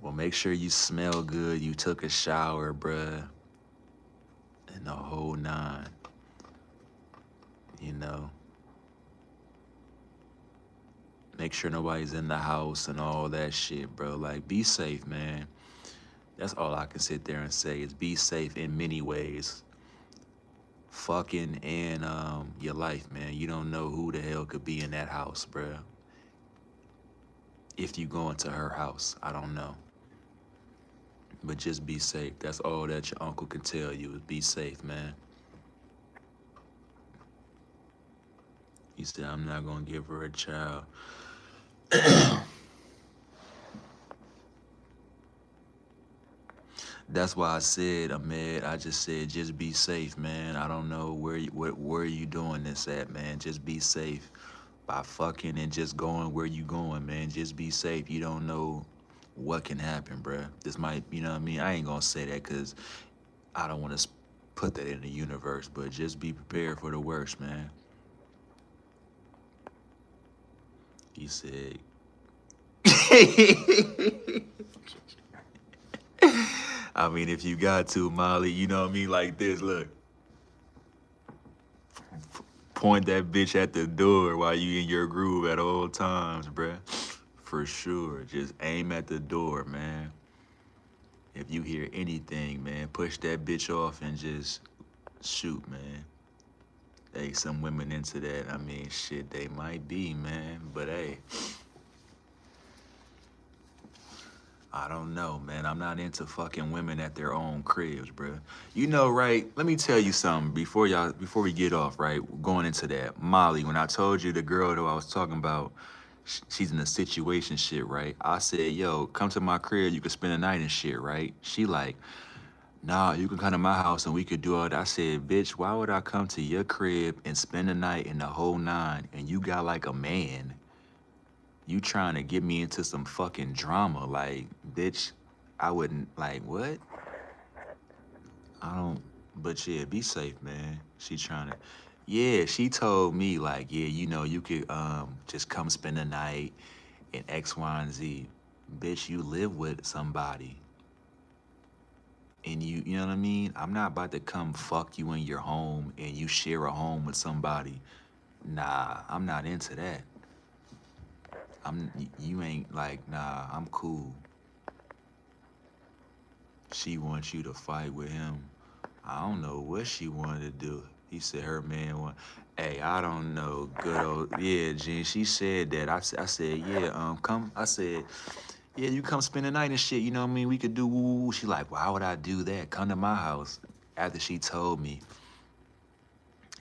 Well, make sure you smell good. You took a shower, bruh. And the whole nine, you know. Make sure nobody's in the house and all that shit, bro. Like, be safe, man. That's all I can sit there and say is be safe in many ways. Fucking and your life, man. You don't know who the hell could be in that house, bro. If you go into her house, I don't know. But just be safe. That's all that your uncle can tell you is be safe, man. He said, I'm not gonna give her a child. That's why I said, Ahmed, I just said, just be safe, man. I don't know where you doing this at, man. Just be safe by fucking and just going where you going, man. Just be safe. You don't know what can happen, bruh. This might, you know what I mean? I ain't gonna say that because I don't want to put that in the universe, but just be prepared for the worst, man. He said, I mean, if you got to, Molly, you know what I mean? Like this, look. Point that bitch at the door while you in your groove at all times, bruh. For sure. Just aim at the door, man. If you hear anything, man, push that bitch off and just shoot, man. Hey, some women into that. I mean, shit, they might be, man. But hey, I don't know, man. I'm not into fucking women at their own cribs, bruh. You know, right? Let me tell you something before we get off, right? Going into that. Molly, when I told you the girl that I was talking about, she's in a situation shit, right? I said, yo, come to my crib, you can spend the night and shit, right? She like, nah, you can come to my house and we could do all that. I said, bitch, why would I come to your crib and spend the night in the whole nine and you got like a man? You trying to get me into some fucking drama. Like, bitch, I wouldn't, like, what? I don't, but yeah, be safe, man. She trying to, yeah, she told me, like, yeah, you know, you could just come spend the night in X, Y, and Z. Bitch, you live with somebody. And you know what I mean? I'm not about to come fuck you in your home and you share a home with somebody. Nah, I'm not into that. You ain't like, nah, I'm cool. She wants you to fight with him. I don't know what she wanted to do. He said her man want. Hey, I don't know. Good old yeah, Jen. She said that. I said yeah. Come. I said yeah. You come spend the night and shit. You know what I mean? We could do woo woo. She like, why would I do that? Come to my house. After she told me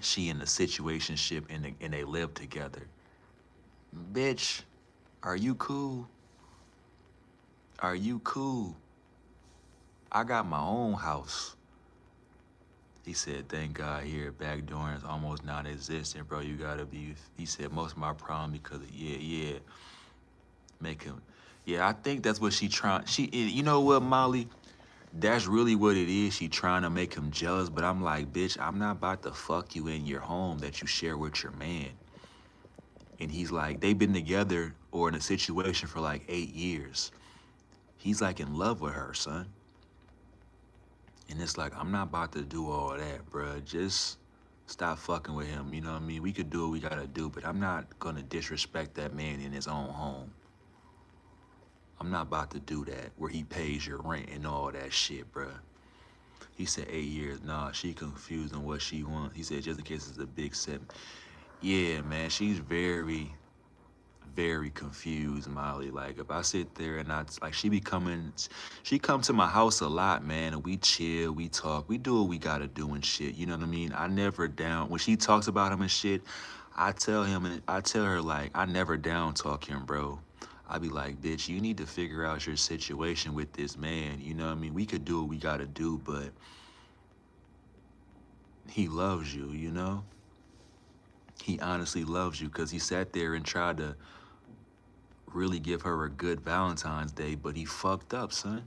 she in a situationship and they live together. Bitch, are you cool? Are you cool? I got my own house. He said, thank God here, backdooring is almost non-existent, bro. You gotta be, he said, most of my problem because of, yeah, make him, yeah, I think that's what she trying, you know what, Molly? That's really what it is. She trying to make him jealous, but I'm like, bitch, I'm not about to fuck you in your home that you share with your man. And he's like, they've been together or in a situation for like 8 years. He's like in love with her, son. And it's like, I'm not about to do all that, bruh. Just stop fucking with him. You know what I mean? We could do what we gotta do, but I'm not gonna disrespect that man in his own home. I'm not about to do that where he pays your rent and all that shit, bruh. He said 8 years. Nah, she confused on what she wants. He said just in case it's a big 7. Yeah, man, she's very, very confused, Molly. Like if I sit there and like she come to my house a lot, man, and we chill, we talk, we do what we gotta do and shit. You know what I mean? I never down when she talks about him and shit. I tell her like I never down talk him, bro. I be like, bitch, you need to figure out your situation with this man. You know what I mean? We could do what we gotta do, but he loves you, you know? He honestly loves you because he sat there and tried to really give her a good Valentine's Day, but he fucked up, son.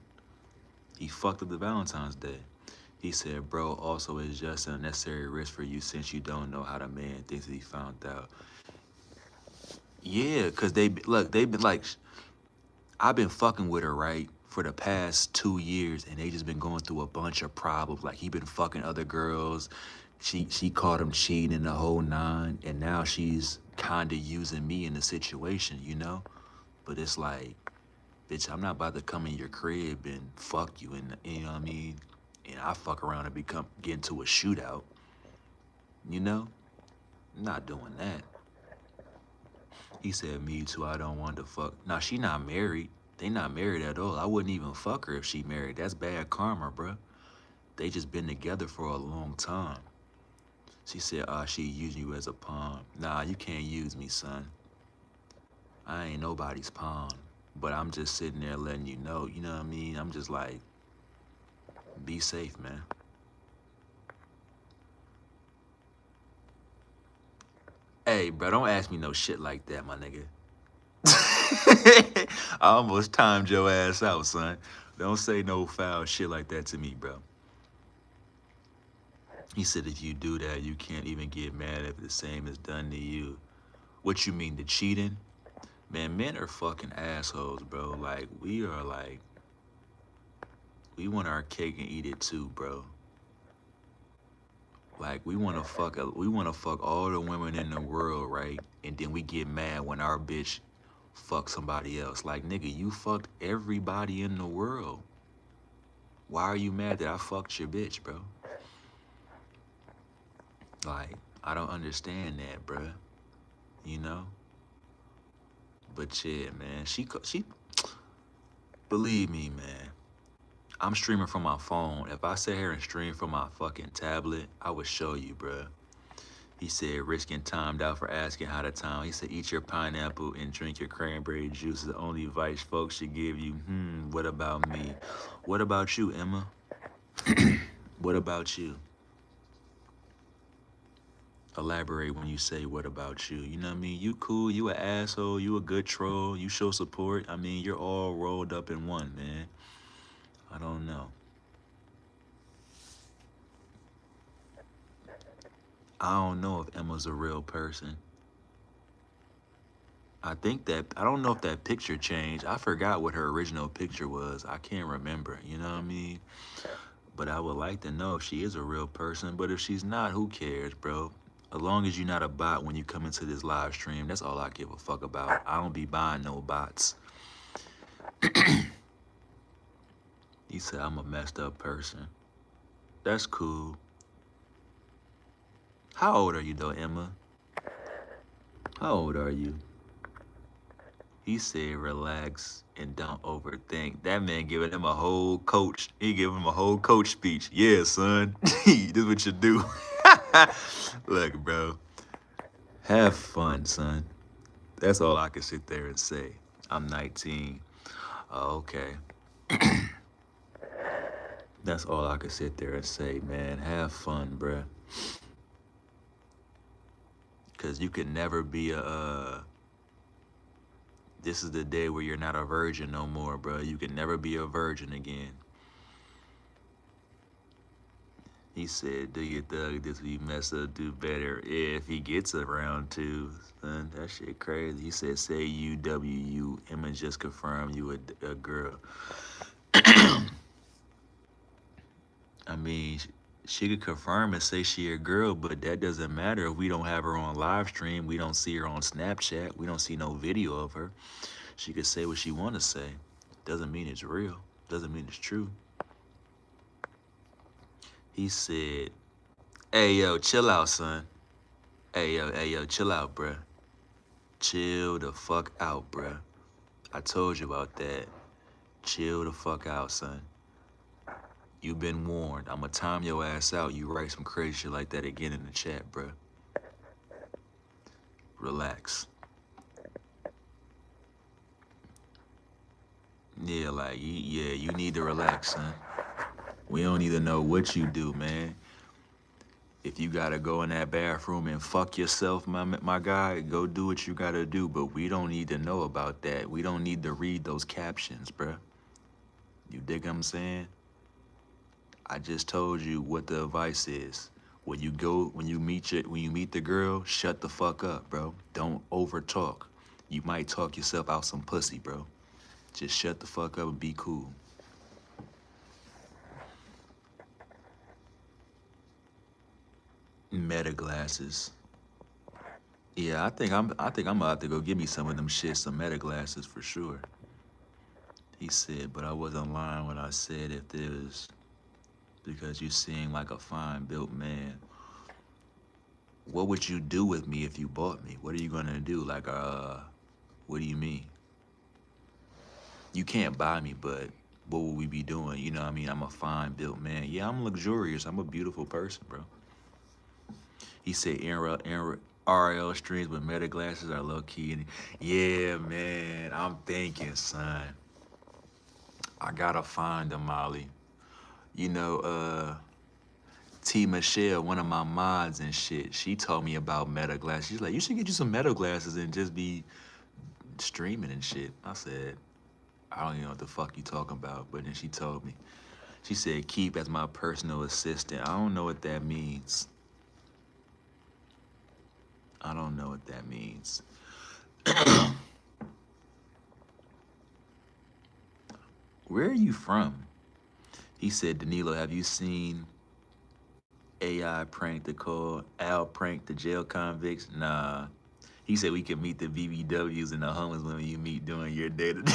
He fucked up the Valentine's Day. He said, bro, also it's just an unnecessary risk for you since you don't know how the man thinks that he found out. Yeah, because they've been like, I've been fucking with her, right, for the past 2 years, and they just been going through a bunch of problems. Like, he been fucking other girls. She caught him cheating in the whole 9, and now she's kind of using me in the situation, you know? But it's like, bitch, I'm not about to come in your crib and fuck you, and you know what I mean? And I fuck around and get into a shootout, you know? I'm not doing that. He said, me too, I don't want to fuck. Nah, she not married. They not married at all. I wouldn't even fuck her if she married. That's bad karma, bruh. They just been together for a long time. She said, she using you as a pawn. Nah, you can't use me, son. I ain't nobody's pawn. But I'm just sitting there letting you know what I mean? I'm just like, be safe, man. Hey, bro, don't ask me no shit like that, my nigga. I almost timed your ass out, son. Don't say no foul shit like that to me, bro. He said if you do that, you can't even get mad if the same is done to you. What you mean, the cheating? Man, men are fucking assholes, bro. Like, we want our cake and eat it too, bro. Like, we wanna fuck all the women in the world, right? And then we get mad when our bitch fuck somebody else. Like, nigga, you fucked everybody in the world. Why are you mad that I fucked your bitch, bro? Like, I don't understand that, bro. You know? But yeah, man, she, believe me, man. I'm streaming from my phone. If I sat here and streamed from my fucking tablet, I would show you, bro. He said, risking timed out for asking how to time. He said, eat your pineapple and drink your cranberry juice is the only advice folks should give you. What about me? What about you, Emma? What about you? Elaborate when you say, what about you? You know what I mean? You cool, you an asshole, you a good troll, you show support. I mean, you're all rolled up in one, man. I don't know. I don't know if Emma's a real person. I don't know if that picture changed. I forgot what her original picture was. I can't remember, you know what I mean? But I would like to know if she is a real person. But if she's not, who cares, bro? As long as you're not a bot when you come into this live stream, that's all I give a fuck about. I don't be buying no bots. He said I'm a messed up person. That's cool. How old are you though, Emma? How old are you? He said relax and don't overthink. That man giving him a whole coach. He giving him a whole coach speech. Yeah, son. This is what you do. Look, bro. Have fun, son. That's all I can sit there and say. I'm 19. Oh, okay. That's all I could sit there and say, man. Have fun, bruh. Cause you can never be this is the day where you're not a virgin no more, bro. You can never be a virgin again. He said, do your thug this, we mess up, do better. Yeah, if he gets around to, son, that shit crazy. He said, say UWU. Emma just confirmed you a girl. I mean, she could confirm and say she a girl, but that doesn't matter if we don't have her on live stream. We don't see her on Snapchat. We don't see no video of her. She could say what she want to say. Doesn't mean it's real. Doesn't mean it's true. He said, hey, yo, chill out, son. Hey, yo, chill out, bruh. Chill the fuck out, bruh. I told you about that. Chill the fuck out, son. You been warned. I'ma time your ass out. You write some crazy shit like that again in the chat, bruh. Relax. Yeah, like, yeah, you need to relax, son. We don't even know what you do, man. If you gotta go in that bathroom and fuck yourself, my guy, go do what you gotta do. But we don't need to know about that. We don't need to read those captions, bruh. You dig what I'm saying? I just told you what the advice is. When you meet the girl, shut the fuck up, bro. Don't over talk. You might talk yourself out some pussy, bro. Just shut the fuck up and be cool. Meta glasses. Yeah, I think I'm about to go get me some of them shit, some meta glasses for sure. He said, but I wasn't lying when I said if there's because you seem like a fine built man. What would you do with me if you bought me? What are you gonna do? Like, what do you mean? You can't buy me, but what would we be doing? You know what I mean? I'm a fine built man. Yeah, I'm luxurious. I'm a beautiful person, bro. He said RL streams with meta glasses are low key. And yeah, man, I'm thinking, son. I gotta find them, Molly. You know, T Michelle, one of my mods and shit, she told me about meta glasses. She's like, you should get you some meta glasses and just be streaming and shit. I said, I don't even know what the fuck you talking about. But then she told me. She said, keep as my personal assistant. I don't know what that means. I don't know what that means. Where are you from? He said, Danilo, have you seen AI prank the call? Al prank the jail convicts? Nah. He said we can meet the BBWs and the homeless women you meet during your day to day.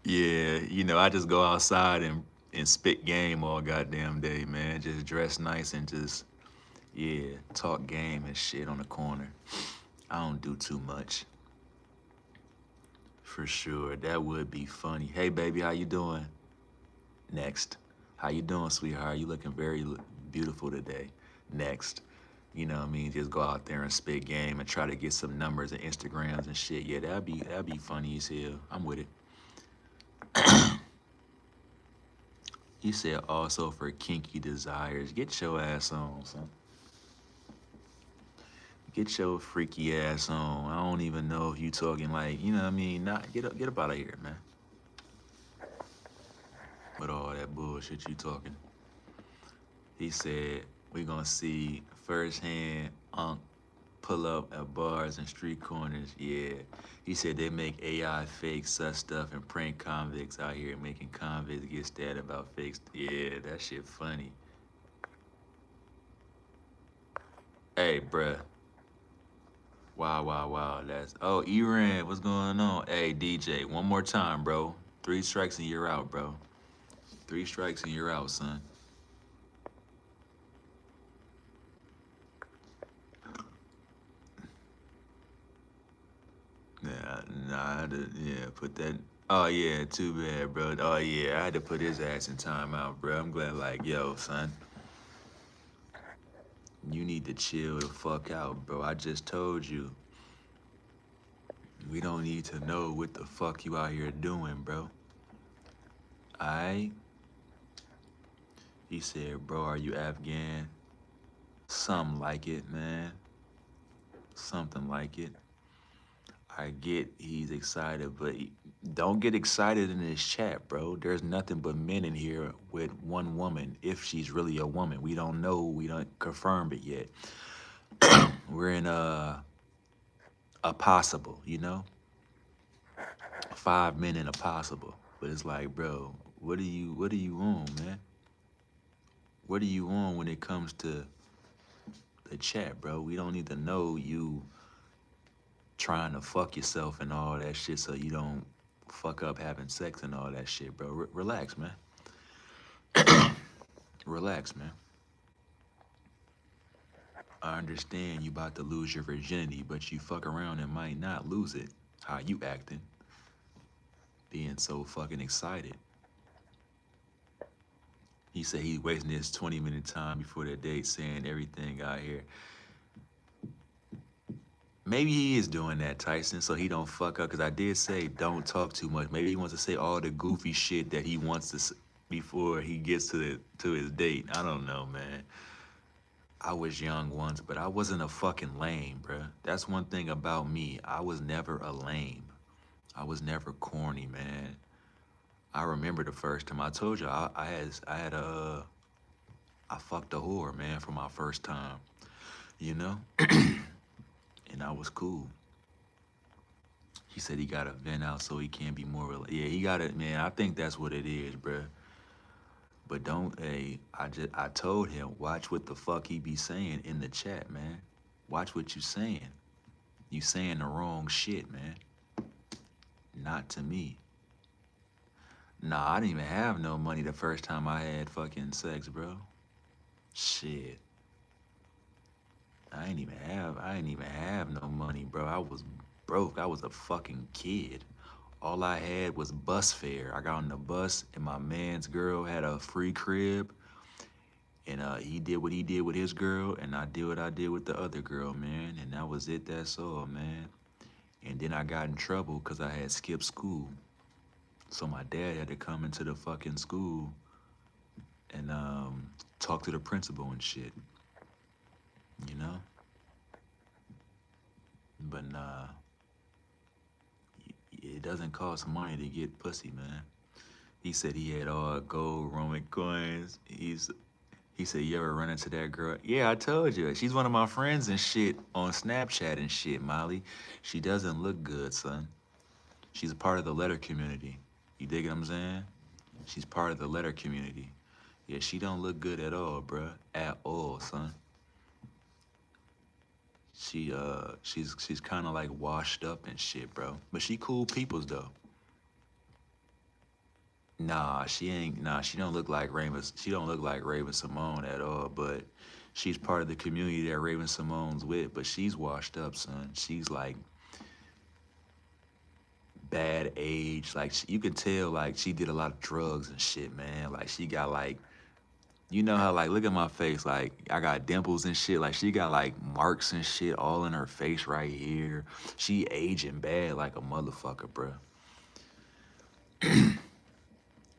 Yeah, you know, I just go outside and spit game all goddamn day, man. Just dress nice and just, yeah, talk game and shit on the corner. I don't do too much. For sure, that would be funny. Hey, baby, how you doing? Next. How you doing, sweetheart? You looking very beautiful today. Next. You know what I mean? Just go out there and spit game and try to get some numbers and Instagrams and shit. Yeah, that'd be funny as hell. I'm with it. He said also for kinky desires. Get your ass on, son. Get your freaky ass on. I don't even know if you talking like, you know what I mean? Not get up out of here, man. With all that bullshit you talking. He said we gonna see firsthand Unc pull up at bars and street corners. Yeah. He said they make AI fake sus stuff and prank convicts out here making convicts get stabbed about fakes. Yeah, that shit funny. Hey, bruh. Wow. Oh, Eran, what's going on? Hey, DJ, one more time, bro. 3 strikes and you're out, bro. 3 strikes and you're out, son. Yeah, nah, I had to, yeah, put that. Oh, yeah, too bad, bro. Oh, yeah, I had to put his ass in timeout, bro. I'm glad, like, yo, son, you need to chill the fuck out, bro. I just told you. We don't need to know what the fuck you out here doing, bro. Alright? He said, bro, are you Afghan? Something like it, man. Something like it. I get he's excited, but don't get excited in this chat, bro. There's nothing but men in here with one woman, if she's really a woman. We don't know. We don't confirm it yet. We're in a possible, you know? 5 men in a possible. But it's like, bro, what do you on, man? What are you on when it comes to the chat, bro? We don't need to know you trying to fuck yourself and all that shit so you don't fuck up having sex and all that shit, bro. Relax, man. Relax, man. I understand you about to lose your virginity, but you fuck around and might not lose it. How you acting? Being so fucking excited. He said he wasting his 20-minute time before the date saying everything out here. Maybe he is doing that, Tyson, so he don't fuck up. Because I did say don't talk too much. Maybe he wants to say all the goofy shit that he wants to before he gets to his date. I don't know, man. I was young once, but I wasn't a fucking lame, bruh. That's one thing about me. I was never a lame. I was never corny, man. I remember the first time I told you I fucked a whore, man, for my first time, you know? And I was cool. He said he got to vent out so he can't be more yeah, he got it, man. I think that's what it is, bruh. But don't, hey, I told him, watch what the fuck he be saying in the chat, man. Watch what you saying. You saying the wrong shit, man. Not to me. Nah, I didn't even have no money the first time I had fucking sex, bro. Shit. I ain't even have no money, bro. I was broke. I was a fucking kid. All I had was bus fare. I got on the bus and my man's girl had a free crib. And he did what he did with his girl, and I did what I did with the other girl, man. And that was it, that's all, man. And then I got in trouble because I had skipped school. So my dad had to come into the fucking school and talk to the principal and shit. You know? But nah, it doesn't cost money to get pussy, man. He said he had all gold Roman coins. He said, you ever run into that girl? Yeah, I told you. She's one of my friends and shit on Snapchat and shit, Molly. She doesn't look good, son. She's a part of the letter community. You dig what I'm saying? She's part of the letter community. Yeah, she don't look good at all, bruh. At all, son. She's kind of like washed up and shit, bro. But she cool peoples though. Nah, she ain't. Nah, she don't look like Raven. She don't look like Raven Simone at all. But she's part of the community that Raven Simone's with. But she's washed up, son. She's like bad age. Like you can tell, like she did a lot of drugs and shit, man. Like she got like, you know how like look at my face, like I got dimples and shit. Like she got like marks and shit all in her face right here. She aging bad like a motherfucker, bruh.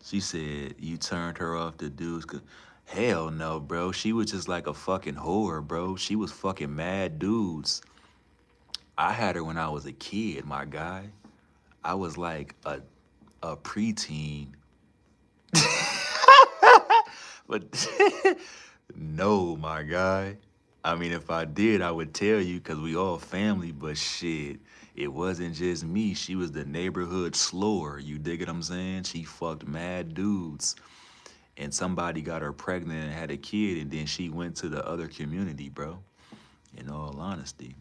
She said you turned her off to dudes. Hell no, bro. She was just like a fucking whore, bro. She was fucking mad dudes. I had her when I was a kid, my guy. I was like a preteen. But no, my guy. I mean, if I did, I would tell you because we all family, but shit, it wasn't just me. She was the neighborhood slower. You dig what I'm saying? She fucked mad dudes. And somebody got her pregnant and had a kid, and then she went to the other community, bro. In all honesty.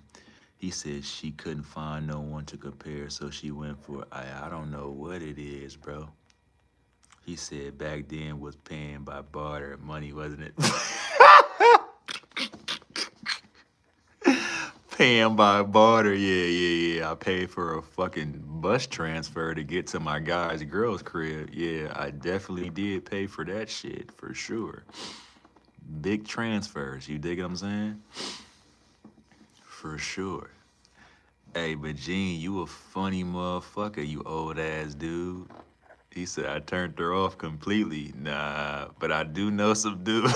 He said she couldn't find no one to compare, so she went for, I don't know what it is, bro. He said back then was paying by barter. Money, wasn't it? Paying by barter, yeah. I paid for a fucking bus transfer to get to my guy's girl's crib. Yeah, I definitely did pay for that shit, for sure. Big transfers, you dig what I'm saying? For sure. Hey, but Gene, you a funny motherfucker, you old ass dude. He said I turned her off completely. Nah, but I do know some dude.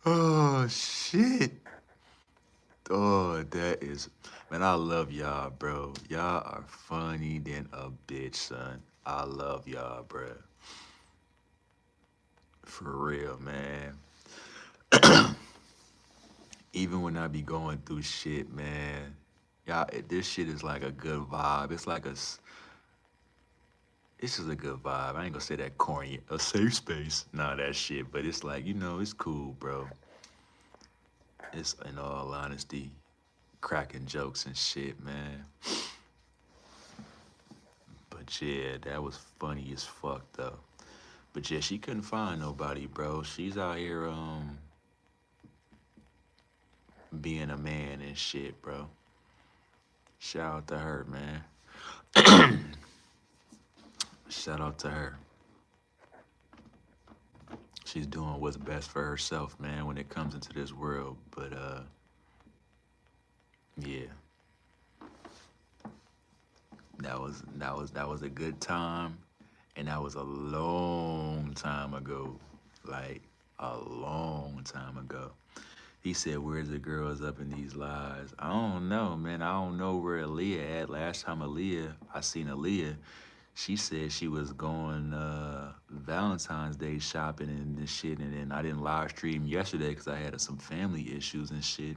Oh shit. Oh, that is, man, I love y'all, bro. Y'all are funny than a bitch, son. I love y'all, bro. For real, man. Even when I be going through shit, man, y'all, this shit is like a good vibe. It's like it's just a good vibe. I ain't gonna say that corny, a safe space, nah, that shit. But it's like, it's cool, bro. It's, in all honesty, cracking jokes and shit, man. But yeah, that was funny as fuck though. But yeah, she couldn't find nobody, bro. She's out here being a man and shit, bro. Shout out to her, man. Shout out to her. She's doing what's best for herself, man, when it comes into this world. But yeah, that was a good time, and that was a long time ago, like a long time ago. He said, "Where's the girls up in these lies?" I don't know, man. I don't know where Aaliyah at. Last time I seen Aaliyah, she said she was going Valentine's Day shopping and this shit, and then I didn't live stream yesterday because I had some family issues and shit.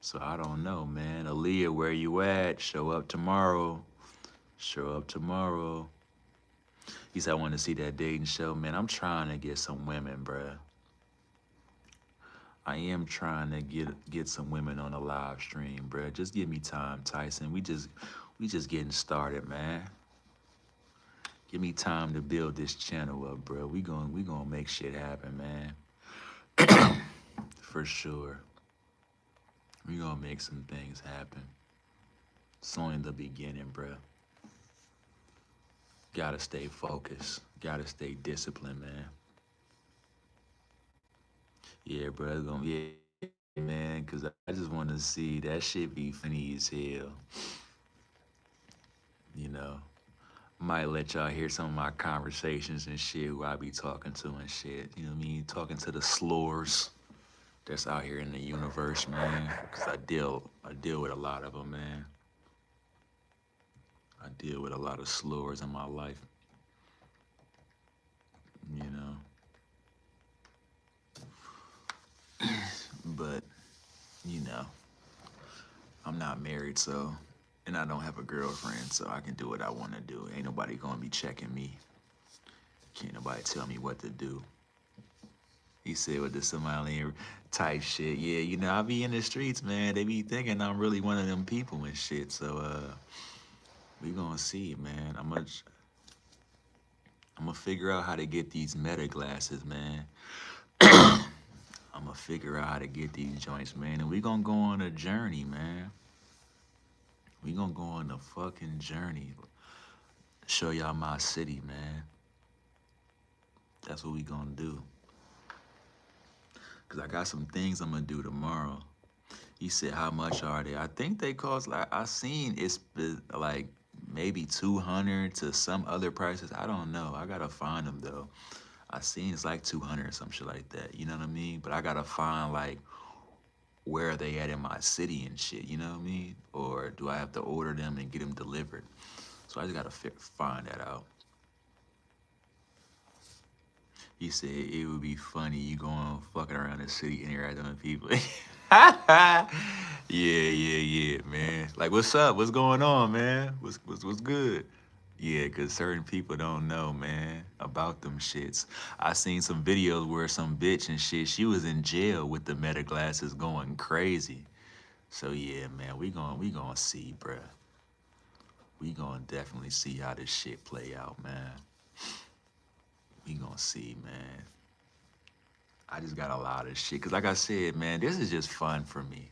So I don't know, man. Aaliyah, where you at? Show up tomorrow. Show up tomorrow. He said, I want to see that dating show. Man, I'm trying to get some women, bruh. I am trying to get some women on a live stream, bruh. Just give me time, Tyson. We just getting started, man. Give me time to build this channel up, bro. We gonna make shit happen, man. For sure. We gonna make some things happen. It's only the beginning, bro. Gotta stay focused. Gotta stay disciplined, man. Yeah, bro. It's gonna be, yeah, man, cause I just wanna see that shit be funny as hell. You know. Might let y'all hear some of my conversations and shit who I be talking to and shit. You know what I mean? Talking to the slores that's out here in the universe, man. Cause I deal with a lot of them, man. I deal with a lot of slores in my life, you know. But, you know, I'm not married, so, and I don't have a girlfriend, so I can do what I want to do. Ain't nobody gonna be checking me. Can't nobody tell me what to do. He said with the Somalian type shit. Yeah, I be in the streets, man. They be thinking I'm really one of them people and shit. So we gonna see, man. I'm gonna figure out how to get these meta glasses, man. I'm gonna figure out how to get these joints, man. And we gonna go on a journey, man. We gonna go on a fucking journey. Show y'all my city, man. That's what we gonna do. Cause I got some things I'm gonna do tomorrow. He said, how much are they? I think they cost, like, I seen it's like maybe 200 to some other prices. I don't know. I gotta find them though. I seen it's like 200 or some shit like that. You know what I mean? But I gotta find like where are they at in my city and shit. You know what I mean? Or do I have to order them and get them delivered? So I just gotta find that out. He said it would be funny you going fucking around the city interacting with people. Yeah, man. Like, what's up? What's going on, man? What's good? Yeah, cause certain people don't know, man, about them shits. I seen some videos where some bitch and shit, she was in jail with the meta glasses going crazy. So yeah, man, we gonna see, bruh. We gonna definitely see how this shit play out, man. We gonna see, man. I just got a lot of shit. Cause like I said, man, this is just fun for me.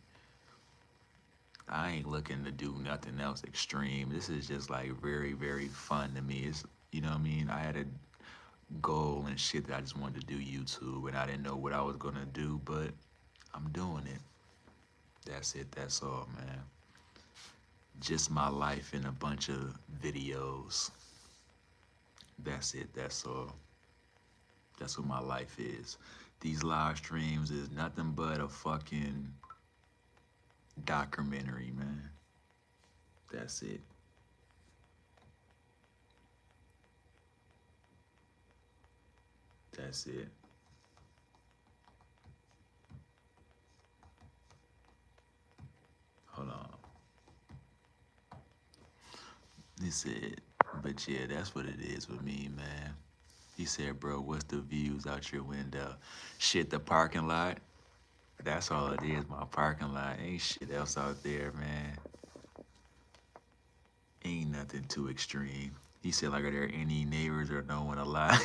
I ain't looking to do nothing else extreme. This is just like very, very fun to me. It's, you know what I mean? I had goal and shit that I just wanted to do YouTube, and I didn't know what I was gonna do, but I'm doing it. That's it. That's all, man. Just my life in a bunch of videos. That's it. That's all. That's what my life is. These live streams is nothing but a fucking documentary, man. That's it. That's it. Hold on. He said, but yeah, that's what it is with me, man. He said, bro, what's the views out your window? Shit, the parking lot. That's all it is, my parking lot. Ain't shit else out there, man. Ain't nothing too extreme. He said, like, are there any neighbors or no one alive?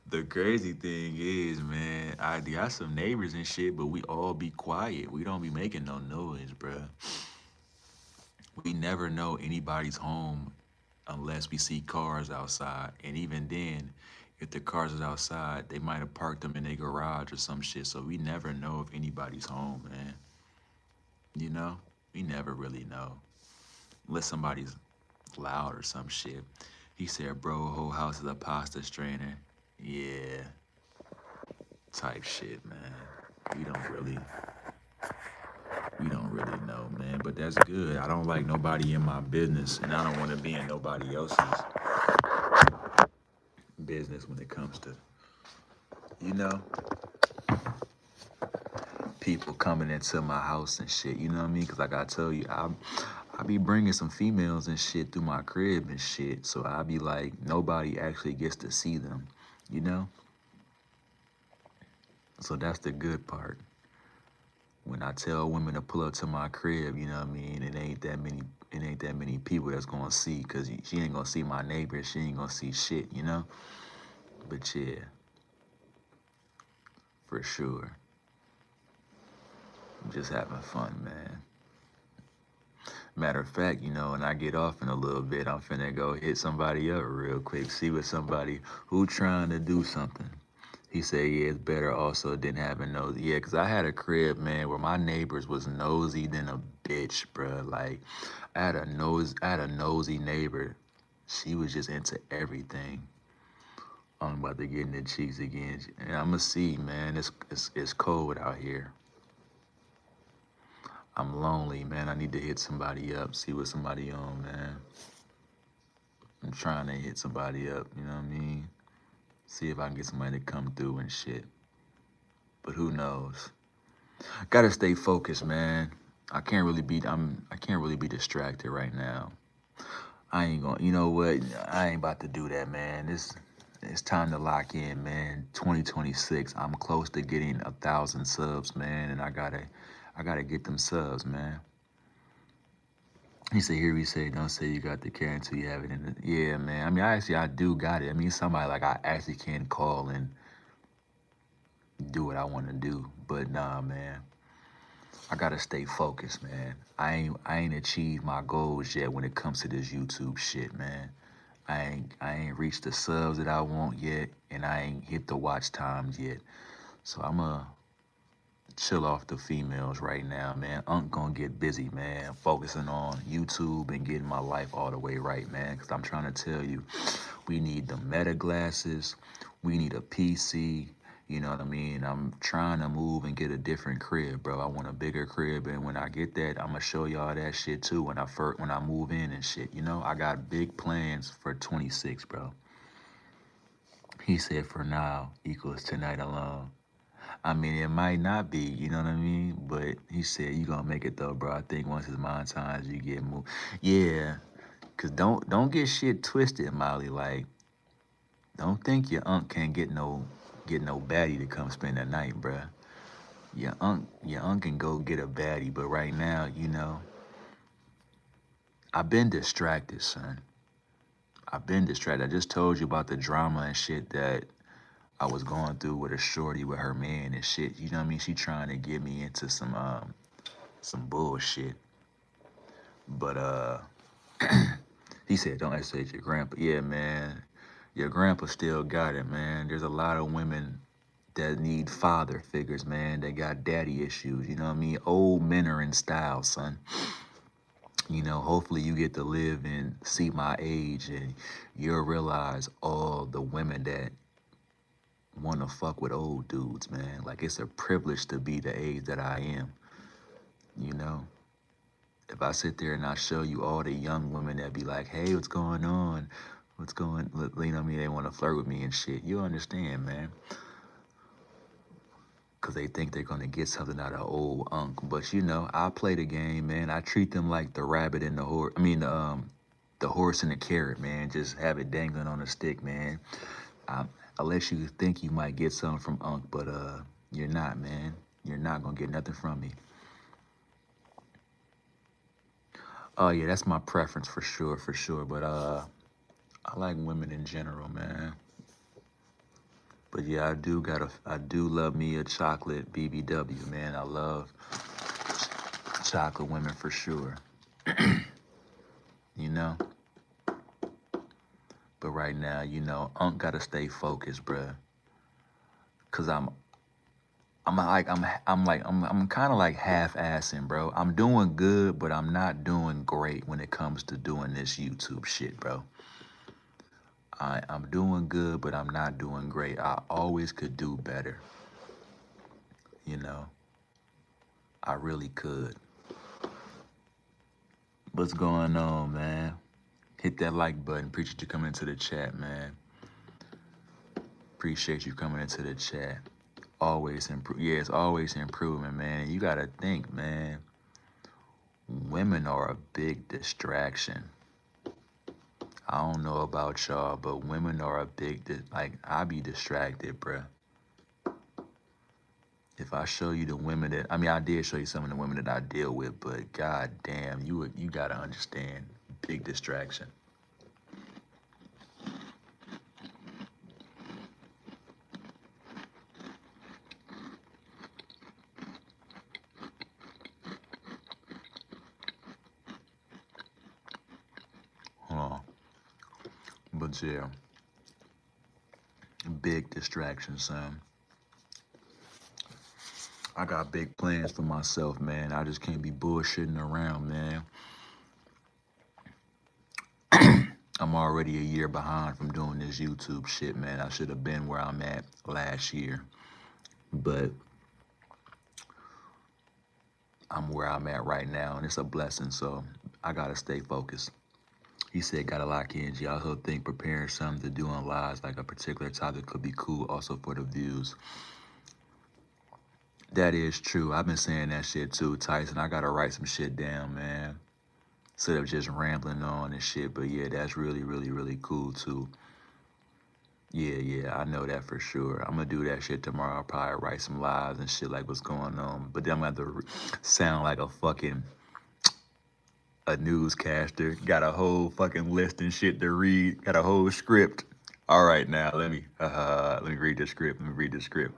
The crazy thing is, man, I got some neighbors and shit, but we all be quiet. We don't be making no noise, bruh. We never know anybody's home unless we see cars outside. And even then, if the cars is outside, they might have parked them in their garage or some shit. So we never know if anybody's home, man. You know? We never really know. Unless somebody's loud or some shit. He said, bro, whole house is a pasta strainer. Yeah. Type shit, man. We don't really know, man. But that's good. I don't like nobody in my business, and I don't want to be in nobody else's business when it comes to, you know, people coming into my house and shit. You know what I mean? Because like I tell you, I be bringing some females and shit through my crib and shit. So I be like, nobody actually gets to see them, you know? So that's the good part. When I tell women to pull up to my crib, you know what I mean? It ain't that many people that's gonna see, cause she ain't gonna see my neighbor. She ain't gonna see shit, you know? But yeah, for sure. I'm just having fun, man. Matter of fact, you know, when I get off in a little bit, I'm finna go hit somebody up real quick, see what somebody who trying to do something. He said, yeah, it's better also than having nosy. Yeah, because I had a crib, man, where my neighbors was nosy than a bitch, bruh. Like, I had a nosy neighbor. She was just into everything. I'm about to get in the cheeks again. And I'm going to see, man, it's cold out here. I'm lonely, man. I need to hit somebody up, see what somebody on, man. I'm trying to hit somebody up, you know what I mean? See if I can get somebody to come through and shit. But who knows? Gotta stay focused, man. I can't really be distracted right now. I ain't gonna, you know what? I ain't about to do that, man. It's time to lock in, man. 2026. I'm close to getting 1,000 subs, man, and I gotta get them subs, man. He said, here we say, don't say you got the care until you have it in the, yeah, man. I mean, I do got it. I mean, somebody like I actually can call and do what I want to do. But nah, man. I gotta stay focused, man. I ain't achieved my goals yet when it comes to this YouTube shit, man. I ain't reached the subs that I want yet, and I ain't hit the watch times yet. So I'ma chill off the females right now, man. I'm gonna get busy, man, focusing on YouTube and getting my life all the way right, man. Cause I'm trying to tell you, we need the meta glasses, we need a PC. You know what I mean? I'm trying to move and get a different crib, bro. I want a bigger crib, and when I get that, I'm gonna show y'all that shit too. When I move in and shit, you know, I got big plans for 26, bro. He said for now equals tonight alone. I mean, it might not be, you know what I mean? But he said you gonna make it though, bro. I think once it's mine times, you get moved. Yeah, cause don't get shit twisted, Molly. Like, don't think your unc can't get no baddie to come spend the night, bruh. Your unc can go get a baddie, but right now, you know, I've been distracted, son. I've been distracted. I just told you about the drama and shit that I was going through with a shorty with her man and shit. You know what I mean? She trying to get me into some bullshit. But he said don't SH your grandpa. Yeah, man. Your grandpa still got it, man. There's a lot of women that need father figures, man. They got daddy issues. You know what I mean? Old men are in style, son. You know, hopefully you get to live and see my age and you'll realize all the women that want to fuck with old dudes, man. Like, it's a privilege to be the age that I am, you know? If I sit there and I show you all the young women that be like, hey, what's going on? What's going, you know what I mean? They want to flirt with me and shit. You understand, man. Because they think they're going to get something out of old unk. But, you know, I play the game, man. I treat them like the rabbit and the horse. I mean, the horse and the carrot, man. Just have it dangling on a stick, man. I let you think you might get something from unk, but you're not, man. You're not going to get nothing from me. Oh, yeah, that's my preference for sure, for sure. But I like women in general, man. But yeah, I do love me a chocolate BBW, man. I love chocolate women for sure. You know? But right now, you know, Unc gotta stay focused, bruh. Cause I'm kind of like half-assing, bro. I'm doing good, but I'm not doing great when it comes to doing this YouTube shit, bro. I'm doing good, but I'm not doing great. I always could do better, you know. I really could. What's going on, man? Hit that like button. Appreciate you coming into the chat, man. Appreciate you coming into the chat. Always improve. Yeah, it's always improvement, man. You gotta think, man. Women are a big distraction. I don't know about y'all, but women are a big, like, I be distracted, bruh. If I show you the women that, I mean, I did show you some of the women that I deal with, but god damn, you gotta understand, big distraction. Hold on. But yeah, big distraction, son. I got big plans for myself, man. I just can't be bullshitting around, man. I'm already a year behind from doing this YouTube shit, man. I should have been where I'm at last year. But I'm where I'm at right now, and it's a blessing, so I gotta stay focused. He said, gotta lock in. G. I also think preparing something to do on lives, like a particular topic, could be cool also for the views. That is true. I've been saying that shit too, Tyson. I gotta write some shit down, man. Instead of just rambling on and shit. But yeah, that's really, really, really cool too. Yeah, I know that for sure. I'm gonna do that shit tomorrow. I'll probably write some lives and shit like what's going on. But then I'm gonna have to sound like a newscaster. Got a whole fucking list and shit to read. Got a whole script. All right, now let me read the script. Let me read the script.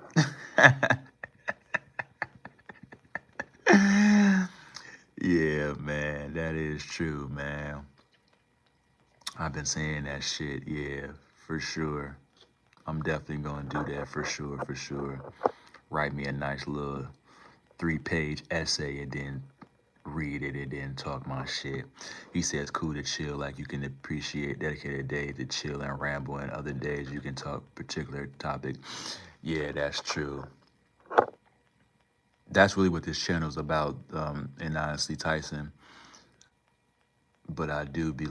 Yeah, man, that is true, man. I've been saying that shit, yeah, for sure. I'm definitely gonna do that for sure, for sure. Write me a nice little 3-page essay and then read it and then talk my shit. He says cool to chill, like you can appreciate dedicated days to chill and ramble, and other days you can talk particular topic. Yeah, that's true. That's really what this channel's about, and honestly, Tyson. But I do be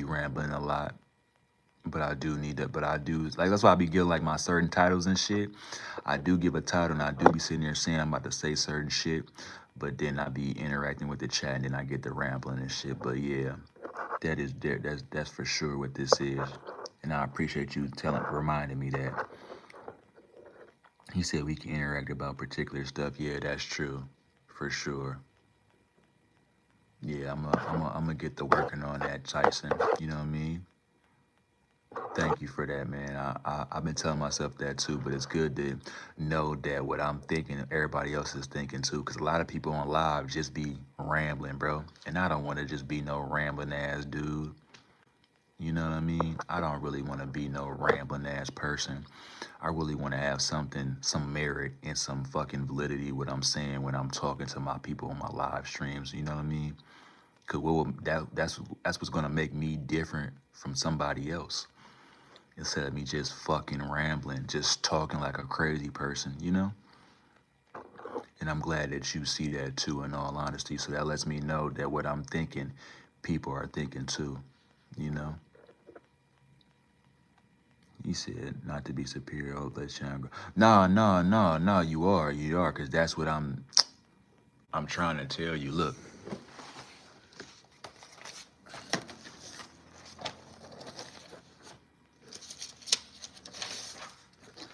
rambling a lot. But I do need that. But I do, like, that's why I be giving, like, my certain titles and shit. I do give a title, and I do be sitting there saying I'm about to say certain shit. But then I be interacting with the chat, and then I get the rambling and shit. But yeah, that is there. That's for sure what this is. And I appreciate you reminding me that. He said we can interact about particular stuff. Yeah, that's true, for sure. Yeah, I'm gonna get to working on that, Tyson. You know what I mean? Thank you for that, man. I've been telling myself that too, but it's good to know that what I'm thinking, everybody else is thinking too. Because a lot of people on live just be rambling, bro. And I don't want to just be no rambling ass dude. You know what I mean? I don't really want to be no rambling ass person. I really want to have something, some merit and some fucking validity what I'm saying when I'm talking to my people on my live streams. You know what I mean? Cause that's what's gonna make me different from somebody else. Instead of me just fucking rambling, just talking like a crazy person, you know? And I'm glad that you see that too, in all honesty. So that lets me know that what I'm thinking, people are thinking too, you know? He said not to be superior, oh, let Sean go. No, no, no, no, you are, cause that's what I'm trying to tell you. Look,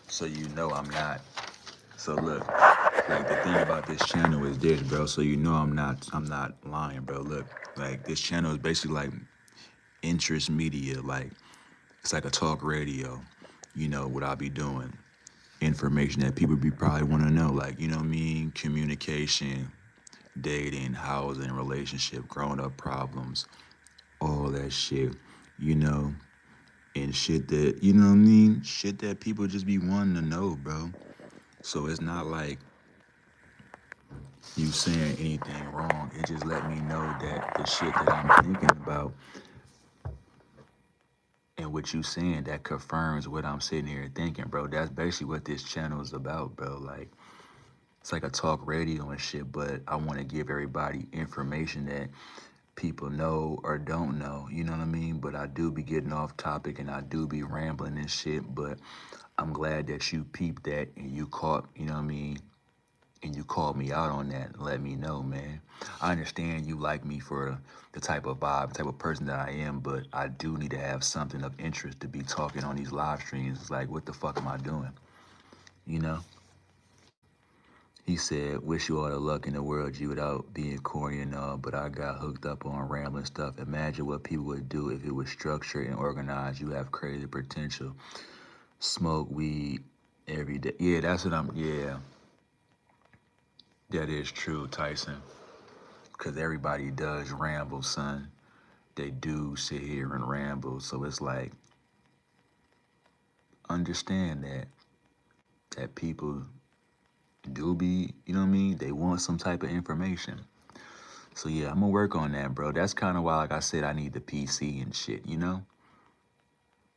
so you know I'm not. So look, like the thing about this channel is this, bro. So you know I'm not lying, bro. Look, like this channel is basically like interest media, like it's like a talk radio. You know what I be doing, information that people be probably want to know, like you know what I mean, communication, dating, housing, relationship, growing up problems, all that shit, you know, and shit that you know what I mean, shit that people just be wanting to know, bro. So it's not like you saying anything wrong. It just let me know that the shit that I'm thinking about and what you saying that confirms what I'm sitting here thinking, bro. That's basically what this channel is about, bro. Like it's like a talk radio and shit, but I want to give everybody information that people know or don't know, you know what I mean? But I do be getting off topic and I do be rambling and shit, but I'm glad that you peeped that and you caught, you know what I mean? And you called me out on that and let me know, man. I understand you like me for the type of vibe, the type of person that I am, but I do need to have something of interest to be talking on these live streams. It's like, what the fuck am I doing? You know? He said, wish you all the luck in the world, G, without being corny and all, but I got hooked up on rambling stuff. Imagine what people would do if it was structured and organized. You have crazy potential. Smoke weed every day. Yeah, that's what yeah, that is true, Tyson. Because everybody does ramble, son. They do sit here and ramble. So it's like, understand that people do be, you know what I mean? They want some type of information. So yeah, I'm gonna work on that, bro. That's kind of why, like I said, I need the PC and shit, you know?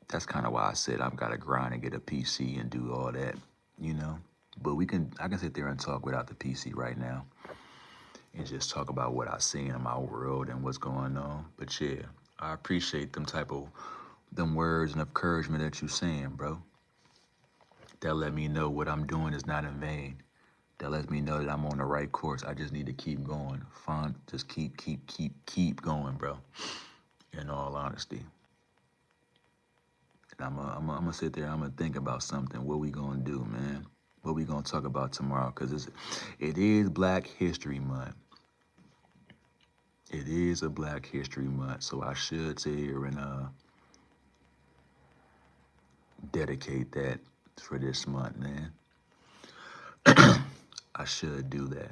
That's kind of why I said I've got to grind and get a PC and do all that, you know? But I can sit there and talk without the PC right now and just talk about what I see in my world and what's going on. But yeah, I appreciate them words and encouragement that you saying, bro. That let me know what I'm doing is not in vain. That lets me know that I'm on the right course. I just need to keep going. Fun, just keep going, bro. In all honesty. And I'm gonna sit there. I'm gonna think about something. What we gonna do, man? What we gonna talk about tomorrow? Cause it is Black History Month. It is a Black History Month, so I should sit here and dedicate that for this month, man. I should do that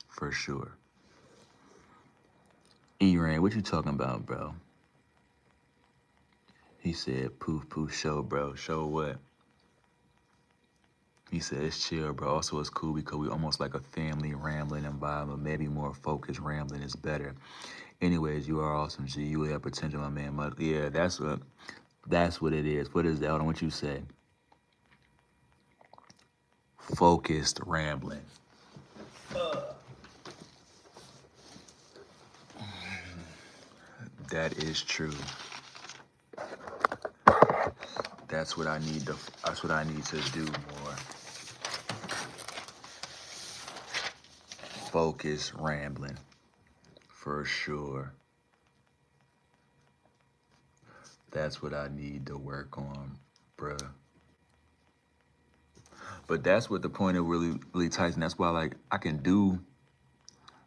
for sure. E-Rain, what you talking about, bro? He said, poof, poof, show, bro. Show what? He said, it's chill, bro. Also, it's cool because we almost like a family rambling environment. Maybe more focused rambling is better. Anyways, you are awesome, G. You have potential, my man. Yeah, that's what it is. What is that? Hold on, what you say? Focused rambling. That is true. That's what I need to do more. Focus rambling. For sure. That's what I need to work on, bruh. But that's what the point of really Tyson. That's why like I can do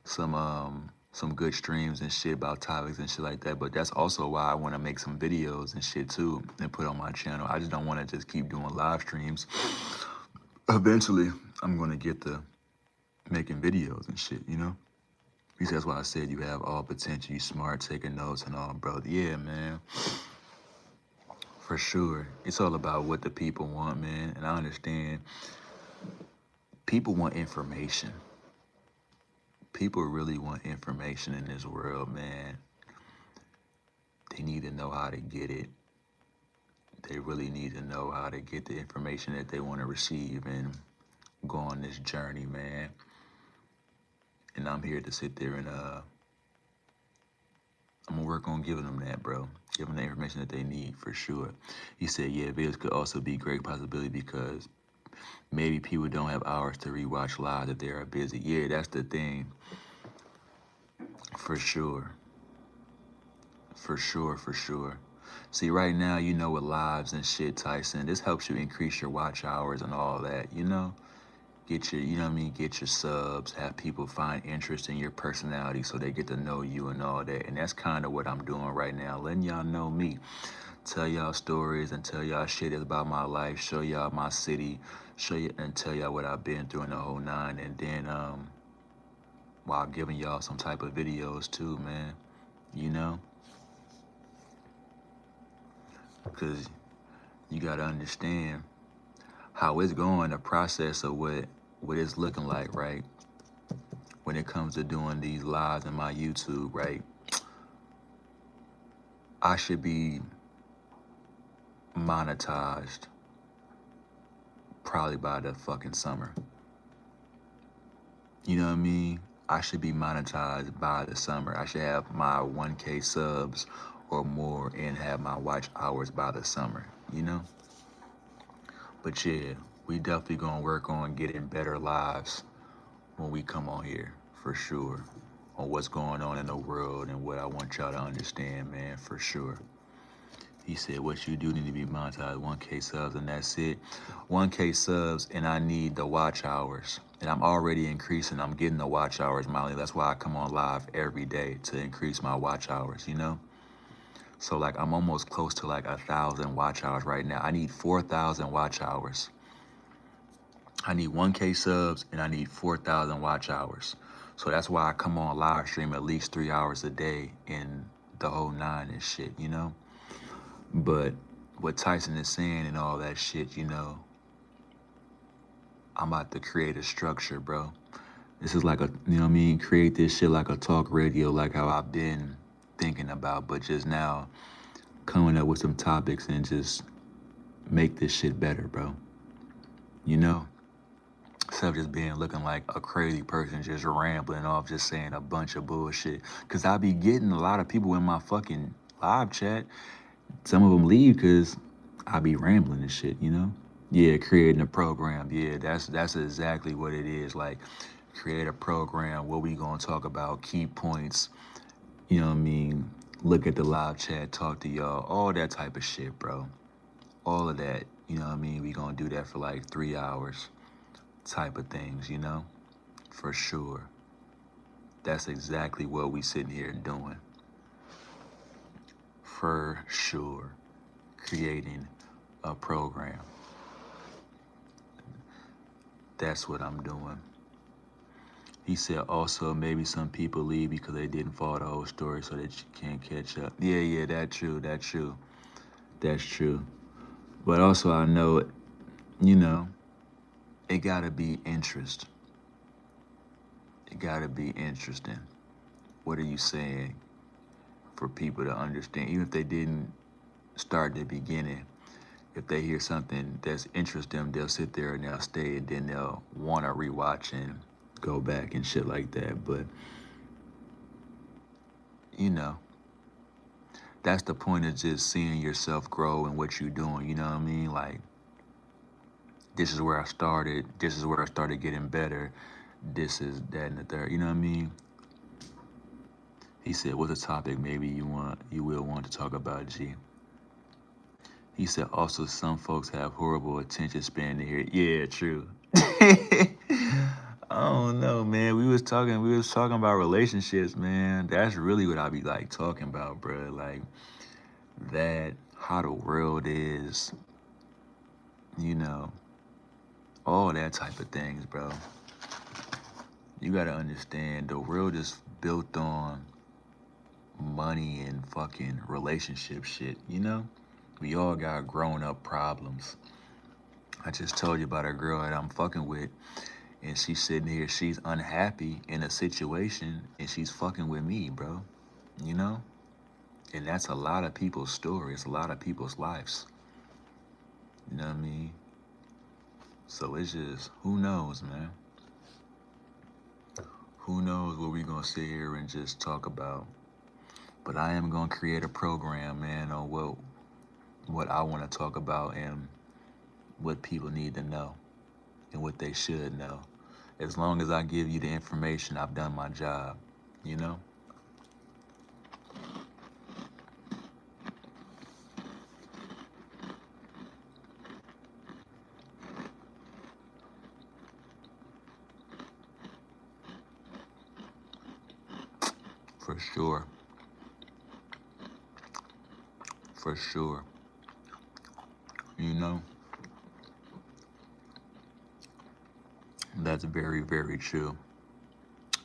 some good streams and shit about topics and shit like that. But that's also why I want to make some videos and shit too and put on my channel. I just don't want to just keep doing live streams. Eventually, I'm gonna get to making videos and shit, you know? He says, that's why I said you have all potential. You smart, taking notes and all, bro. Yeah, man. For sure. It's all about what the people want, man. And I understand people want information. People really want information in this world, man. They need to know how to get it. They really need to know how to get the information that they want to receive and go on this journey, man. And I'm here to sit there and I'm gonna work on giving them that, bro. Give them the information that they need for sure. He said, yeah, videos could also be a great possibility because maybe people don't have hours to rewatch live if they are busy. Yeah, that's the thing. For sure. For sure, for sure. See, right now, you know, with lives and shit, Tyson, this helps you increase your watch hours and all that, you know? Get your, you know what I mean, get your subs, have people find interest in your personality so they get to know you and all that. And that's kind of what I'm doing right now, letting y'all know me. Tell y'all stories and tell y'all shit about my life, show y'all my city, show you and tell y'all what I've been through in the whole nine. And then while giving y'all some type of videos too, man, you know? Because you got to understand how it's going, the process of what it's looking like, right? When it comes to doing these lives in my YouTube, right? I should be monetized probably by the fucking summer. You know what I mean? I should be monetized by the summer. I should have my 1K subs or more and have my watch hours by the summer, you know? But yeah, we definitely gonna work on getting better lives when we come on here, for sure. On what's going on in the world and what I want y'all to understand, man, for sure. He said, what you do need to be monetized, 1K subs and that's it. 1K subs and I need the watch hours. And I'm already increasing, I'm getting the watch hours, Molly. That's why I come on live every day to increase my watch hours, you know? So like I'm almost close to like 1,000 watch hours right now. I need 4,000 watch hours. I need 1K subs and I need 4,000 watch hours. So that's why I come on live stream at least 3 hours a day in the whole nine and shit, you know? But what Tyson is saying and all that shit, you know, I'm about to create a structure, bro. This is like a, you know what I mean? Create this shit like a talk radio, like how I've been thinking about, but just now coming up with some topics and just make this shit better, bro. You know? Instead of just being looking like a crazy person just rambling off, just saying a bunch of bullshit. Cause I be getting a lot of people in my fucking live chat. Some of them leave cause I be rambling and shit, you know? Yeah, creating a program. Yeah, that's exactly what it is. Like, create a program. What we gonna talk about? Key points. You know what I mean? Look at the live chat, talk to y'all, all that type of shit, bro. All of that. You know what I mean? We gonna do that for like 3 hours, type of things. You know, for sure. That's exactly what we sitting here doing. For sure, creating a program. That's what I'm doing. He said also maybe some people leave because they didn't follow the whole story so that you can't catch up. Yeah, that's true. That's true. But also I know, you know, it gotta be interest. It gotta be interesting. What are you saying for people to understand? Even if they didn't start at the beginning, if they hear something that's interesting them, they'll sit there and they'll stay and then they'll wanna rewatch and go back and shit like that. But you know, that's the point of just seeing yourself grow and what you're doing. You know what I mean? Like, this is where I started. This is where I started getting better. This is that and the third. You know what I mean? He said, "What's a topic maybe you will want to talk about, G?" He said, "Also, some folks have horrible attention span to hear." Yeah, true. I don't know, man. We was talking about relationships, man. That's really what I be like talking about, bro. Like that, how the world is, you know, all that type of things, bro. You gotta understand the world is built on money and fucking relationship shit, you know? We all got grown up problems. I just told you about a girl that I'm fucking with, and she's sitting here, she's unhappy in a situation, and she's fucking with me, bro. You know? And that's a lot of people's stories, a lot of people's lives. You know what I mean? So it's just, who knows, man? Who knows what we gonna sit here and just talk about? But I am gonna create a program, man, on what I want to talk about and what people need to know and what they should know. As long as I give you the information, I've done my job, you know? For sure. For sure. You know? That's very, very true.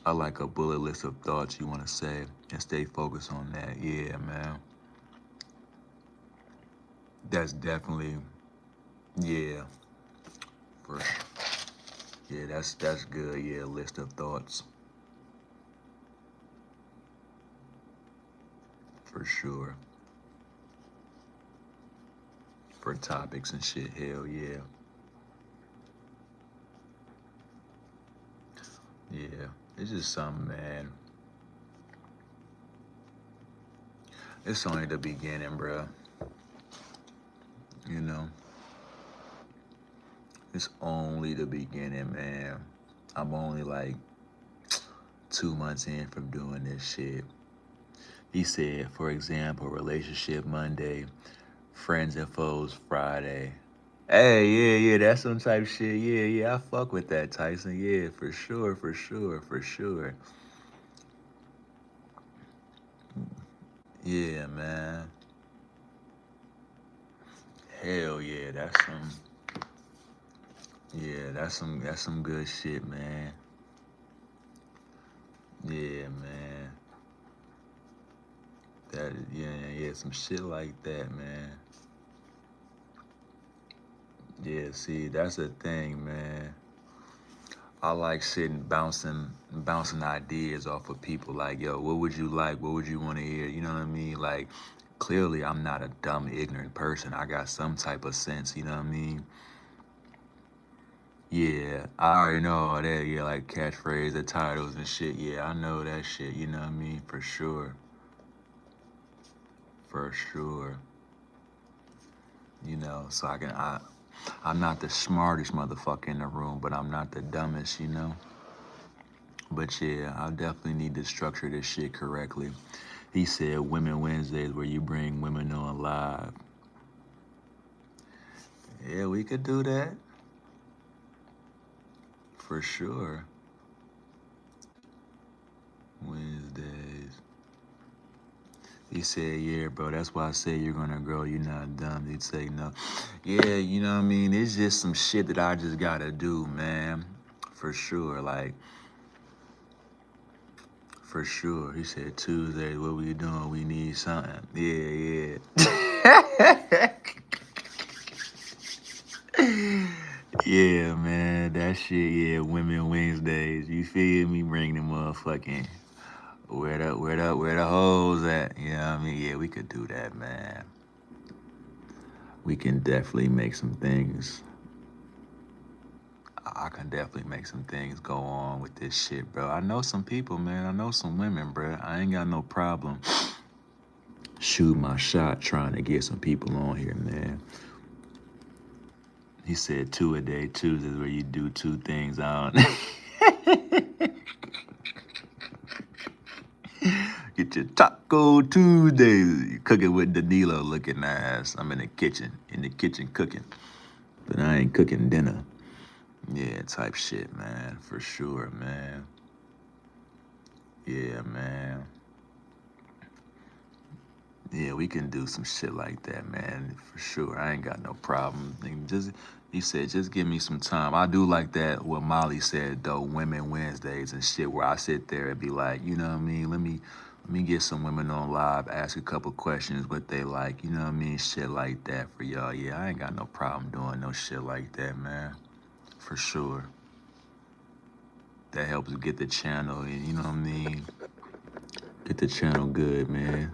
I like a bullet list of thoughts you want to say and stay focused on that. Yeah, man. That's definitely, yeah. For, yeah, that's good. Yeah, list of thoughts. For sure. For topics and shit, hell yeah. Yeah, it's just something, man. It's only the beginning, bro. You know, it's only the beginning, man. I'm only like 2 months in from doing this shit. He said, for example, relationship Monday, friends and foes Friday. Hey, yeah, that's some type of shit. Yeah, I fuck with that, Tyson. Yeah, for sure, for sure, for sure. Yeah, man. Hell yeah, that's some good shit, man. Yeah, man. Yeah, some shit like that, man. Yeah, see, that's the thing, man. I like sitting bouncing ideas off of people like, yo, what would you like? What would you want to hear? You know what I mean? Like, clearly I'm not a dumb, ignorant person. I got some type of sense, you know what I mean? Yeah, I already know all that. Yeah, like catchphrase, the titles and shit. Yeah, I know that shit, you know what I mean? For sure. For sure. You know, so I'm not the smartest motherfucker in the room, but I'm not the dumbest, you know? But yeah, I definitely need to structure this shit correctly. He said Women Wednesdays where you bring women on live. Yeah, we could do that. For sure. Wednesdays. He said, yeah, bro, that's why I say you're gonna grow, you're not dumb. He'd say no. Yeah, you know what I mean? It's just some shit that I just gotta do, man. For sure. Like, for sure. He said Tuesday, what we doing? We need something. Yeah. Yeah, man. That shit, yeah, Women Wednesdays. You feel me? Bring the motherfucking where the hoes at? You know what I mean? Yeah, we could do that, man. We can definitely make some things. I can definitely make some things go on with this shit, bro. I know some people, man. I know some women, bro. I ain't got no problem shoot my shot trying to get some people on here, man. He said 2 a day Tuesdays where you do 2 things on. Get your Taco Tuesdays. You cooking with Danilo looking ass. I'm in the kitchen cooking. But I ain't cooking dinner. Yeah, type shit, man. For sure, man. Yeah, man. Yeah, we can do some shit like that, man. For sure. I ain't got no problem. Just He said, just give me some time. I do like that, what Molly said, though, Women Wednesdays and shit, where I sit there and be like, you know what I mean? Let me get some women on live, ask a couple questions, what they like, you know what I mean? Shit like that for y'all. Yeah, I ain't got no problem doing no shit like that, man. For sure. That helps get the channel, and you know what I mean? Get the channel good, man.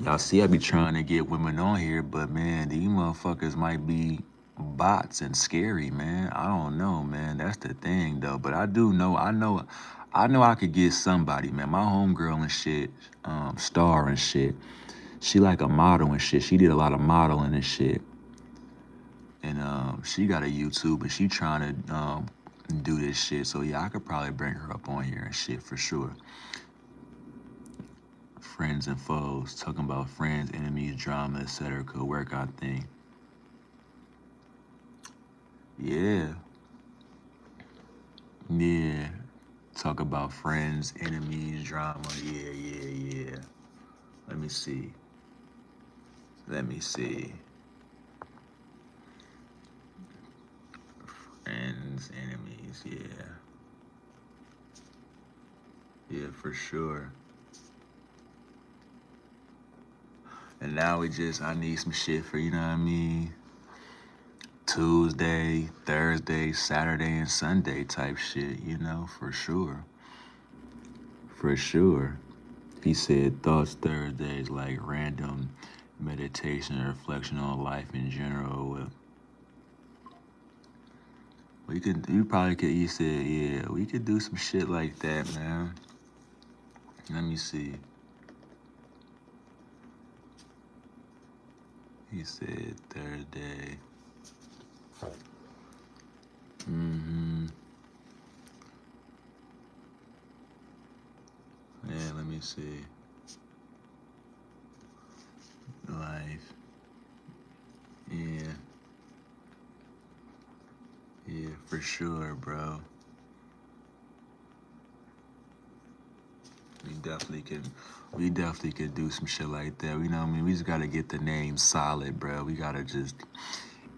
Y'all see, I be trying to get women on here, but man, these motherfuckers might be bots and scary, man. I don't know, man. That's the thing, though. But I do know, I know I could get somebody, man. My homegirl and shit, Star and shit. She like a model and shit. She did a lot of modeling and shit. And she got a YouTube and she trying to do this shit. So yeah, I could probably bring her up on here and shit for sure. Friends and foes, talking about friends, enemies, drama, etc. Could work, I think. Yeah. Yeah. Talk about friends, enemies, drama. Yeah. Let me see. Friends, enemies, yeah. Yeah, for sure. And now I need some shit for, you know what I mean? Tuesday, Thursday, Saturday, and Sunday type shit, you know, for sure. For sure. He said thoughts Thursdays like random meditation and reflection on life in general. You said, yeah, we could do some shit like that, man. Let me see. He said Thursday. Yeah, let me see. Life. Yeah. Yeah, for sure, bro. We definitely could do some shit like that. You know what I mean? We just gotta get the name solid, bro. We gotta just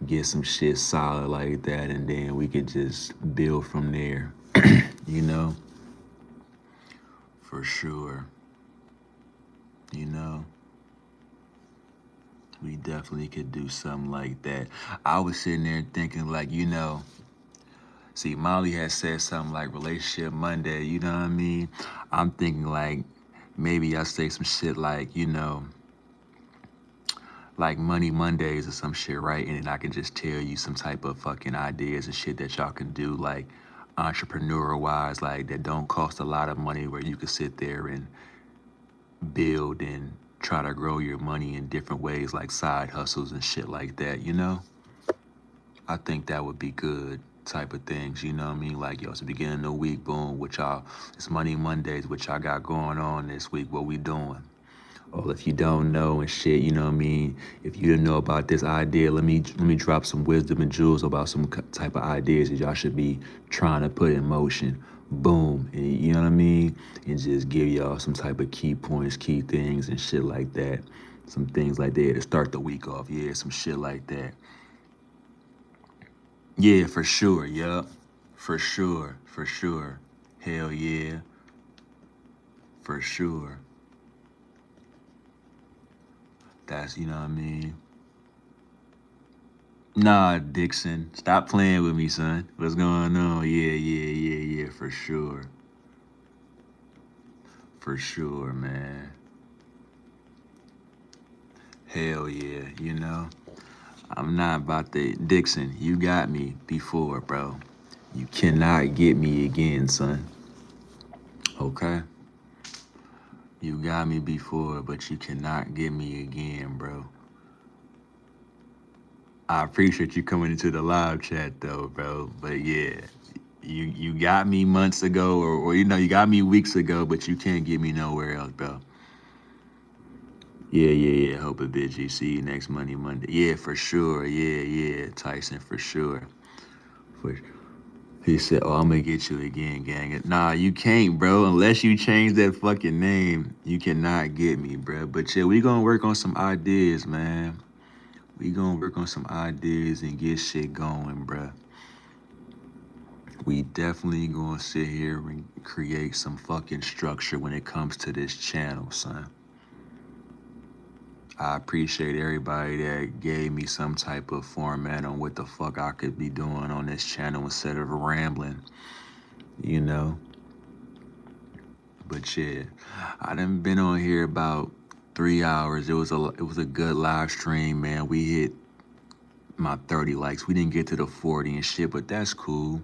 get some shit solid like that, and then we could just build from there. You know? For sure. You know? We definitely could do something like that. I was sitting there thinking, like, you know, see, Molly had said something like Relationship Monday, you know what I mean? I'm thinking, like, maybe I say some shit like, you know, like Money Mondays or some shit, right? And then I can just tell you some type of fucking ideas and shit that y'all can do, like entrepreneur wise, like that don't cost a lot of money, where you can sit there and build and try to grow your money in different ways, like side hustles and shit like that, you know? I think that would be good type of things, you know what I mean? Like, yo, it's the beginning of the week, boom, it's Money Mondays, what y'all got going on this week, what we doing? Or if you don't know and shit, you know what I mean? If you didn't know about this idea, let me drop some wisdom and jewels about some type of ideas that y'all should be trying to put in motion. Boom, and you know what I mean? And just give y'all some type of key points, key things and shit like that. Some things like that to start the week off. Yeah, some shit like that. Yeah, for sure. Yup. For sure. For sure. Hell yeah. For sure. That's, you know what I mean? Nah, Dixon. Stop playing with me, son. What's going on? Yeah. For sure. For sure, man. Hell yeah, you know? I'm not about to. Dixon, you got me before, bro. You cannot get me again, son. Okay? You got me before, but you cannot get me again, bro. I appreciate you coming into the live chat though, bro. But yeah, you got me months ago, or you know, you got me weeks ago, but you can't get me nowhere else, bro. Yeah. Hope it, bitchy. See you next Monday. Yeah, for sure. Yeah. Tyson, for sure. For He said, "Oh, I'm gonna get you again, gang." Nah, you can't, bro. Unless you change that fucking name, you cannot get me, bro. But yeah, we gonna work on some ideas, man. We gonna work on some ideas and get shit going, bruh. We definitely gonna sit here and create some fucking structure when it comes to this channel, son. I appreciate everybody that gave me some type of format on what the fuck I could be doing on this channel instead of rambling, you know? But yeah, I done been on here about 3 hours. It was a good live stream, man. We hit my 30 likes. We didn't get to the 40 and shit, but that's cool.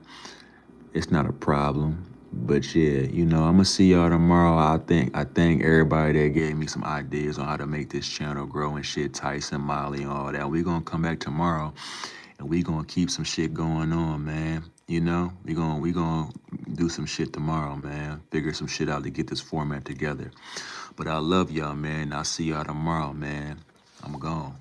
It's not a problem. But yeah, I'm gonna see y'all tomorrow. I thank everybody that gave me some ideas on how to make this channel grow and shit. Tyson, Molly, and all that. We gonna come back tomorrow and we gonna keep some shit going on, man. We gonna do some shit tomorrow, man. Figure some shit out to get this format together. But I love y'all, man. I'll see y'all tomorrow, man. I'm gone.